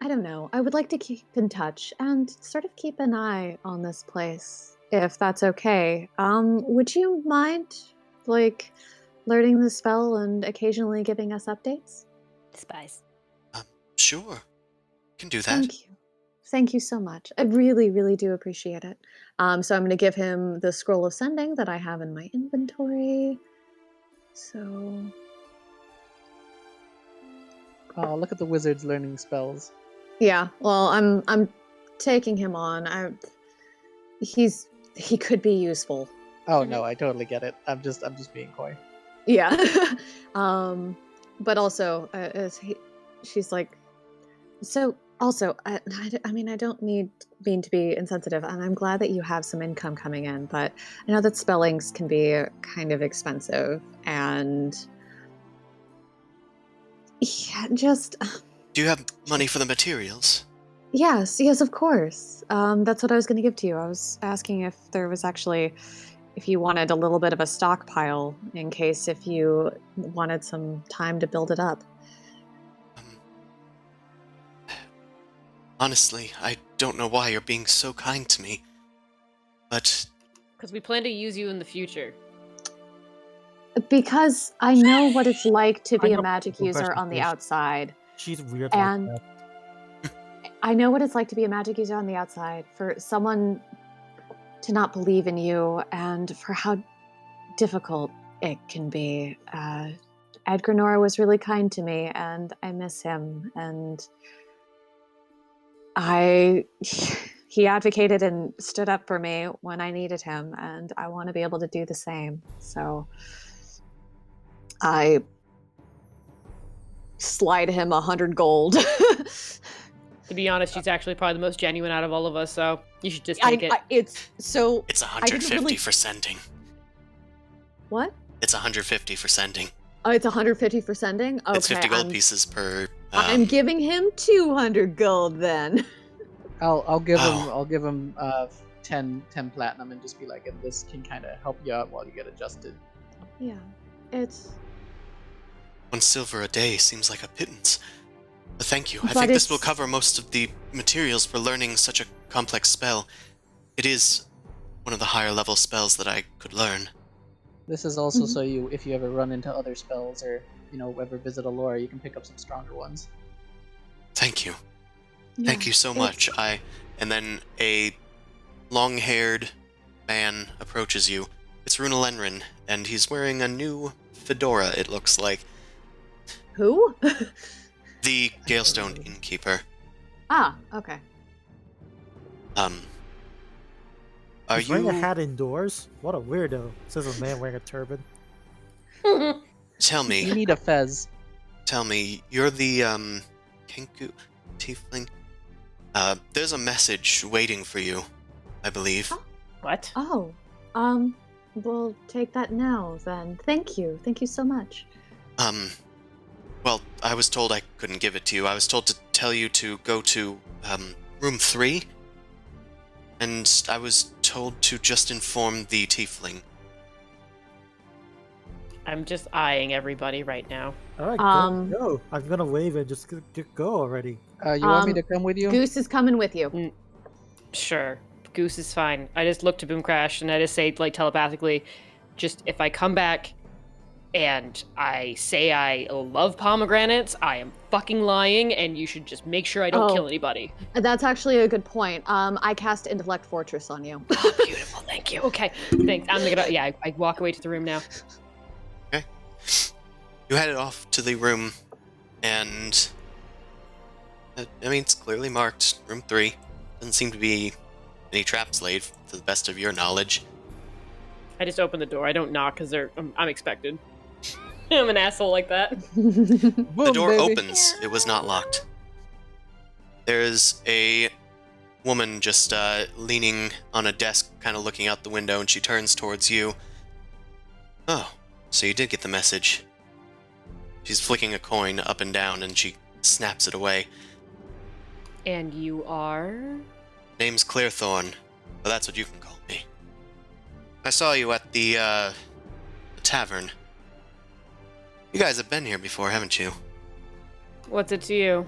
don't know. I would like to keep in touch and sort of keep an eye on this place, if that's okay. Would you mind, like, learning the spell and occasionally giving us updates? Spies. Sure. Can do that. Thank you. Thank you so much. I really, really do appreciate it. So I'm going to give him the scroll of sending that I have in my inventory. So Oh, look at the wizard's learning spells. yeah, well, I'm taking him on. He could be useful. Oh no, I totally get it. I'm just being coy. Yeah. But also, she's like, so also, I mean, I don't mean to be insensitive, and I'm glad that you have some income coming in, but I know that spellings can be kind of expensive, and yeah, just Do you have money for the materials? yes, of course. That's what I was going to give to you. I was asking if there was actually, if you wanted a little bit of a stockpile in case if you wanted some time to build it up. Honestly, I don't know why you're being so kind to me. But Because we plan to use you in the future. Because I know what it's like to I be a know magic people user question on the this. outside. She's weird And like that. I know what it's like to be a magic user on the outside, for someone to not believe in you, and for how difficult it can be. Edgar Nora was really kind to me, and I miss him. And he advocated and stood up for me when I needed him, and I want to be able to do the same. So I slide him 100 gold. To be honest, she's actually probably the most genuine out of all of us, so you should just take it. It's so. it's I didn't 150 really- for sending. What? It's 150 for sending. Oh, it's 150 for sending. Okay, It's 50 gold pieces per. I'm giving him 200 gold then. I'll give Oh. him 10 platinum and just be like, and this can kind of help you out while you get adjusted. Yeah, it's. 1 silver a day seems like a pittance. But thank you. I But think this will it's- cover most of the materials for learning such a complex spell. It is one of the higher level spells that I could learn. This is also Mhm. so if you ever run into other spells or ever visit a lore, you can pick up some stronger ones. Thank you. Yeah, Thank you so much. And then a long-haired man approaches you. It's Runa Lenrin, and he's wearing a new fedora, it looks like. Who? The Galestone innkeeper. Ah, okay. Are He's wearing a you... hat indoors? What a weirdo, says a man wearing a turban. Tell You me, need a fez. you're the, Kenku tiefling? There's a message waiting for you, I believe. What? Oh, we'll take that now then. Thank you so much. Well, I was told I couldn't give it to you. I was told to tell you to go to, room 3. And I was told to just inform the tiefling. I'm just eyeing everybody right now. Alright, go. I'm gonna wave and just go already. You want me to come with you? Goose is coming with you. Sure. Goose is fine. I just look to Boom Crash and I just say, like, telepathically, just if I come back and I say I love pomegranates, I am fucking lying, and you should just make sure I don't kill anybody. That's actually a good point. I cast Intellect Fortress on you. Oh, beautiful. Thank you. Okay. Thanks. I'm gonna I walk away to the room now. Okay. You headed off to the room, and I mean, it's clearly marked room 3. Doesn't seem to be any traps laid, to the best of your knowledge. I just open the door. I don't knock because I'm expected. I'm an asshole like that. The door baby. opens. It was not locked. There's a woman just leaning on a desk, kind of looking out the window, and she turns towards you. Oh, so you did get the message. She's flicking a coin up and down, and she snaps it away. And you are? Name's Clearthorn, but that's what you can call me. I saw you at the tavern. You guys have been here before, haven't you? What's it to you?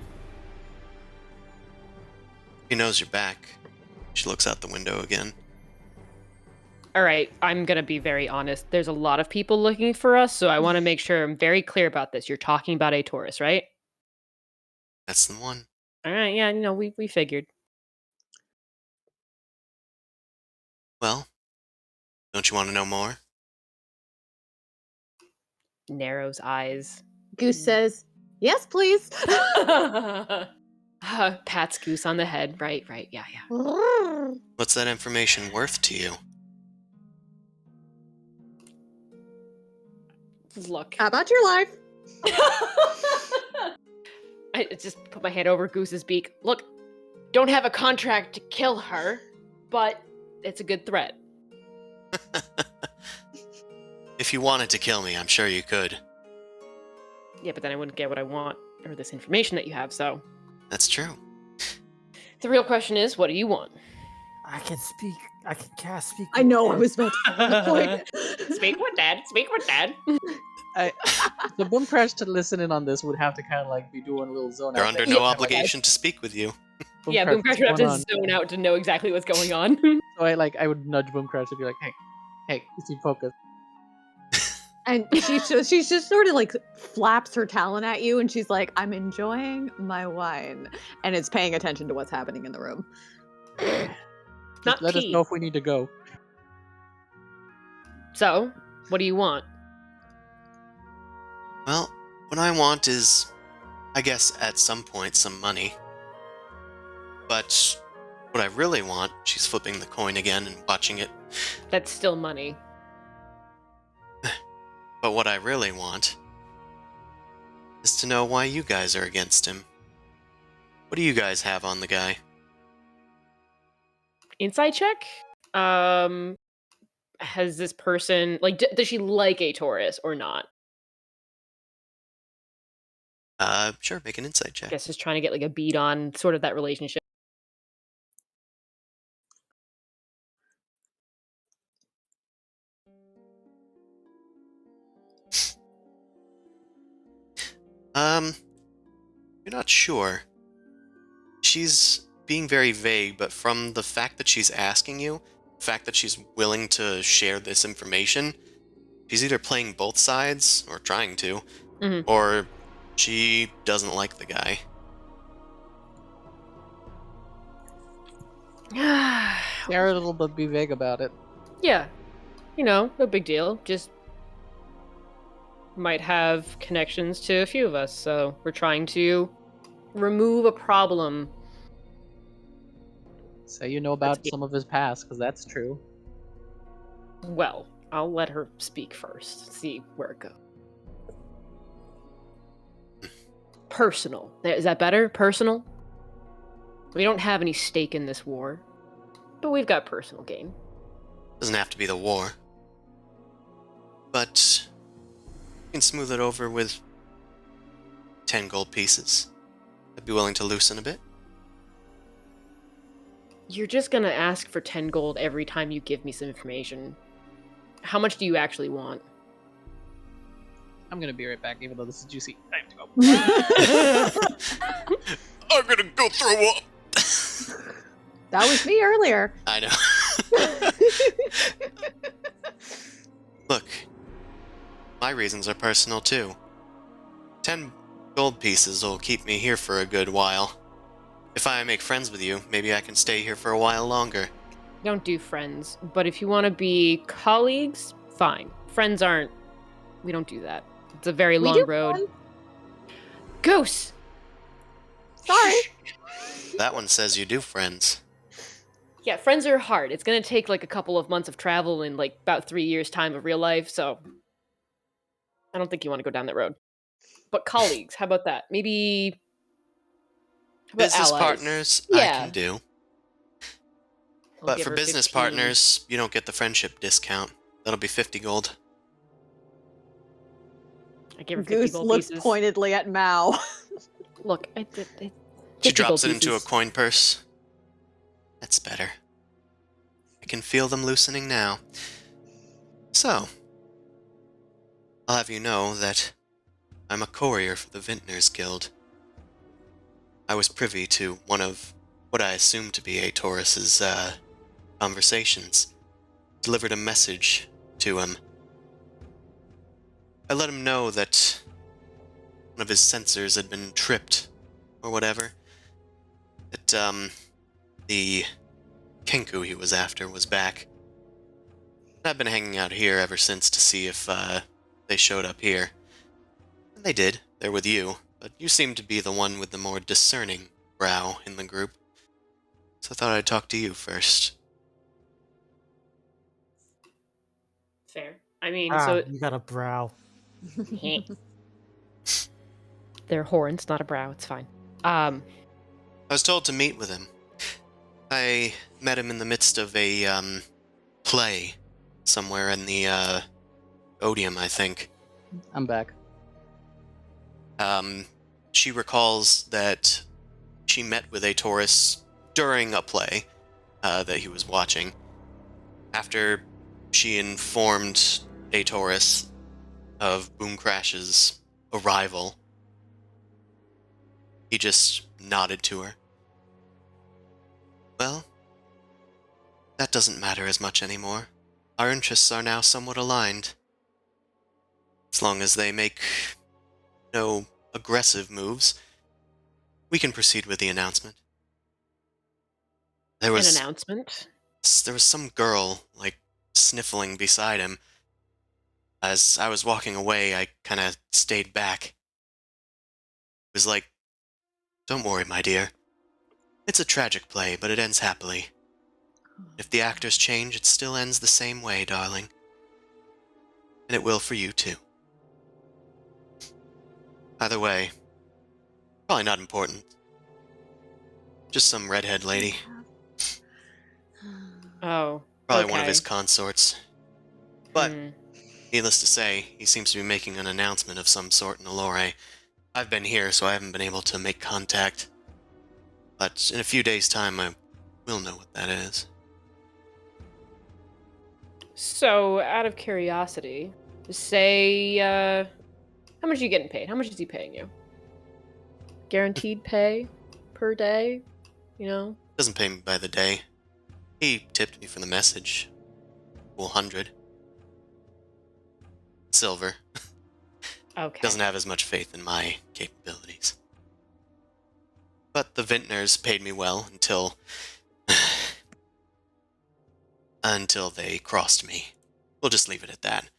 He knows you're back. She looks out the window again. All right, I'm going to be very honest. There's a lot of people looking for us, so I want to make sure I'm very clear about this. You're talking about a Taurus, right? That's the one. All right, yeah, we figured. Well, don't you want to know more? Narrows eyes. Goose says, "Yes, please." Pats Goose on the head. Right, yeah. What's that information worth to you? Look. How about your life? I just put my hand over Goose's beak. Look, don't have a contract to kill her, but it's a good threat. If you wanted to kill me, I'm sure you could. Yeah, but then I wouldn't get what I want, or this information that you have, so. That's true. The real question is, what do you want? I can speak. I can cast speak. I know I was about to the point. Speak with Dad. Speak with Dad. The Boom Crash to listen in on this would have to kind of like be doing a little zone They're out under thing. no obligation to speak with you. Yeah, Boom Crash would have to what's going zone out to know exactly what's going on. on? So I would nudge Boom Crash and be like, hey, is he focused? And she just sort of like flaps her talon at you, and she's like, "I'm enjoying my wine," and it's paying attention to what's happening in the room. Not Let us tea. know if we need to go. So, what do you want? Well, what I want is, I guess, at some point, some money. But what I really want, she's flipping the coin again and watching it, That's still money. but what I really want is to know why you guys are against him. What do you guys have on the guy? Insight check? Has this person, like, does she like a Taurus or not? Sure, make an insight I check. guess just trying to get like a beat on sort of that relationship. You're not sure. She's being very vague, but from the fact that she's asking you, the fact that she's willing to share this information, she's either playing both sides, or trying to, Mhm. or she doesn't like the guy. They're a little bit be vague about it. Yeah. No big deal. Just might have connections to a few of us, so we're trying to remove a problem. So you know about That's- some of his past, because that's true. Well, I'll let her speak first, see where it goes. Personal. Is that better? Personal? We don't have any stake in this war, but we've got personal gain. Doesn't have to be the war. But you can smooth it over with 10 gold pieces. I'd be willing to loosen a bit. You're just gonna ask for 10 gold every time you give me some information. How much do you actually want? I'm gonna be right back, even though this is juicy. Time to go. I'm gonna go throw up! That was me earlier. I know. Look, my reasons are personal too. 10 gold pieces will keep me here for a good while. If I make friends with you, maybe I can stay here for a while longer. Don't do friends, but if you want to be colleagues, fine. Friends aren't. We don't do that. It's a very We long do road. fun. Goose! Sorry. That one says you do friends. Yeah, friends are hard. It's gonna take like a couple of months of travel and like about 3 years' time of real life, so I don't think you want to go down that road. But colleagues, how about that? Maybe how about Business allies? partners, I can Yeah. do. I'll But give for her business 15. partners, you don't get the friendship discount. That'll be 50 gold. I give her 50 Goose gold looks pieces. pointedly at Mao. Look, I did. She 50 gold drops it into a pieces. coin purse. That's better. I can feel them loosening now. So, I'll have you know that I'm a courier for the Vintners Guild. I was privy to one of what I assume to be a Taurus's conversations. Delivered a message to him. I let him know that one of his sensors had been tripped, or whatever. That, the Kenku he was after was back. I've been hanging out here ever since to see if, they showed up here. And they did. They're with you. But you seem to be the one with the more discerning brow in the group. So I thought I'd talk to you first. Fair. I mean, so You got a brow. they're horns, not a brow. It's fine. I was told to meet with him. I met him in the midst of a, play. Somewhere in the, Odium, I think. I'm back. She recalls that she met with a Taurus during a play that he was watching. After she informed a Taurus of Boom Crash's arrival, he just nodded to her. Well, that doesn't matter as much anymore. Our interests are now somewhat aligned. As long as they make no aggressive moves, we can proceed with the announcement. There An was announcement. some girl, like, sniffling beside him. As I was walking away, I kind of stayed back. It was like, don't worry, my dear. It's a tragic play, but it ends happily. If the actors change, it still ends the same way, darling. And it will for you, too. Either way, probably not important. Just some redhead lady. Oh. Probably okay. one of his consorts. But, Hmm. needless to say, he seems to be making an announcement of some sort in Allure. I've been here, so I haven't been able to make contact. But in a few days' time, I will know what that is. So, out of curiosity, say, how much are you getting paid? How much is he paying you? Guaranteed pay per day? You know? Doesn't pay me by the day. He tipped me for the message. 100. Silver. Okay. Doesn't have as much faith in my capabilities. But the Vintners paid me well until... until they crossed me. We'll just leave it at that.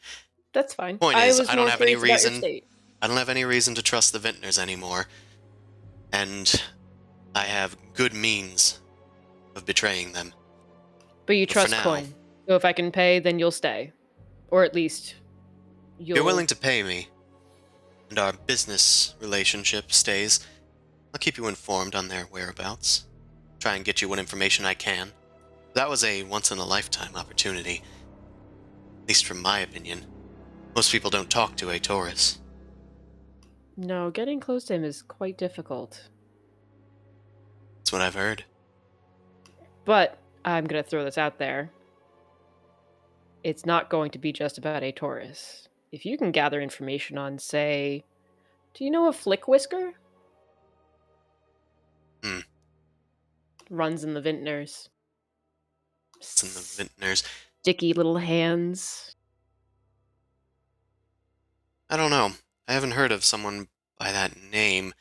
That's fine. Point I is, was I don't more have any curious about your reason... state. I don't have any reason to trust the Vintners anymore. And I have good means of betraying them. But you But for trust now- coin. So if I can pay, then you'll stay. Or at least you'll... You're willing to pay me, and our business relationship stays. I'll keep you informed on their whereabouts. Try and get you what information I can. That was a once-in-a-lifetime opportunity. At least from my opinion. Most people don't talk to a Taurus. No, getting close to him is quite difficult. That's what I've heard. But I'm going to throw this out there. It's not going to be just about a Taurus. If you can gather information on, say, do you know a Flick Whisker? Hmm. Runs in the Vintners. It's in the Vintners. Sticky little hands. I don't know. I haven't heard of someone by that name.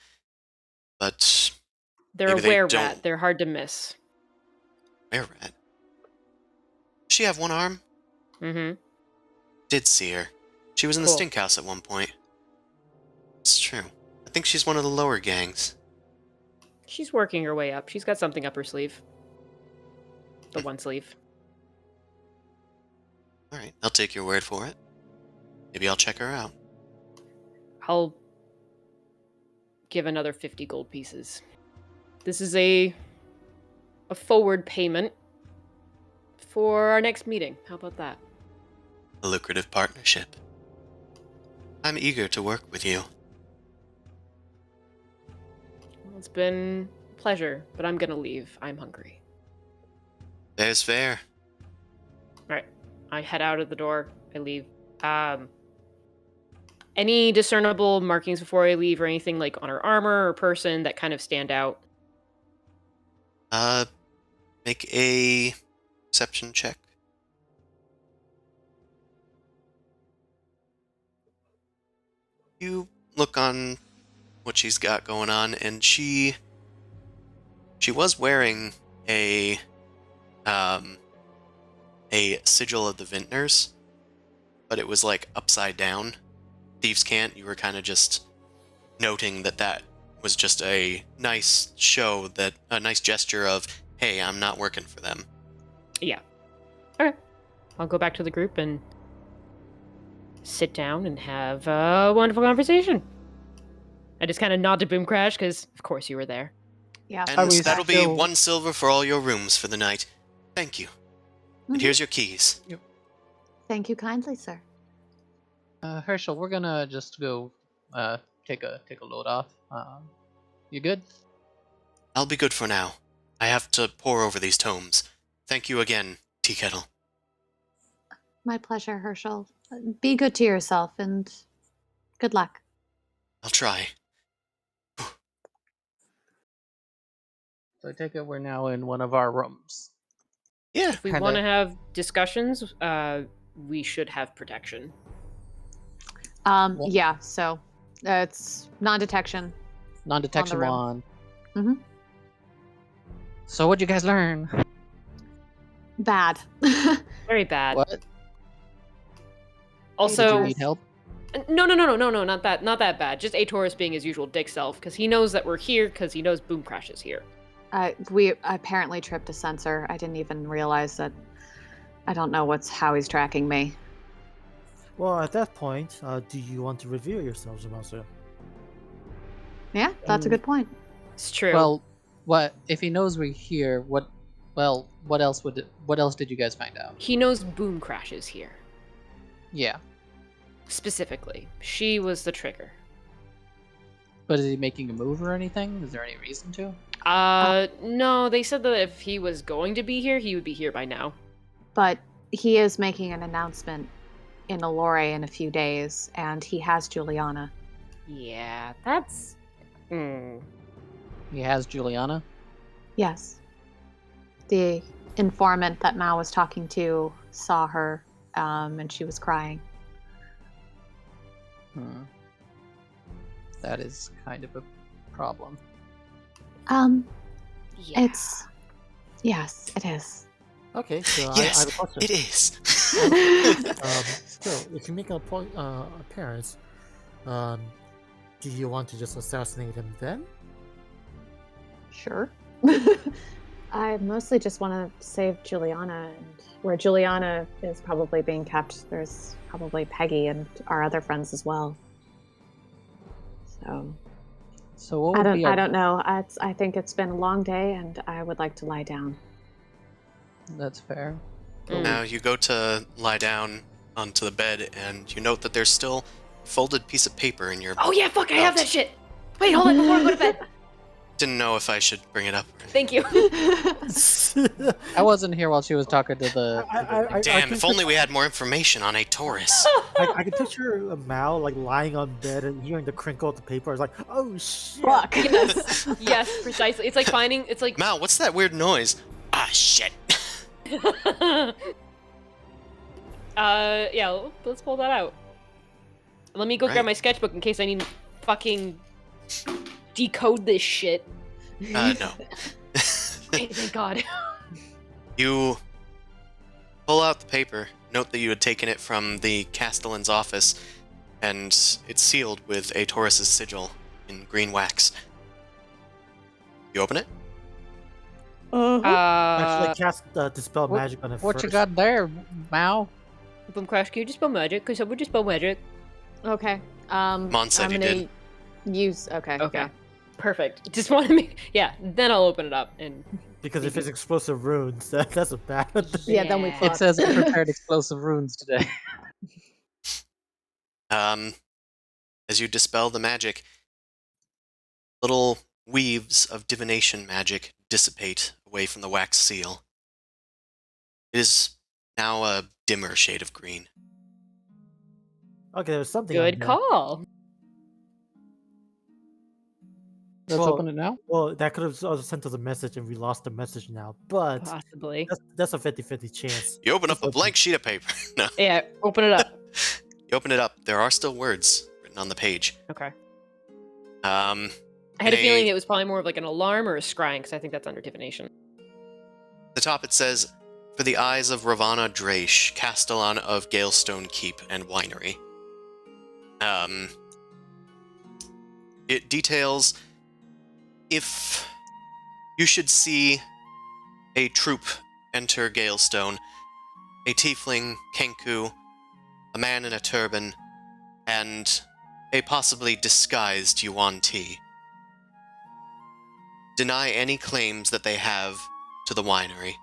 But... They're maybe a they were-rat. don't- They're hard to miss. Were-rat? Does she have one arm? Mm-hmm. Did see her. She was in the Cool. stink house at one point. It's true. I think she's one of the lower gangs. She's working her way up. She's got something up her sleeve. the one sleeve. All right, I'll take your word for it. Maybe I'll check her out. I'll give another 50 gold pieces. This is a forward payment for our next meeting. How about that? A lucrative partnership. I'm eager to work with you. Well, it's been a pleasure, but I'm gonna leave. I'm hungry. Fair's fair. Alright. I head out of the door. I leave. Any discernible markings before I leave or anything like on her armor or person that kind of stand out? Make a perception check. You look on what she's got going on, and she was wearing a sigil of the vintners, but it was like upside down. Thieves Can't, you were kind of just noting that was just a nice show, that a nice gesture of, hey, I'm not working for them. Yeah. Okay. I'll go back to the group and sit down and have a wonderful conversation. I just kind of nod to Boom Crash because, of course, you were there. Yeah. And we that'll be still- 1 silver for all your rooms for the night. Thank you. And here's your keys. Thank you kindly, sir. Herschel, we're gonna just go take a load off. You good? I'll be good for now. I have to pore over these tomes. Thank you again, Tea Kettle. My pleasure, Herschel. Be good to yourself and good luck. I'll try. So I take it we're now in one of our rooms. Yeah. If we Kinda- want to have discussions, we should have protection. Well- Yeah, so it's non-detection. Non-detection room. wand. Mhm. So what'd you guys learn? Bad. Very bad. What? Did Also, you need help? no, not that bad. Just Atorus being his usual dick self, because he knows that we're here, because he knows Boom Crash is here. We apparently tripped a sensor. I didn't even realize that. I don't know how he's tracking me. Well, at that point, do you want to reveal yourselves, Master? Yeah, that's a good point. It's true. Well, what if he knows we're here? What else did you guys find out? He knows Boom Crash is here. Yeah, Specifically. She was the trigger. but is he making a move or anything? Is there any reason to? No, they said that if he was going to be here, he would be here by now. But he is making an announcement in Allure in a few days, and he has Juliana. Yeah, that's... He has Juliana. Yes. The informant that Mao was talking to saw her, and she was crying. That is kind of a problem. Yeah. Yes, it is. Okay, so I Yes, have a question. it is. So, if you make an appearance, do you want to just assassinate him then? Sure. I mostly just want to save Juliana, and where Juliana is probably being kept, there's probably Peggy and our other friends as well. So what would be I don't know. I think it's been a long day, and I would like to lie down. That's fair. Now you go to lie down onto the bed, and you note that there's still a folded piece of paper in your... Oh yeah, fuck, I have that shit! Wait, hold it before I go to bed! Didn't know if I should bring it up. Thank you. I wasn't here while she was talking to the. Damn, if only we had more information on a Taurus. I can picture a Mao like lying on bed and hearing the crinkle of the paper. It's like, oh shit! Fuck. Yes, yes, precisely. It's like finding, it's like... Mal, what's that weird noise? Ah, shit. Yeah, let's pull that out. Let me go grab Right. my sketchbook in case I need to fucking decode this shit. No. Great, thank God. You pull out the paper, note that you had taken it from the Castellan's office, and it's sealed with a Taurus's sigil in green wax. You open it? Actually, cast dispel what- magic on it What first. you got there, Mao? Boom Crash, can you dispel magic? Could someone dispel magic? Okay. Mon said I'm you gonna did. use. Okay. Okay. Yeah. Perfect. Just want to make. Yeah, then I'll open it up and. Because if it's explosive runes, that's a bad thing. Yeah. Then we Yeah. fuck. It says I prepared explosive runes today. As you dispel the magic, little weaves of divination magic dissipate away from the wax seal. It is now a dimmer shade of green. Okay, there's something on Good there. call. Let's Well- open it now. Well, that could have also sent us a message and we lost the message now, but Possibly. that's a 50-50 chance. You open up Just a open- blank sheet of paper. No. Yeah, open it up. You open it up. There are still words written on the page. Okay. Um, I had a In feeling it was probably more of like an alarm or a scrying, because I think that's under divination. the top it says, "For the eyes of Ravana Draish, Castellan of Galestone Keep and Winery." It details if you should see a troop enter Galestone, a tiefling, Kenku, a man in a turban, and a possibly disguised Yuan Ti. Deny any claims that they have to the winery,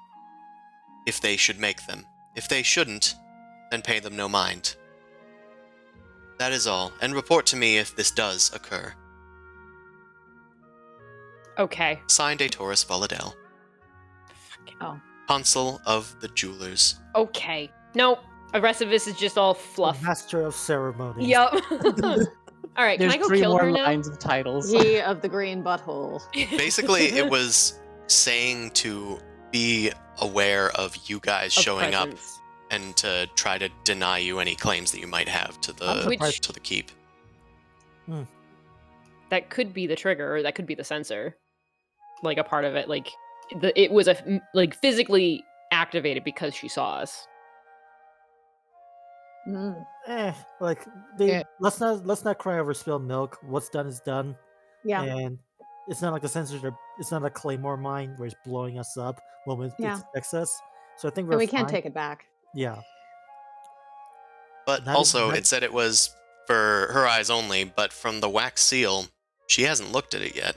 if they should make them. If they shouldn't, then pay them no mind. That is all, and report to me if this does occur. Okay. Signed, A. Taurus Voladel, Oh. Consul of the Jewelers. Okay. Nope. The rest of this is just all The fluff. Master of ceremonies. Yup. All right, There's can I go 3 kill more her now? lines of titles. He of the green butthole. Basically, it was saying to be aware of you guys Of showing up presence. and to try to deny you any claims that you might have to the Which- to the keep. That could be the trigger, or that could be the sensor. Like a part of it, like it was like physically activated because she saw us. Mm. Like they Eh. let's not cry over spilled milk. What's done is done. Yeah. And it's not like the sensors are. It's not a claymore mine where it's blowing us up when it Yeah. detects us. So I think we're And we can't fine. take it back. Yeah. But That is- also, that- it said it was for her eyes only, but from the wax seal, she hasn't looked at it yet.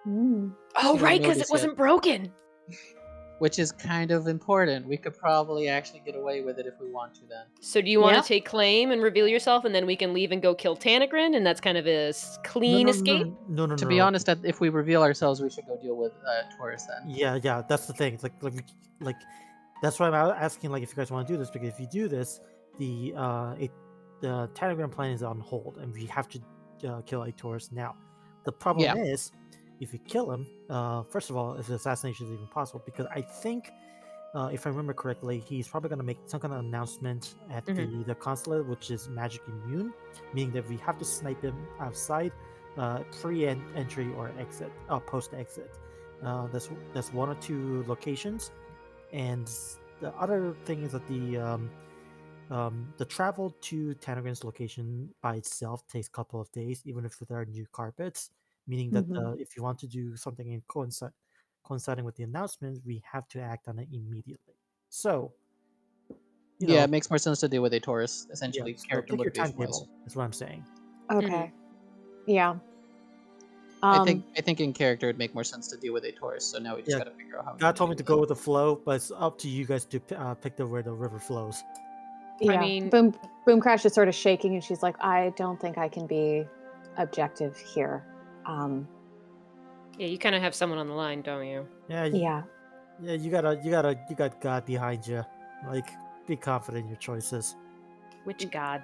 Mm. Oh, She right, didn't because it notice wasn't broken. Which is kind of important. We could probably actually get away with it if we want to then. So do you want Yeah. to take claim and reveal yourself, and then we can leave and go kill Tanagrin, and that's kind of a clean escape? No. To be honest, if we reveal ourselves, we should go deal with Taurus then. Yeah. That's the thing. It's like that's why I'm asking like if you guys want to do this, because if you do this, the Telegram plan is on hold, and we have to kill a Taurus now. The problem is, if you kill him, first of all, if the assassination is even possible, because I think, if I remember correctly, he's probably going to make some kind of announcement at the consulate, which is magic immune, meaning that we have to snipe him outside, pre-entry or exit, post-exit. That's 1 or 2 locations, and the other thing is that the travel to Tanagrin's location by itself takes a couple of days, even if there are new carpets. Meaning that if you want to do something in coinciding with the announcement, we have to act on it immediately. So, it makes more sense to deal with a Taurus, essentially, so character pick your motivation timetable. wise. Is what I'm saying. Okay. Yeah. I think in character it'd make more sense to deal with a Taurus. So now we just Yeah. gotta figure out how. God told me to go with the flow, but it's up to you guys to pick where the river flows. Yeah. I mean- Boom Crash is sort of shaking, and she's like, "I don't think I can be objective here." Yeah, you kind of have someone on the line, don't you? Yeah. Yeah. Yeah. You got God behind you. Like, be confident in your choices. Which god?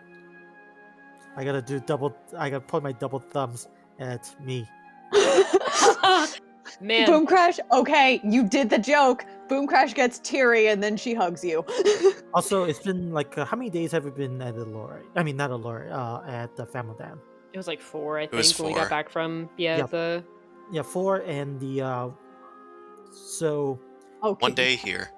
I gotta put my double thumbs at me. Man, Boom Crash. Okay, you did the joke. Boom Crash gets teary, and then she hugs you. Also, it's been like how many days have we been at the lore? I mean, not a lore. At the Famadan. it was like 4, I was think, when we got 4. back from Yep. the. Yeah, 4 and the so Oh, One day here.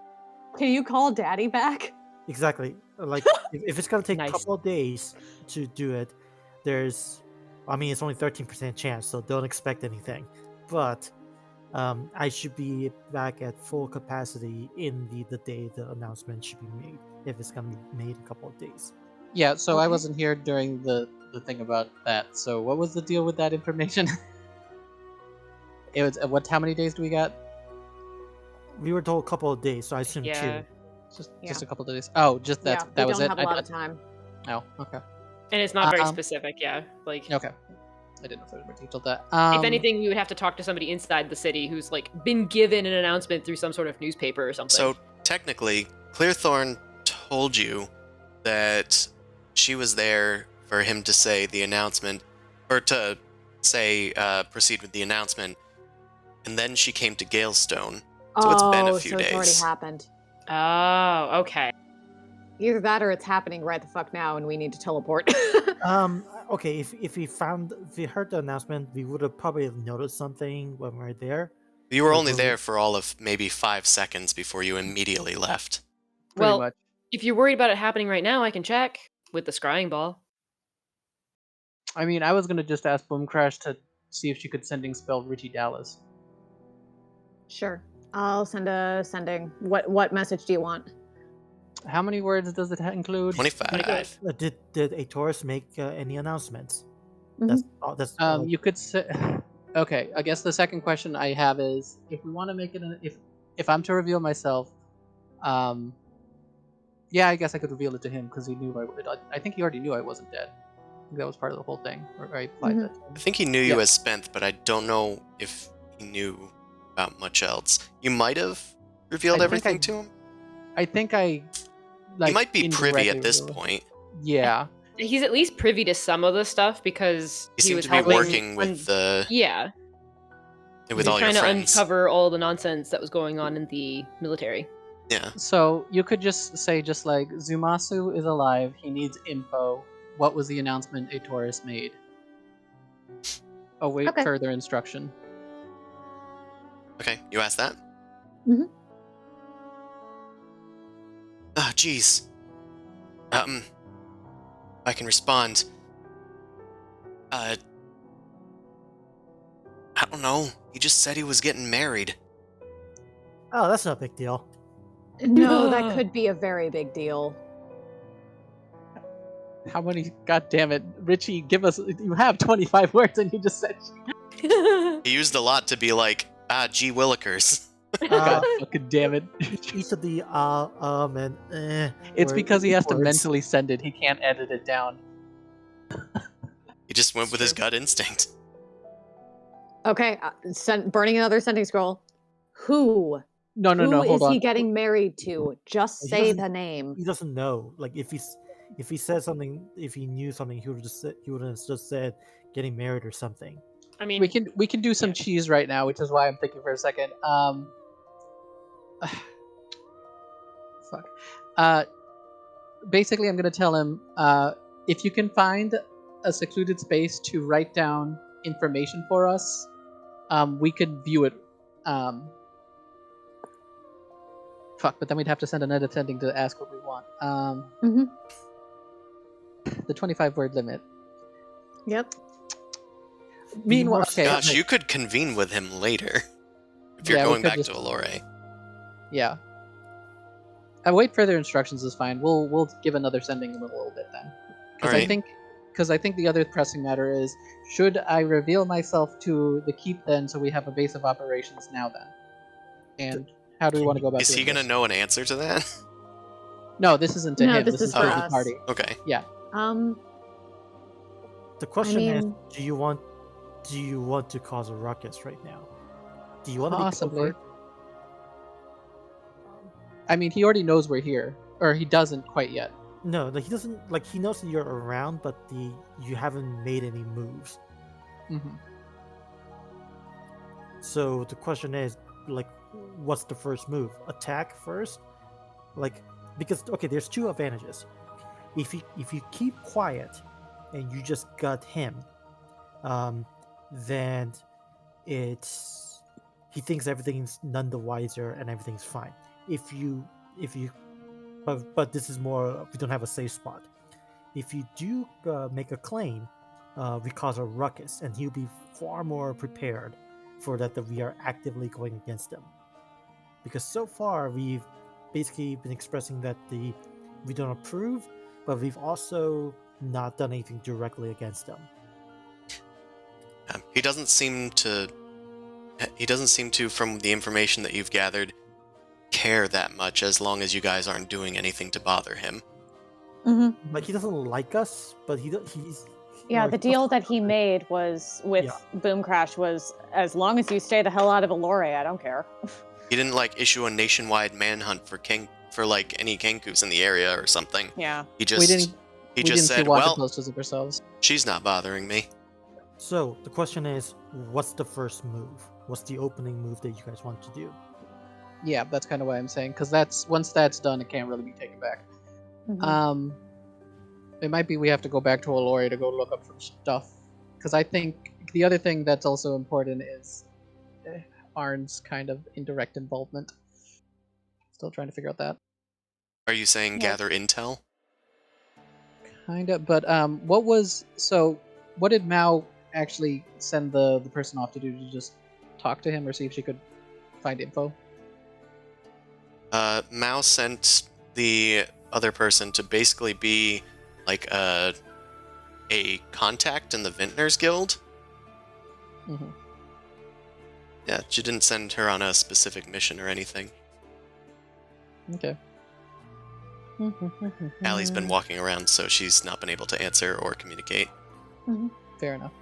Can you call Daddy back? exactly like if it's gonna take Nice. a couple of days to do it, there's, I mean, it's only 13% chance, so don't expect anything. But I should be back at full capacity in the day the announcement should be made, if it's gonna be made in a couple of days. Yeah, so I Okay. wasn't here during the thing about that. So what was the deal with that information? It was what? How many days do we got? We were told a couple of days, so I assume Yeah. 2. Just a couple of days. Oh, just Yeah, that we was don't it. have a lot of time. Oh, okay. And it's not very Um, specific, yeah. Like, Okay. I didn't know if there was more detail to that. if anything, we would have to talk to somebody inside the city who's, like, been given an announcement through some sort of newspaper or something. So technically, Clearthorn told you that she was there for him to say the announcement, or to say proceed with the announcement, and then she came to Galestone. So it's been a few so it's already days. happened. Oh, okay. Either that or it's happening right the fuck now and we need to teleport. Okay, if we heard the announcement, we would have probably noticed something when we were there. You were Like, only when we- there for all of maybe 5 seconds before you immediately left. Pretty Well, much. if you're worried about it happening right now, I can check with the scrying ball. I mean, I was gonna just ask Boom Crash to see if she could sending spell Richie Dallas. Sure. I'll send a sending. What message do you want? How many words does it include? 25. Did Atorus make any announcements? Mhm. That's all. That's all. You could say. Okay, I guess the second question I have is if we want to make it if I'm to reveal myself, yeah, I guess I could reveal it to him because he knew I think he already knew I wasn't dead. I think that was part of the whole thing. Or I applied that to him. I think he knew you Yeah. as Spent, but I don't know if he knew about much else. You might have revealed I think everything I- to him? I think I. You might be privy indirectly at this revealed it. point. Yeah. He's at least privy to some of the stuff because You he seem was to be helping working with Yeah, with he all was your trying to friends. uncover all the nonsense that was going on in the military. Yeah. So you could just say like Zumasu is alive. He needs info. What was the announcement Atorus made? Await Okay. further instruction. Okay, you asked that? Mhm. Ah, jeez. I can respond. I don't know. He just said he was getting married. Oh, that's not a big deal. No, that could be a very big deal. How many? God damn it, Richie! Give us. You have 25 words, and you just said. He used a lot to be like, gee willikers. God fucking damn it! Each of the and It's were because he has to words. mentally send it. He can't edit it down. He just went with his gut instinct. Okay, burning another sending scroll. Who? No, Who hold is on. he getting married to? Just He say doesn't- the name. He doesn't know. Like if he said something, if he knew something, he would have just said getting married or something. I mean, We can do some Yeah. cheese right now, which is why I'm thinking for a second. Fuck. Basically, I'm gonna tell him if you can find a secluded space to write down information for us, we could view it. Fuck, but then we'd have to send another sending to ask what we want. Mhm. The 25 word limit. Yep. Meanwhile, more okay, Gosh, you could convene with him later. If you're Yeah, we going could back just- to Allure. yeah. Await further instructions is fine. We'll give another sending in a little bit then. Because Alright. I think the other pressing matter is, should I reveal myself to the keep then, so we have a base of operations now then? And how do we want to go about Is he doing gonna this? know an answer to that? No, this isn't to No, him. this is for for the us. party. Okay. Yeah. The question is, mean- do you want to cause a ruckus right now? Do you want to be Possibly. covert? I mean, he already knows we're here, or he doesn't quite yet. No, like he doesn't. Like he knows that you're around, but you haven't made any moves. Mm-hmm. So the question is, like, what's the first move? Attack first, like, because okay, there's two advantages. If you keep quiet and you just gut him, then he thinks everything's none the wiser and everything's fine. If you but this is more, we don't have a safe spot. If you do make a claim, we cause a ruckus and he'll be far more prepared for that we are actively going against them. Because so far we've basically been expressing that we don't approve, but we've also not done anything directly against them. He doesn't seem to, from the information that you've gathered, care that much as long as you guys aren't doing anything to bother him. Mm-hmm. Like, he doesn't like us, but he's... Yeah, the deal that he made was with Boom Crash was, as long as you stay the hell out of Allure, I don't care. He didn't like issue a nationwide manhunt for like any Kenkus in the area or something. Yeah. He just said, well, posters of ourselves. She's not bothering me. So the question is, what's the first move? What's the opening move that you guys want to do? Yeah, that's kind of what I'm saying, because once that's done, it can't really be taken back. Mm-hmm. It might be we have to go back to Allure to go look up some stuff, because I think the other thing that's also important is Arn's kind of indirect involvement. Still trying to figure out that. Are you saying gather intel? Kind of, but what did Mao actually send the person off to do? To just talk to him or see if she could find info? Mao sent the other person to basically be like a contact in the Vintners Guild. Mm-hmm. Yeah, she didn't send her on a specific mission or anything. Okay. Allie's been walking around, so she's not been able to answer or communicate. Mm-hmm. Fair enough.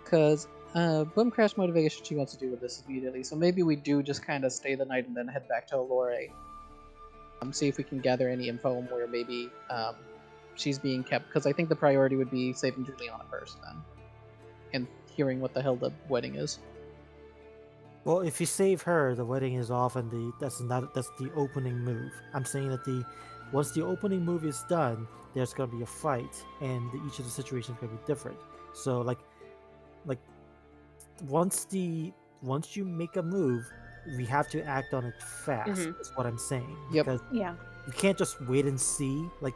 Because Boom Crash motivation she wants to do with this immediately, so maybe we do just kind of stay the night and then head back to Allure. See if we can gather any info on where maybe she's being kept, because I think the priority would be saving Juliana first then, and hearing what the hell the wedding is. Well, if you save her, the wedding is off, and that's the opening move. I'm saying that once the opening move is done, there's gonna be a fight, and each of the situations gonna be different. So like once you make a move, we have to act on it fast. Mhm. Is what I'm saying. Yep. Because Yeah. you can't just wait and see. Like,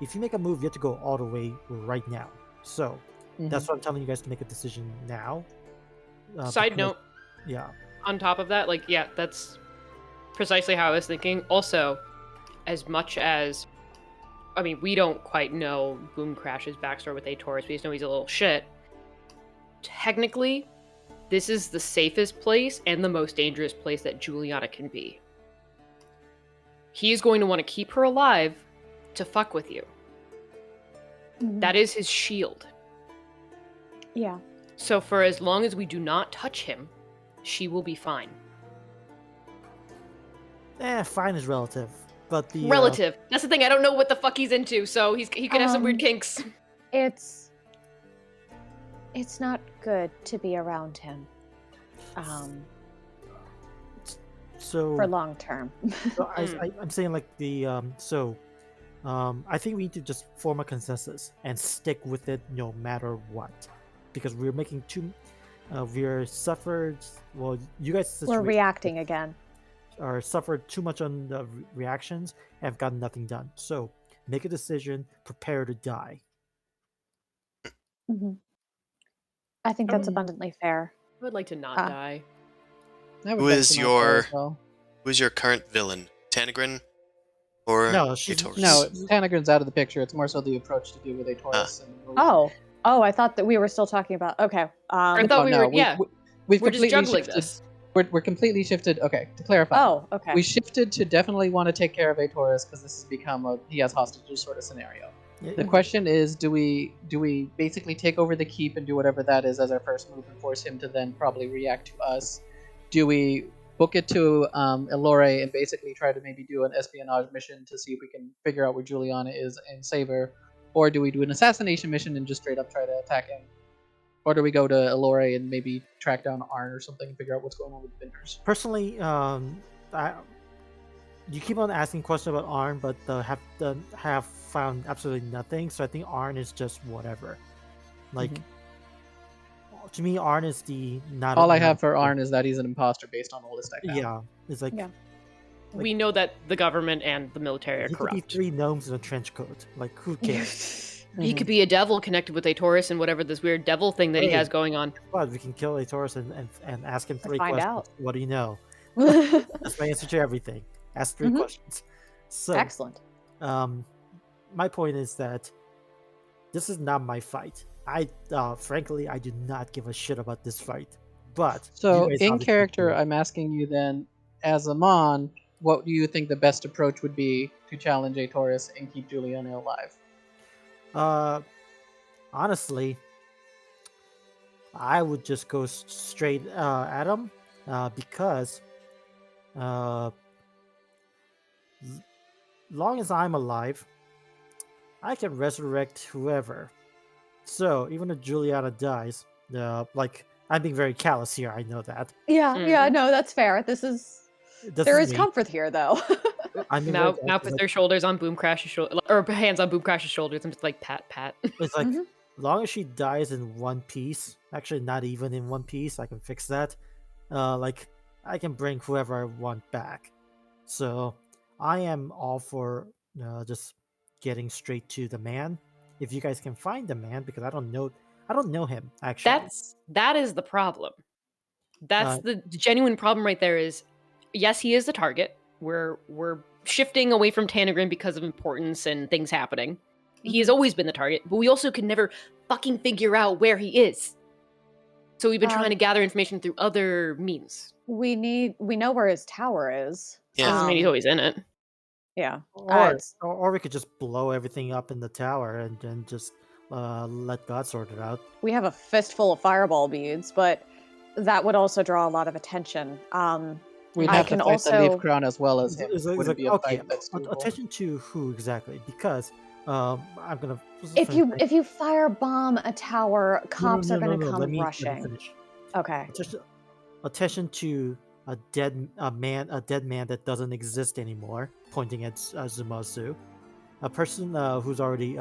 if you make a move, you have to go all the way right now. So that's what I'm telling you guys to make a decision now. Side note, yeah. on top of that, like, yeah, that's precisely how I was thinking. Also, as much as, I mean, we don't quite know Boom Crash's backstory with Taurus, we just know he's a little shit. Technically, this is the safest place and the most dangerous place that Juliana can be. He is going to want to keep her alive to fuck with you. Mm-hmm. That is his shield. Yeah. So for as long as we do not touch him, she will be fine. Fine is relative. But the Relative. That's the thing. I don't know what the fuck he's into, so he could have some weird kinks. It's not good to be around him. So for long term. So I'm saying, like, I think we need to just form a consensus and stick with it no matter what, because we're making we're suffered. Well, you guys we're reacting again. Are suffered too much on the reactions and have gotten nothing done. So make a decision. Prepare to die. Mm-hmm. I think that's abundantly fair. I would like to not die. Who is your current villain? Tanagrin or Taurus? No, Tanagrin's out of the picture. It's more so the approach to deal with Taurus. Oh, I thought that we were still talking about. Okay. I thought we were. We're just juggling this. We're completely shifted. Okay, to clarify. Oh, okay. We shifted to definitely want to take care of Taurus because this has become he has hostages sort of scenario. The question is, do we basically take over the keep and do whatever that is as our first move and force him to then probably react to us? Do we book it to Allure and basically try to maybe do an espionage mission to see if we can figure out where Juliana is and save her? Or do we do an assassination mission and just straight up try to attack him? Or do we go to Allure and maybe track down Arn or something and figure out what's going on with the Vintners? Personally, you keep on asking questions about Arn, but have found absolutely nothing. So I think Arn is just whatever. Like, to me, Arn is all I have for Arn is that he's an imposter based on the list I found. Yeah, it's like, we know that the government and the military are corrupt. He could be 3 gnomes in a trench coat. Like, who cares? He could be a devil connected with a Taurus and whatever this weird devil thing that he has going on. But we can kill a Taurus and ask him 3 find questions. out. What do you know? That's my answer to everything. Ask 3 questions. So, Excellent. my point is that this is not my fight. Frankly, I do not give a shit about this fight. But So, you guys in obviously character, do. I'm asking you then, as a Mon, what do you think the best approach would be to challenge a Taurus and keep Juliana alive? Honestly, I would just go straight at him because long as I'm alive, I can resurrect whoever. So even if Juliana dies, I'm being very callous here. I know that. Yeah, no, that's fair. There is me. comfort here, though. I'm being very Now callous, put like, their shoulders on Boom Crash's shoulder, or hands on Boom Crash's shoulders, and just like pat. it's like long as she dies in one piece, actually not even in one piece, I can fix that. I can bring whoever I want back. So I am all for just getting straight to the man. If you guys can find the man, because I don't know him actually. That is the problem. That's Uh, the genuine problem right there. Is yes, he is the target. We're shifting away from Tanagrin because of importance and things happening. He has always been the target, but we also can never fucking figure out where he is. So we've been trying to gather information through other means. We know where his tower is. Yeah. Doesn't mean he's always in it. Yeah. or we could just blow everything up in the tower and then just let God sort it out. We have a fistful of fireball beads, but that would also draw a lot of attention. We'd I have to can fight the also- Leaf Crown as well as him. It's Wouldn't like, be a okay, fight that's doable. attention to who exactly? Because I'm gonna. If you firebomb a tower, cops are going to come let me rushing. finish. Okay. Attention to a dead man that doesn't exist anymore, pointing at Zumasu. A person who's already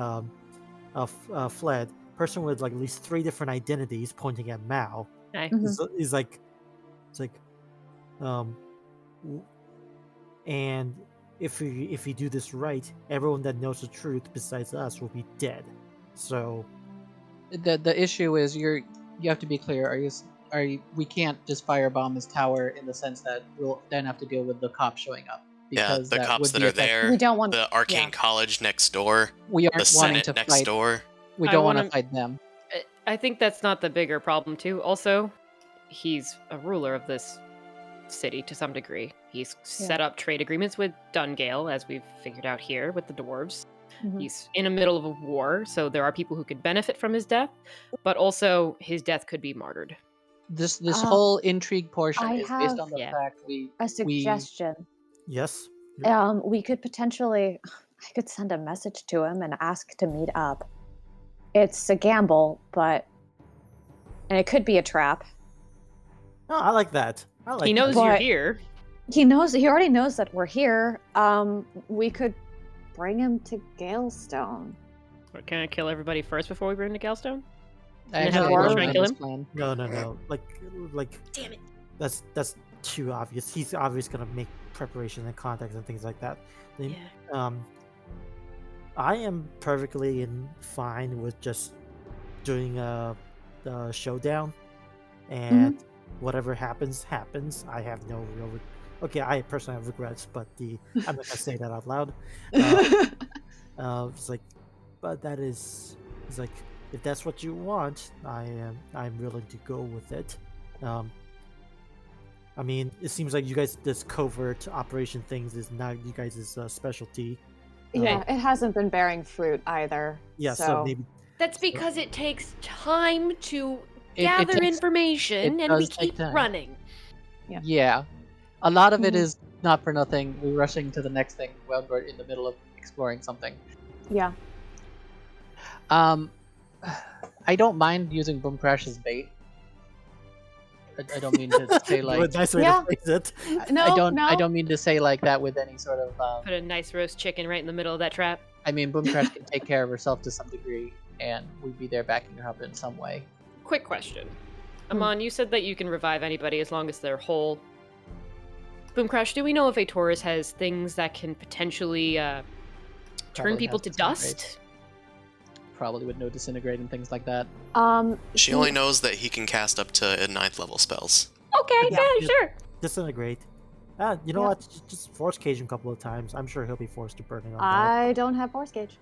fled. Person with like at least 3 different identities, pointing at Mao. Hey. Is like, it's like, and if we do this right, everyone that knows the truth besides us will be dead. So The issue is you have to be clear. We can't just firebomb his tower in the sense that we'll then have to deal with the cops showing up. Because the cops would that be are effective. there, We don't want the Arcane College next door, We the aren't wanting Senate to next fight. door. We I don't want to wanna- fight them. I think that's not the bigger problem, too. Also, he's a ruler of this city to some degree. He's set up trade agreements with Dungale, as we've figured out here with the dwarves. He's in the middle of a war, so there are people who could benefit from his death, but also his death could be martyred. This whole intrigue portion I is based have on the fact a suggestion. yes. We could potentially, I could send a message to him and ask to meet up. It's a gamble, and it could be a trap. Oh, I like that. He knows that. you're But- here. He already knows that we're here. We could bring him to Galestone. Can I kill everybody first before we bring him to Galestone? I And actually have Warren don't try and know kill this him? plan. No. Like. Damn it. That's too obvious. He's obviously gonna make preparation and contacts and things like that. Yeah. I am perfectly fine with just doing the showdown, and whatever happens. I have no real. Okay, I personally have regrets, but I'm not gonna say that out loud. It's like, but it's like, if that's what you want, I'm willing to go with it. I mean, it seems like you guys, this covert operation things is not you guys' specialty. Yeah, it hasn't been bearing fruit either. Yeah, so maybe That's because it takes time to It gather takes- information, it and we does take keep time. running. Yeah. A lot of it is not for nothing. We're rushing to the next thing while we're in the middle of exploring something. Yeah. I don't mind using Boom Crash as bait. I don't mean to say like nice way Yeah. to phrase it. I don't mean to say like that with any sort of Put a nice roast chicken right in the middle of that trap. I mean Boom Crash can take care of herself to some degree and we'd be there backing her up in some way. Quick question. Amon, you said that you can revive anybody as long as they're whole. Boom Crash, do we know if a Taurus has things that can potentially turn Probably people has to to some dust? probably would know Disintegrate and things like that. She only knows that he can cast up to 9th level spells. Okay, yeah, sure. Disintegrate. You know what? Just force cage him a couple of times. I'm sure he'll be forced to burning on that. I don't have force gauge.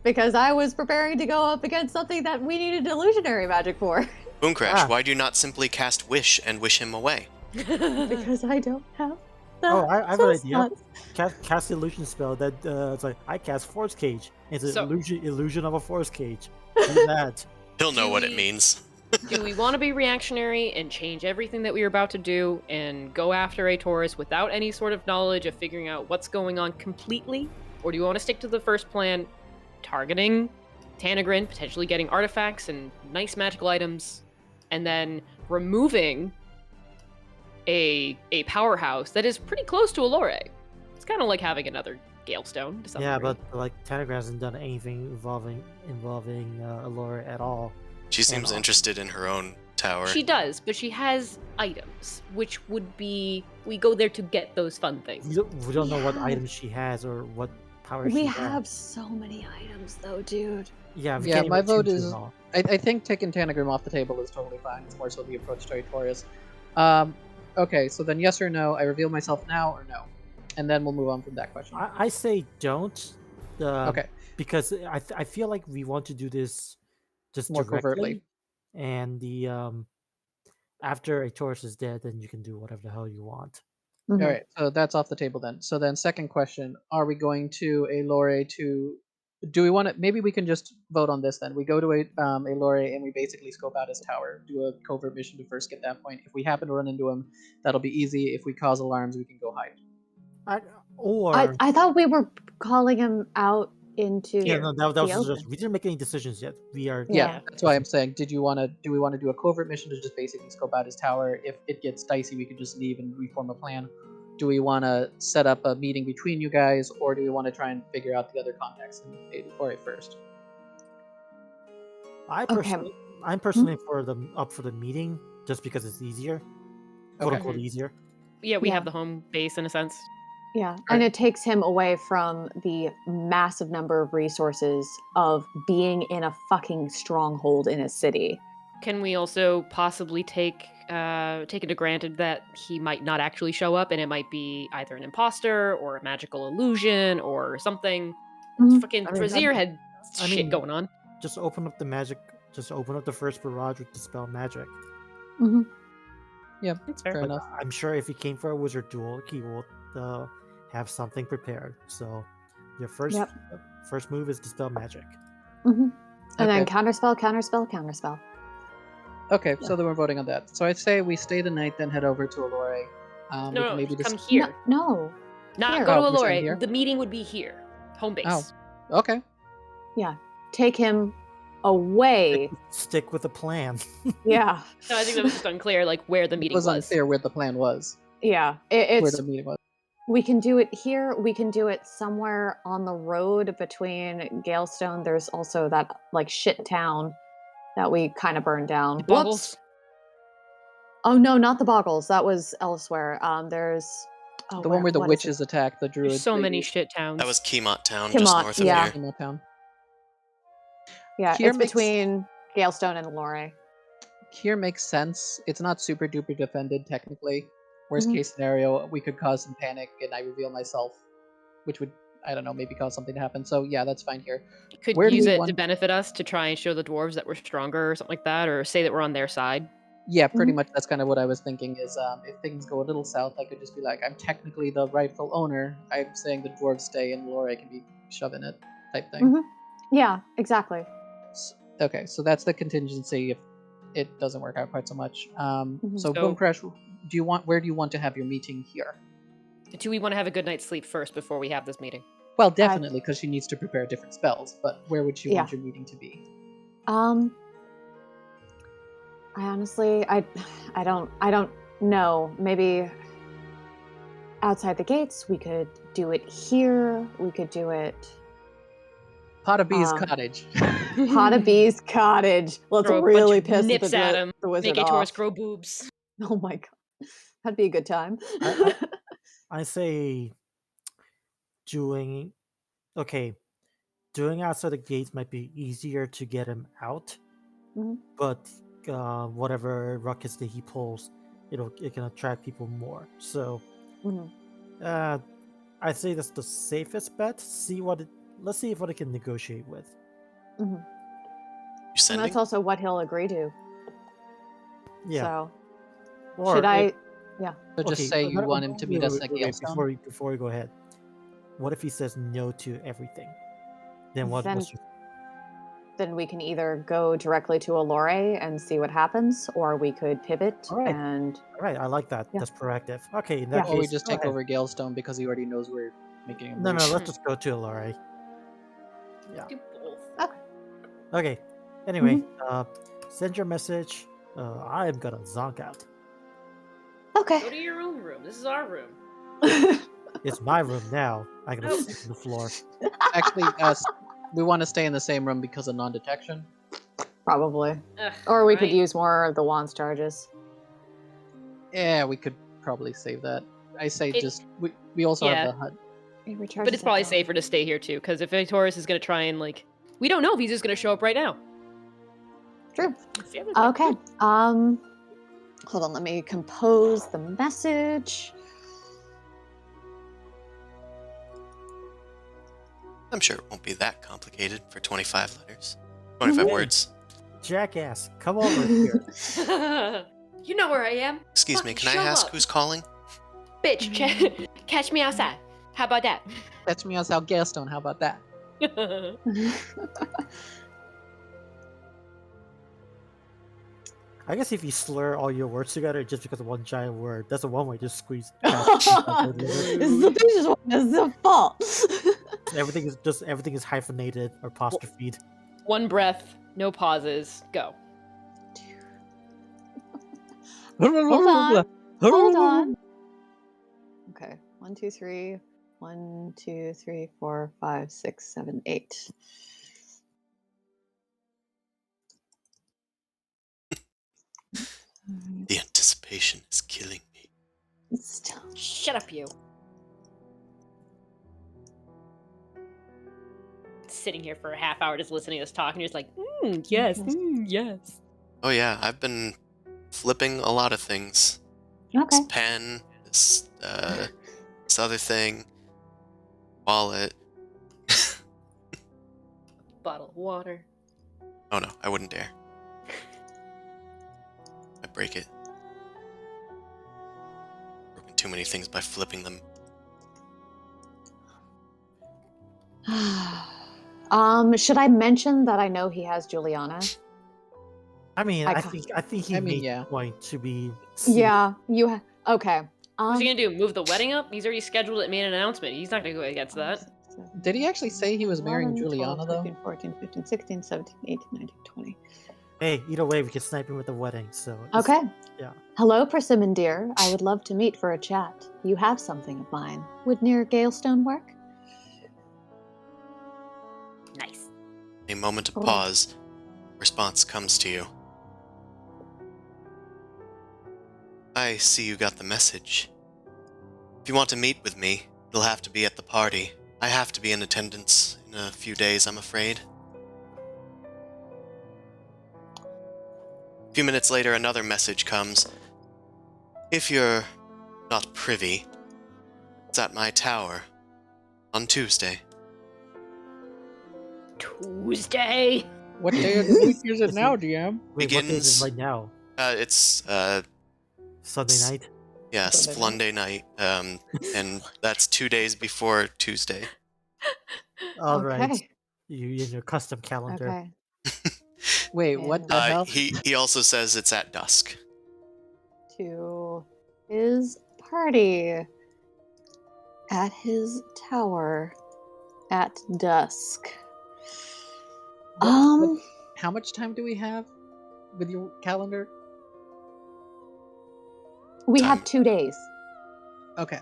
Because I was preparing to go up against something that we needed illusionary magic for. Boomcrash, why do you not simply cast Wish and wish him away? Because I don't have that. Oh, I have an idea. Cast the illusion spell that it's like, I cast force cage. It's an illusion of a force cage. Do that. He'll know what it means. Do we want to be reactionary and change everything that we were about to do and go after a Taurus without any sort of knowledge of figuring out what's going on completely? Or do you want to stick to the first plan, targeting Tanagrin, potentially getting artifacts and nice magical items, and then removing a powerhouse that is pretty close to Allure? It's kind of like having another Galestone to some degree. But like Tanagrin hasn't done anything involving Allure at all. She seems interested in her own tower. She does, but she has items, which would be, we go there to get those fun things. We don't know what items she has or what power she has. We have so many items though, dude. Yeah, my vote is, I think taking Tanagrim off the table is totally fine. It's more so the approach to a Taurus. Okay, so then yes or no, I reveal myself now or no? And then we'll move on from that question. I say don't. Okay. Because I feel like we want to do this just more directly, covertly. And the after a Taurus is dead, then you can do whatever the hell you want. Mm-hmm. All right, so that's off the table then. So then second question, are we going to Allure to... Do we want to... Maybe we can just vote on this then. We go to Allure and we basically scope out his tower, do a covert mission to first get that point. If we happen to run into him, that'll be easy. If we cause alarms, we can go hide. I thought we were calling him out into that was just, we didn't make any decisions yet. We are that's why I'm saying, do we want to do a covert mission to just basically scope out his tower? If it gets dicey, we could just leave and reform a plan. Do we want to set up a meeting between you guys, or do we want to try and figure out the other contacts in Allure first? I'm personally up for the meeting just because it's easier, quote unquote easier. Yeah, we have the home base in a sense. Yeah, and it takes him away from the massive number of resources of being in a fucking stronghold in a city. Can we also possibly take it to granted that he might not actually show up, and it might be either an imposter or a magical illusion or something? Fucking Brazier had shit going on. Just open up the magic. Just open up the first barrage with Dispel Magic. Mm-hmm. Yeah, that's fair enough. I'm sure if he came for a wizard duel, he will have something prepared. So your first move is Dispel Magic. And then counterspell. Okay, so then we're voting on that. So I'd say we stay the night, then head over to Allure. No, come here. No. Not here. go to Allure. The meeting would be here. Home base. Oh, okay. Yeah. Take him away. Stick with the plan. Yeah. No, I think that was just unclear, like where the meeting was. It was unclear where the plan was. Yeah. Where the meeting was. We can do it here. We can do it somewhere on the road between Galestone. There's also that like shit town that we kind of burned down. Boggles? Oh no, not the Boggles. That was elsewhere. There's the one where the witches attacked the druid. There's so many shit towns. That was Keymont Town, just north of here. Keymont Town. Yeah, it's between Galestone and Allure. Here makes sense. It's not super duper defended technically. Worst case scenario, we could cause some panic and I reveal myself, which would, I don't know, maybe cause something to happen. So yeah, that's fine here. Could use it to benefit us to try and show the dwarves that we're stronger or something like that, or say that we're on their side. Yeah, pretty much that's kind of what I was thinking is if things go a little south, I could just be like, I'm technically the rightful owner. I'm saying the dwarves stay and Allure can be shoving it type thing. Yeah, exactly. Okay, so that's the contingency if it doesn't work out quite so much. So Boomcrash, where do you want to have your meeting here? Do we want to have a good night's sleep first before we have this meeting? Well, definitely, because she needs to prepare different spells. But where would you want your meeting to be? I honestly, I don't know. Maybe outside the gates. We could do it here. We could do it. Pot of Bees Cottage. Pot of Bees Cottage. Let's really piss nips at him. The wizard Make a off. Taurus grow boobs. Oh my god, that'd be a good time. I say doing okay. doing outside the gates might be easier to get him out, but whatever ruckus that he pulls, it can attract people more. So, I say that's the safest bet. Let's see what it can negotiate with. You And sending? that's also what he'll agree to. Yeah. So, Or should I? if- Yeah. So just say you want him to meet us at Galestone? Before we go ahead, what if he says no to everything? Then what? Then we can either go directly to Allure and see what happens, or we could pivot All right. and. All right, I like that. Yeah. That's proactive. Okay, in that Or we case, just go take ahead. over Galestone because he already knows we're making a move. No, let's just go to Alari. Yeah. Do both. Okay. Okay. Anyway, send your message. I am gonna zonk out. Okay. Go to your own room. This is our room. It's my room now. I'm gonna sleep on the floor. Actually, we want to stay in the same room because of non-detection. Probably. Ugh, Or we could right. use more of the wand's charges. Yeah, we could probably save that. I say we also Yeah. have the hut. But it's probably safer to stay here too, because if Taurus is gonna try and we don't know if he's just gonna show up right now. True. It's the other thing. Okay. Hold on. Let me compose the message. I'm sure it won't be that complicated for 25 letters. 25 words. Jackass, come over here. You know where I am. Excuse me, Fucking can I show ask up. who's calling? Bitch, catch me outside. How about that? Catch me outside Galestone. How about that? I guess if you slur all your words together just because of one giant word, that's a one way to squeeze. It's the bitch's one. It's the fault. Everything is hyphenated or apostrophed. One breath, no pauses, go. Hold on. Hold on. Okay. 1, 2, 3. 1, 2, 3, 4, 5, 6, 7, 8. The anticipation is killing me. Shut up, you. Sitting here for a half hour just listening to us talk, and you're just like, yes, yes. Oh yeah, I've been flipping a lot of things. Okay. This pen, this other thing, wallet. Bottle of water. Oh no, I wouldn't dare. I break it. Broken too many things by flipping them. Should I mention that I know he has Juliana? I mean, I I ca- think he made yeah. the point to be. Yeah, okay. What's he gonna do? Move the wedding up? He's already scheduled it, made an announcement. He's not gonna go against that. Did he actually say he was marrying 11, 12, Juliana, though? 13, 14, 15, 16, 17, 18, 19, 20. Hey, either way, we can snipe him with the wedding. So it's- Okay. Yeah. Hello, Persimmon dear. I would love to meet for a chat. You have something of mine. Would near Galestone work? Nice. A moment of Oh. pause. Response comes to you. I see you got the message. If you want to meet with me, it'll have to be at the party. I have to be in attendance in a few days, I'm afraid. A few minutes later, another message comes. If you're not privy, it's at my tower on Tuesday. Tuesday. What day of the week is it now, DM? Wait, what day is Begins- it right now? It's Sunday night. yes, Sunday Flunday night. And that's 2 days before Tuesday. All right. Okay. You in your custom calendar. Okay. Wait, what the Yeah. hell? He also says it's at dusk. To his party at his tower at dusk. How much time do we have with your calendar? We Time. have 2 days. Okay.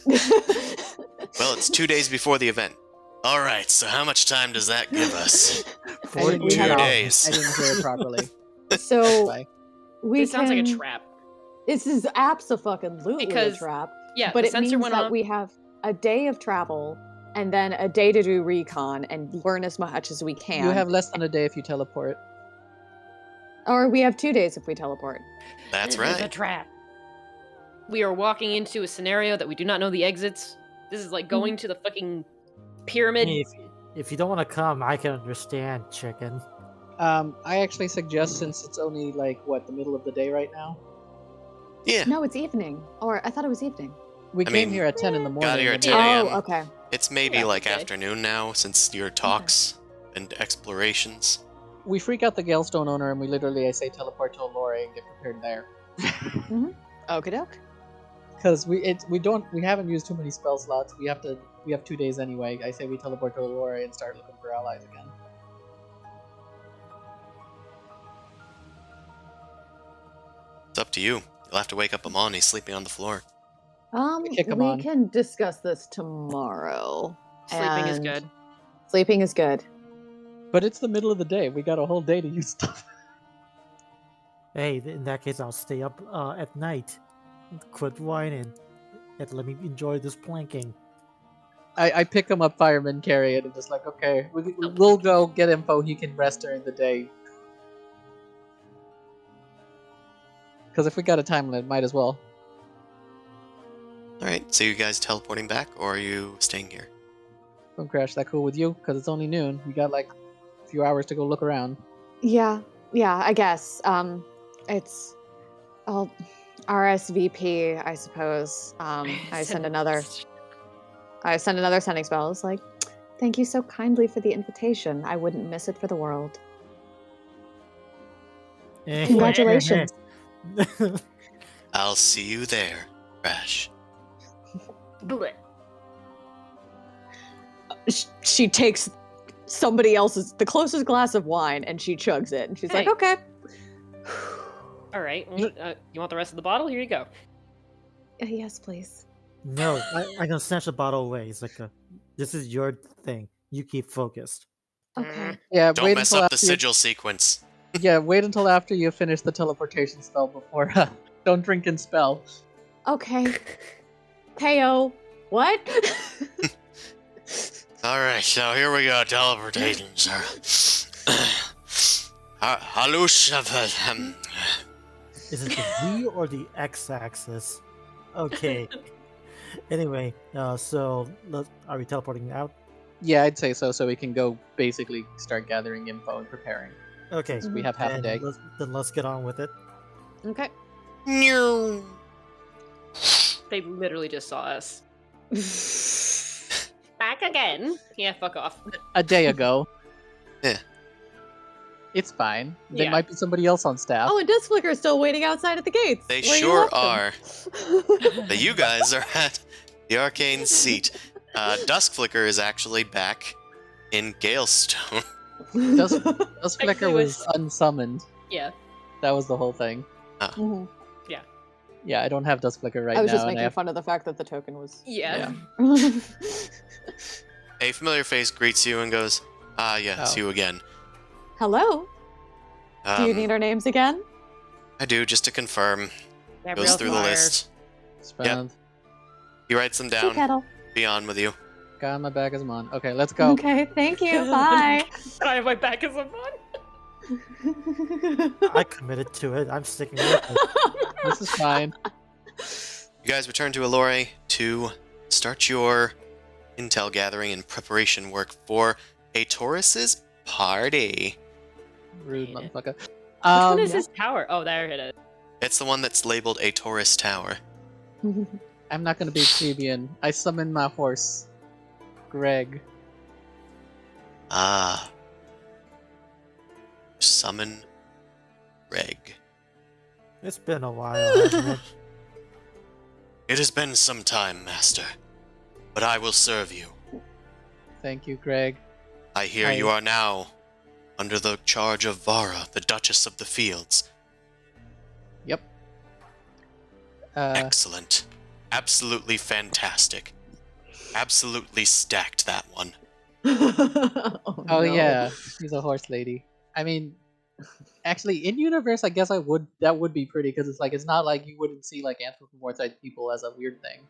Well, it's 2 days before the event. All right, so how much time does that give us? I 42 didn't hear- days. I didn't hear it properly. So Bye. we This sounds like a can- trap. This is absolutely a Because- trap. Yeah, but the it sensor means went that off. we have a day of travel and then a day to do recon and learn as much as we can. You have less than a day if you teleport. Or we have 2 days if we teleport. That's This is a right. trap. We are walking into a scenario that we do not know the exits. This is like going to the fucking pyramid. If you don't want to come, I can understand, chicken. I actually suggest, since it's only like the middle of the day right now. Yeah. No, it's evening. Or I thought it was evening. We I came mean, here at 10 in the morning. got here at and 10 a.m. Oh, okay. It's maybe Yeah, like okay. afternoon now since your talks and explorations. We freak out the Galestone owner, and I say teleport to Allure and get prepared there. Okie doke. Because we haven't used too many spell slots. We have 2 days anyway. I say we teleport to Allure and start looking for allies again. It's up to you. You'll have to wake up Amon. He's sleeping on the floor. Kick him We on. can discuss this tomorrow. Sleeping is And good. Sleeping is good. But it's the middle of the day. We got a whole day to use stuff. Hey, in that case, I'll stay up at night. Quit whining and let me enjoy this planking. I pick him up, fireman, carry it, and just like, okay, we'll go get info. He can rest during the day. Because if we got a time limit, might as well. Alright, so you guys teleporting back, or are you staying here? Don't crash. That cool with you? Because it's only noon. We got like a few hours to go look around. Yeah, I guess. It's RSVP, I suppose. I send another sending spell. It's like, thank you so kindly for the invitation. I wouldn't miss it for the world. Congratulations. I'll see you there, Crash. Blech. She takes somebody else's, the closest glass of wine, and she chugs it. And she's like, Hey. okay. All right. You want the rest of the bottle? Here you go. Yes, please. No, I can snatch the bottle away. It's like this is your thing. You keep focused. Okay. Yeah, Don't mess up the sigil sequence. Yeah, wait until after you finish the teleportation spell before. Don't drink and spell. Okay. Teo. What? Alright, so here we go, teleportation, sir. Halush. Is it the V or the X-axis? Okay. Anyway, so are we teleporting out? Yeah, I'd say so. So we can go basically start gathering info and preparing. Okay. We have half a day. Then let's get on with it. Okay. They literally just saw us. Back again. Yeah, fuck off. A day ago. Yeah. It's fine. There Yeah. might be somebody else on staff. Oh, and Dust Flicker is still waiting outside at the gates. They where you sure left them. are. But you guys are at the arcane seat. Dusk Flicker is actually back in Galestone. Dust Flicker Actually, was unsummoned. Yeah. That was the whole thing. Mhm. Yeah, I don't have Dust Flicker right now. I was just and I making have... fun of the fact that the token was. Yeah. A familiar face greets you and goes, "Ah, yes, Oh. you again." Hello. Do you Um, need our names again? I do, just to confirm. Gabrielle's Goes through the fired. list. Spanned. He writes them Tea down. kettle. Be on with you. Got my back as I'm on. Okay, let's go. Okay, thank you. Bye. I have my back as a bun. I committed to it. I'm sticking with it. This is fine. You guys return to Allure to start your intel gathering and preparation work for a Taurus's party. Rude Yeah. motherfucker. Which one is Yeah. his tower? Oh, there it is. It's the one that's labeled a Taurus Tower. I'm not gonna be plebeian. I summon my horse, Greg. Ah. Summon Reg. It's been a while, hasn't it? It has been some time, Master, but I will serve you. Thank you, Greg. I hear you are now under the charge of Vara, the Duchess of the Fields. Yep. Excellent. Absolutely fantastic. Absolutely stacked, that one. Oh no. yeah, she's a horse lady. I mean, actually, in universe, I guess that would be pretty because it's not like you wouldn't see like anthropomorphized people as a weird thing.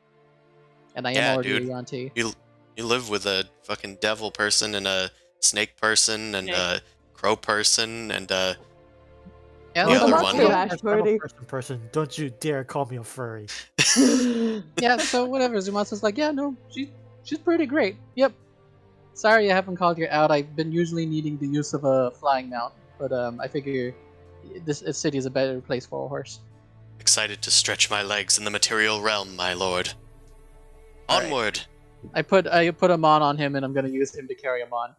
And I am Yeah, already dude. a Yuan-Ti. You You live with a fucking devil person and a snake person and a crow person and Yeah, the Well, other that's one. good, Ash Birdie. Person, don't you dare call me a furry. yeah. So whatever. Zumatsu's like, yeah, no, she's pretty great. Yep. Sorry, I haven't called you out. I've been usually needing the use of a flying mount, but I figure this city is a better place for a horse. Excited to stretch my legs in the material realm, my lord. All right. Onward. I put a mon on him, and I'm gonna use him to carry him on.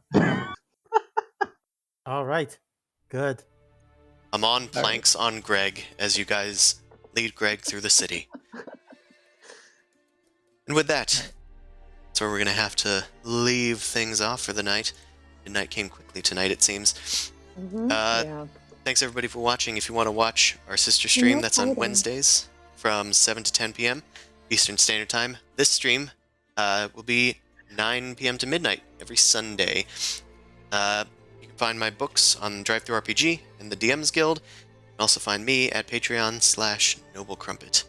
All right, good. I'm on planks on Greg as you guys lead Greg through the city. And with that, that's where we're going to have to leave things off for the night. Midnight came quickly tonight, it seems. Yeah. Thanks everybody for watching. If you want to watch our sister stream, No that's on problem. Wednesdays from 7 to 10 p.m. Eastern Standard Time. This stream will be 9 p.m. to midnight every Sunday. You can find my books on DriveThruRPG and the DMs Guild. You can also find me at Patreon/NobleCrumpet.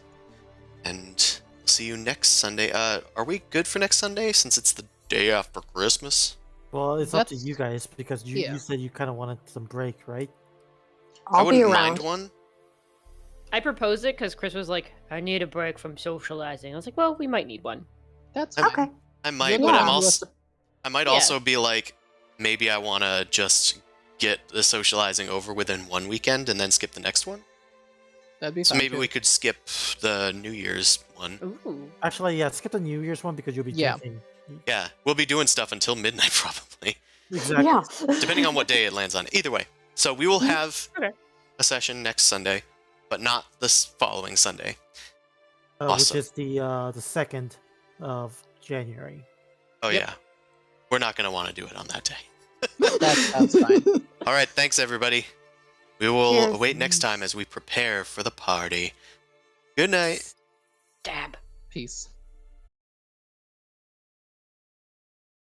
And we'll see you next Sunday. Are we good for next Sunday since it's the day after Christmas? Well, it's up to That's- you guys because you said you kind of wanted some break, right? I I'll be wouldn't around. mind one. I proposed it because Chris was like, I need a break from socializing. I was like, well, we might need one. That's I'm- fine. Okay. I might, Yeah. but Yeah. I might Yeah. also be like, maybe I want to just get the socializing over within one weekend and then skip the next one. That'd be So fine. maybe too. we could skip the New Year's one. Ooh. Actually, yeah, skip the New Year's one because you'll be Yeah. drinking. Yeah, we'll be doing stuff until midnight probably, Exactly. Yeah. depending on what day it lands on. Either way, so we will have Okay. a session next Sunday, but not this following Sunday. Which Awesome. is the 2nd of January. Oh Yep. yeah, we're not going to want to do it on that day. That sounds fine. All right, thanks everybody. We will Cheers. await next time as we prepare for the party. Good night. Dab. Peace.